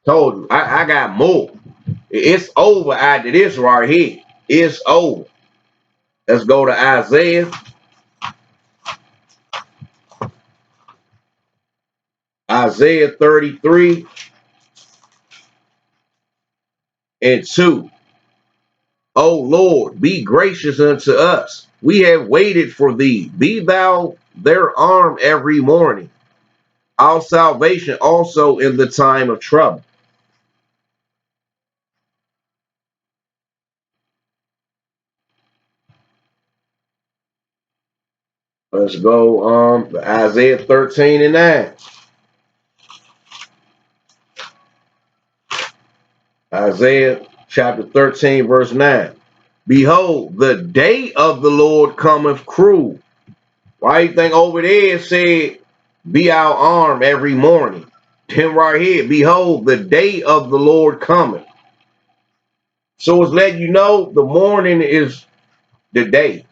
Told you, I got more. It's over after this right here. It's over. Let's go to Isaiah. Isaiah 33 and 2. O Lord, be gracious unto us. We have waited for thee. Be thou their arm every morning. Our salvation also in the time of trouble. Let's go to Isaiah 13 and 9. Isaiah chapter 13, verse 9. Behold, the day of the Lord cometh cruel. Why you think over there it said, be our arm every morning? Then right here, behold, the day of the Lord cometh. So it's letting you know the morning is the day,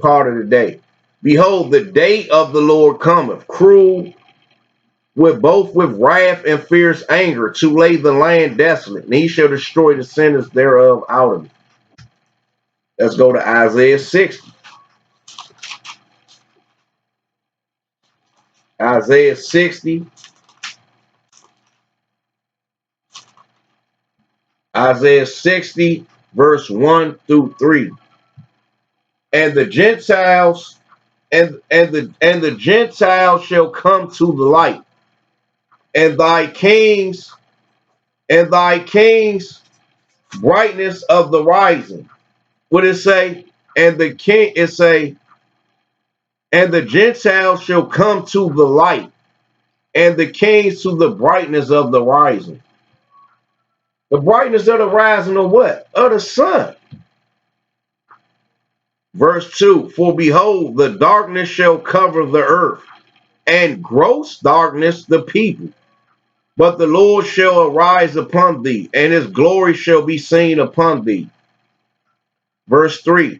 part of the day. Behold, the day of the Lord cometh, cruel, with wrath and fierce anger, to lay the land desolate, and he shall destroy the sinners thereof out of it. Let's go to Isaiah 60. Isaiah 60. Isaiah 60, verse 1 through 3. And the Gentiles and the Gentiles shall come to the light, and thy kings brightness of the rising. What it say? And the king, it say, and the Gentiles shall come to the light, and the kings to the brightness of the rising. The brightness of the rising of what? Of the sun. Verse 2, for behold, the darkness shall cover the earth, and gross darkness the people. But the Lord shall arise upon thee, and his glory shall be seen upon thee. Verse 3,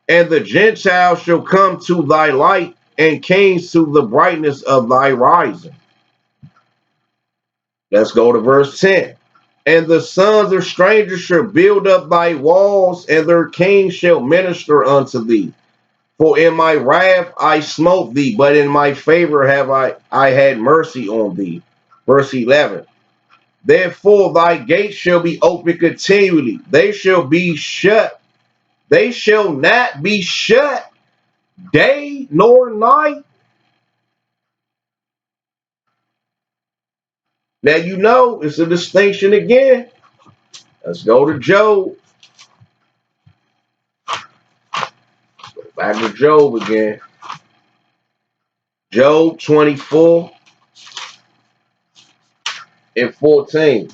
and the Gentiles shall come to thy light, and kings to the brightness of thy rising. Let's go to verse 10. And the sons of strangers shall build up thy walls, and their kings shall minister unto thee. For in my wrath I smote thee, but in my favor have I had mercy on thee. Verse 11. Therefore thy gates shall be open continually. They shall be shut. They shall not be shut day nor night. Now you know it's a distinction again. Let's go to Job. Go back to Job again. Job 24. and 14.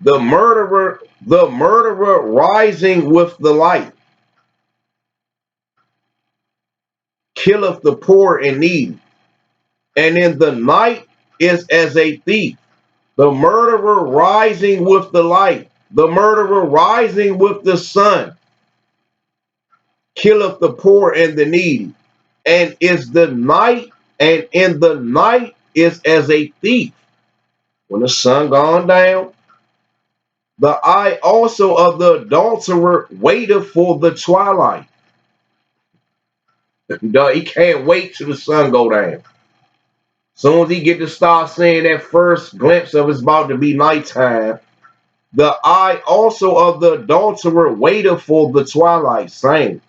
The murderer rising with the light, killeth the poor and needy, and in the night is as a thief. The murderer rising with the light, the murderer rising with the sun, killeth the poor and the needy, and is the night, and in the night is as a thief. When the sun gone down, the eye also of the adulterer waiteth for the twilight. He can't wait till the sun go down. Soon as he get to start seeing that first glimpse of it's about to be nighttime, the eye also of the adulterer waiteth for the twilight, saying,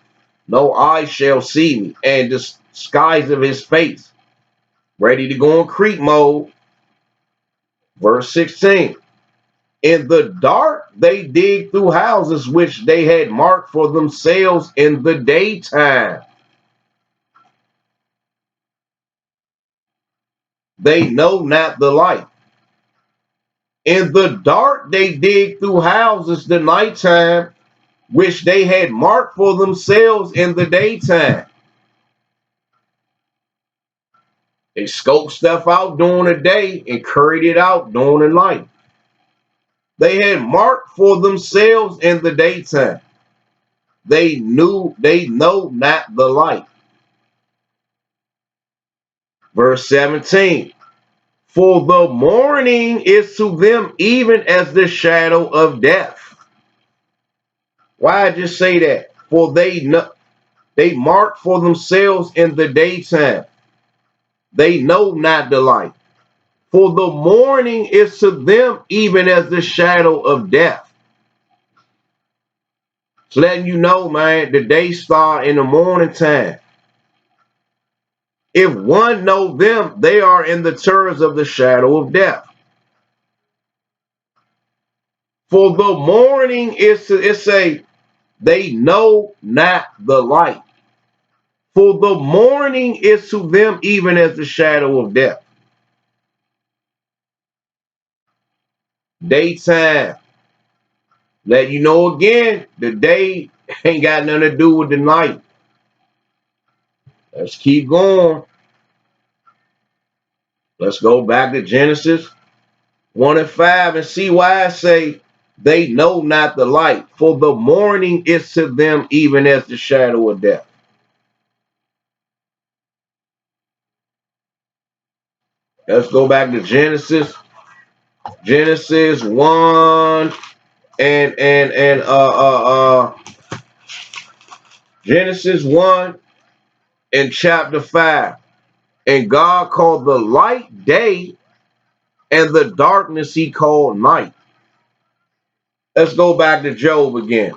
no eye shall see me, and the skies of his face, ready to go in creep mode. Verse 16. In the dark they dig through houses which they had marked for themselves in the daytime. They know not the light. In the dark they dig through houses the nighttime, which they had marked for themselves in the daytime. They scoped stuff out during the day and carried it out during the night. They had marked for themselves in the daytime. They know not the light. Verse 17. For the morning is to them even as the shadow of death. Why I just say that? For they mark for themselves in the daytime. They know not the light. For the morning is to them even as the shadow of death. It's letting you know, man, the day start in the morning time. If one know them, they are in the terrors of the shadow of death. For the morning is to, it say, they know not the light. For the morning is to them even as the shadow of death. Daytime. Let you know again, the day ain't got nothing to do with the night. Let's keep going. Let's go back to Genesis 1 and 5 and see why I say they know not the light. For the morning is to them even as the shadow of death. Let's go back to Genesis 1 and Genesis 1 and chapter 5. And God called the light day, and the darkness he called night. Let's go back to Job again.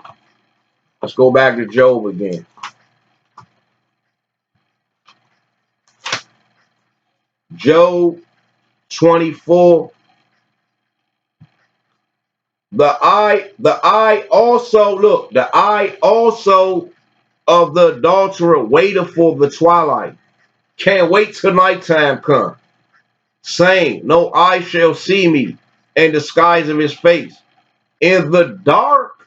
Let's go back to Job again. Job 24. The eye also, look, the eye also of the adulterer waiteth for the twilight. Can't wait till nighttime come. Saying, no eye shall see me, and the skies of his face. In the dark,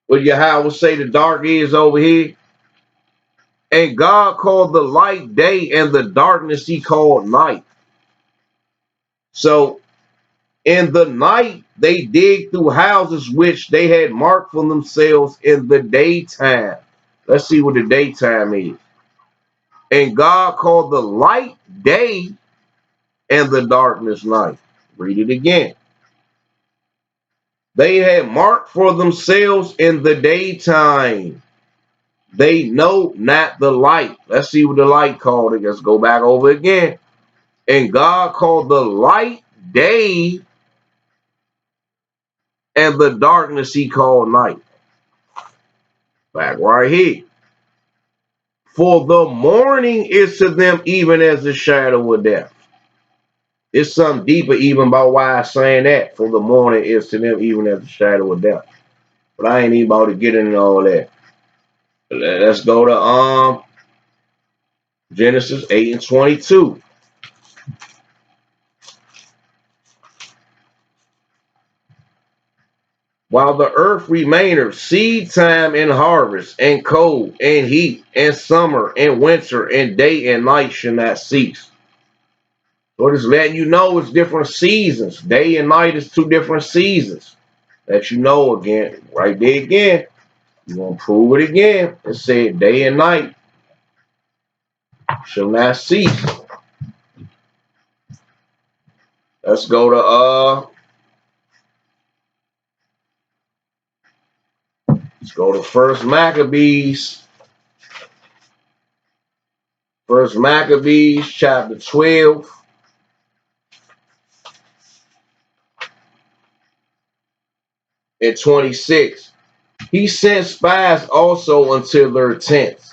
what Yahweh say the dark is over here? And God called the light day, and the darkness he called night. So in the night, they dig through houses which they had marked for themselves in the daytime. Let's see what the daytime is. And God called the light day and the darkness night. Read it again. They had marked for themselves in the daytime. They know not the light. Let's see what the light called it. Let's go back over again. And God called the light day, and the darkness he called night. Back right here. For the morning is to them even as the shadow of death. It's something deeper even about why I'm saying that. For the morning is to them even as the shadow of death. But I ain't even about to get into all that. Let's go to Genesis 8 and 22. While the earth remaineth, seed time and harvest, and cold and heat, and summer and winter, and day and night shall not cease. So it's letting you know it's different seasons. Day and night is two different seasons. Let you know again, right there again. You're going to prove it again. It said day and night shall not cease. Let's go to First Maccabees. First Maccabees chapter 12. And 26. He sent spies also unto their tents,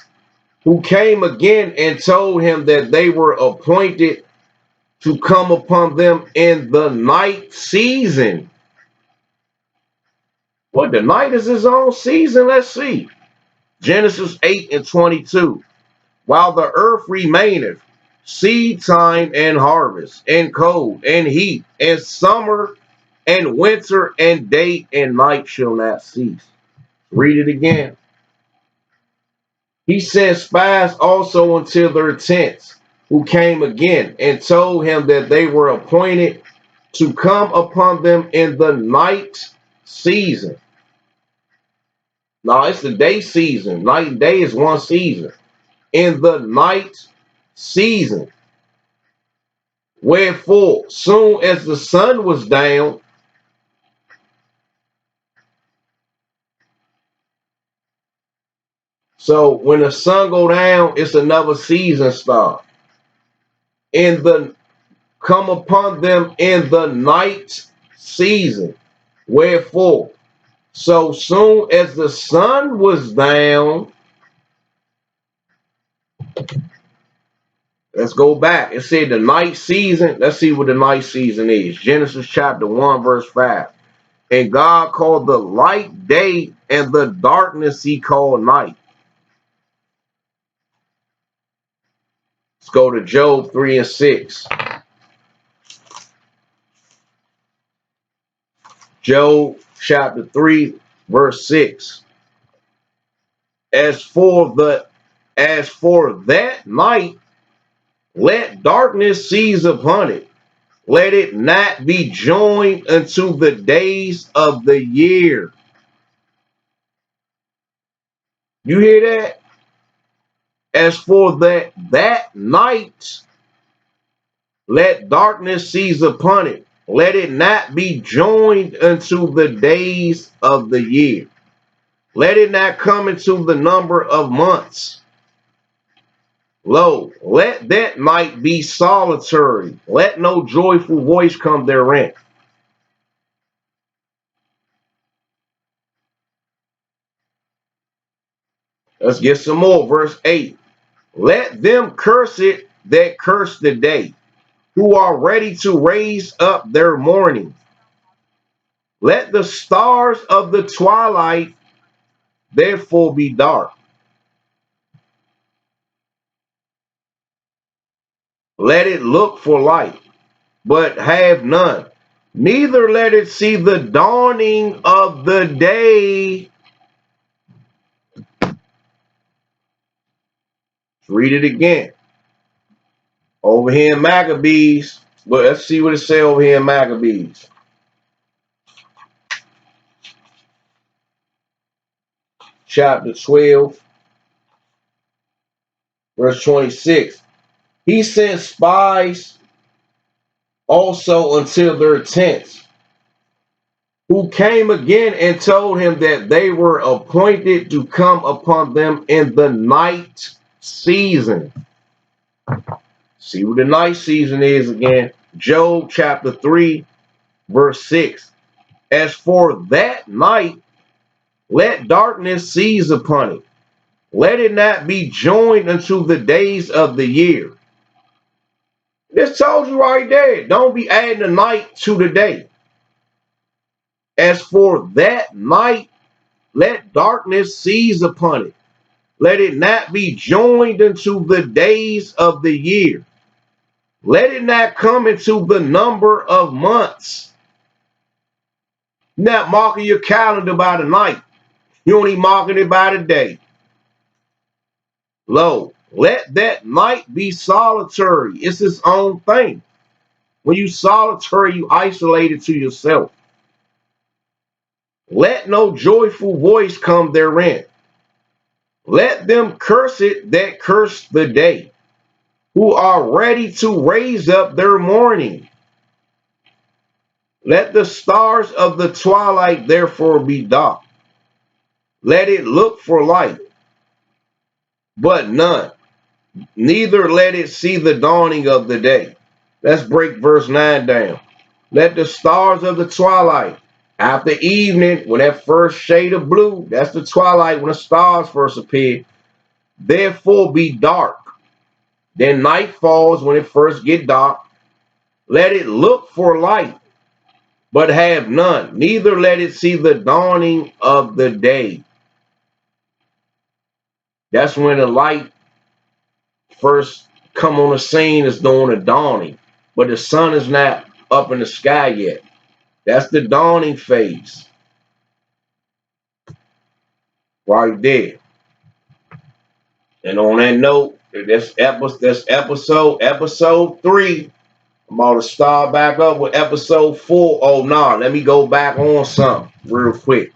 who came again and told him that they were appointed to come upon them in the night season. What, the night is his own season? Let's see. Genesis 8 and 22. While the earth remaineth, seed time and harvest, and cold and heat, and summer and winter, and day and night shall not cease. Read it again. He sent spies also unto their tents, who came again and told him that they were appointed to come upon them in the night season. Now it's the day season. Night and day is one season. In the night season. Wherefore, soon as the sun was down, so when the sun go down, it's another season start. Come upon them in the night season. Wherefore, so soon as the sun was down, let's go back. It said the night season. Let's see what the night season is. Genesis chapter 1, verse 5. And God called the light day, and the darkness he called night. Let's go to Job 3 and 6. Job chapter 3, verse 6. As for that night, let darkness seize upon it. Let it not be joined unto the days of the year. You hear that? As for that night, let darkness seize upon it. Let it not be joined unto the days of the year. Let it not come into the number of months. Lo, let that night be solitary. Let no joyful voice come therein. Let's get some more. Verse 8. Let them curse it that curse the day, who are ready to raise up their mourning. Let the stars of the twilight therefore be dark. Let it look for light, but have none. Neither let it see the dawning of the day. Read it again. Over here in Maccabees, but let's see what it says over here in Maccabees. Chapter 12, verse 26. He sent spies also unto their tents, who came again and told him that they were appointed to come upon them in the night season. See what the night season is again. Job chapter 3, verse 6. As for that night, let darkness seize upon it. Let it not be joined unto the days of the year. This told you right there. Don't be adding the night to the day. As for that night, let darkness seize upon it. Let it not be joined into the days of the year. Let it not come into the number of months. Not marking your calendar by the night. You only marking it by the day. Lo, let that night be solitary. It's its own thing. When you solitary, you isolated to yourself. Let no joyful voice come therein. Let them curse it that curse the day, who are ready to raise up their mourning. Let the stars of the twilight therefore be dark. Let it look for light, but none. Neither let it see the dawning of the day. Let's break verse 9 down. Let the stars of the twilight, after evening, when that first shade of blue, that's the twilight when the stars first appear, therefore be dark. Then night falls when it first get dark. Let it look for light, but have none. Neither let it see the dawning of the day. That's when the light first come on the scene, is during the dawning. But the sun is not up in the sky yet. That's the dawning phase. Right there. And on that note, that's episode 3. I'm about to start back up with episode 4. Oh no, let me go back on something real quick.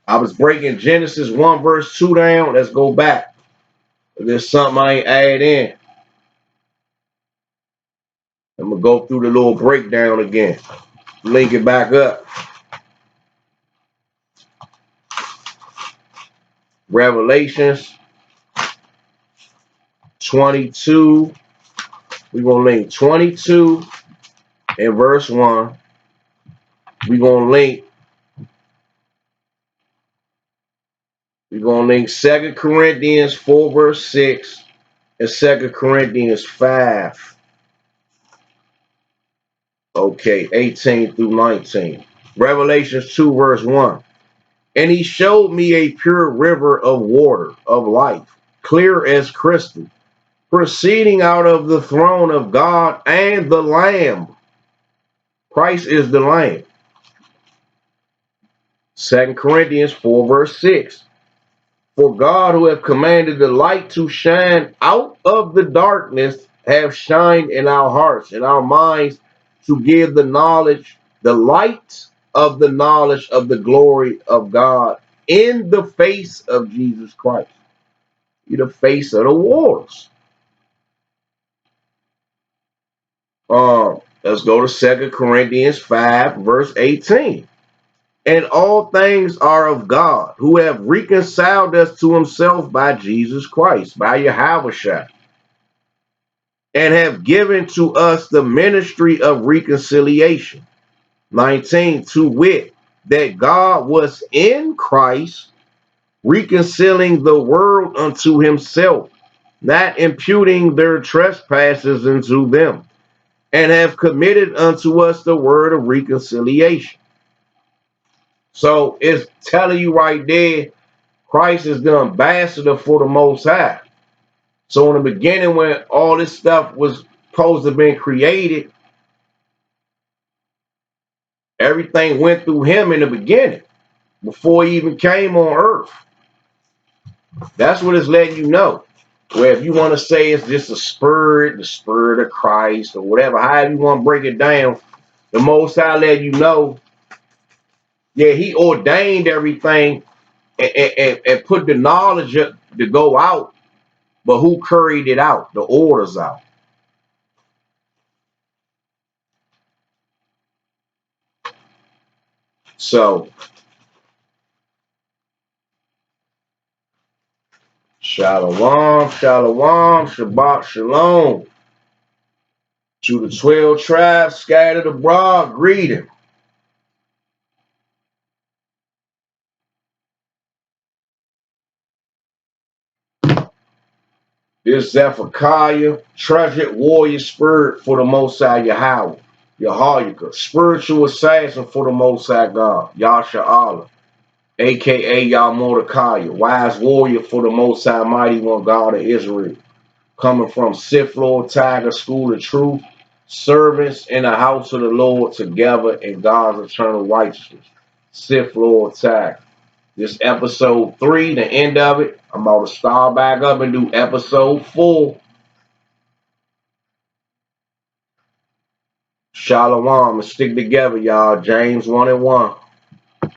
I was breaking Genesis 1 verse 2 down. Let's go back. There's something I ain't add in. I'm gonna go through the little breakdown again. Link it back up. Revelations 22. We're gonna link 22 and verse 1. We're gonna link 2 Corinthians 4 verse 6 and 2 Corinthians 5. Okay, 18 through 19. Revelations 2 verse 1. And he showed me a pure river of water of life, clear as crystal, proceeding out of the throne of God and the Lamb. Christ is the Lamb. 2 Corinthians 4 verse 6. For God, who have commanded the light to shine out of the darkness, have shined in our hearts and our minds to give the light of the knowledge of the glory of God in the face of Jesus Christ. In the face of the waters. Let's go to 2 Corinthians 5 verse 18. And all things are of God, who have reconciled us to himself by Jesus Christ, by Yahushua, and have given to us the ministry of reconciliation. 19, to wit, that God was in Christ, reconciling the world unto himself, not imputing their trespasses unto them, and have committed unto us the word of reconciliation. So it's telling you right there, Christ is the ambassador for the Most High. So in the beginning, when all this stuff was supposed to have been created, everything went through him in the beginning, before he even came on earth. That's what it's letting you know. Where if you want to say it's just the spirit of Christ, or whatever, however you want to break it down, the Most High let you know, yeah, he ordained everything and put the knowledge up to go out, but who carried it out? The orders out. So, Shalom, Shalom, Shabbat Shalom. To the 12 tribes scattered abroad, greeting. This Zephaniah, treasured warrior spirit for the Most High Yahweh, spiritual assassin for the Most High God, Yasha Allah. a.k.a. Yah Mordecai, wise warrior for the Most High, mighty one God of Israel, coming from Sith Lord Tiger School of Truth, servants in the house of the Lord together in God's eternal righteousness. Sith Lord Tiger. This episode 3, the end of it. I'm about to start back up and do episode 4. Shalom and stick together, y'all. James 1 and 1.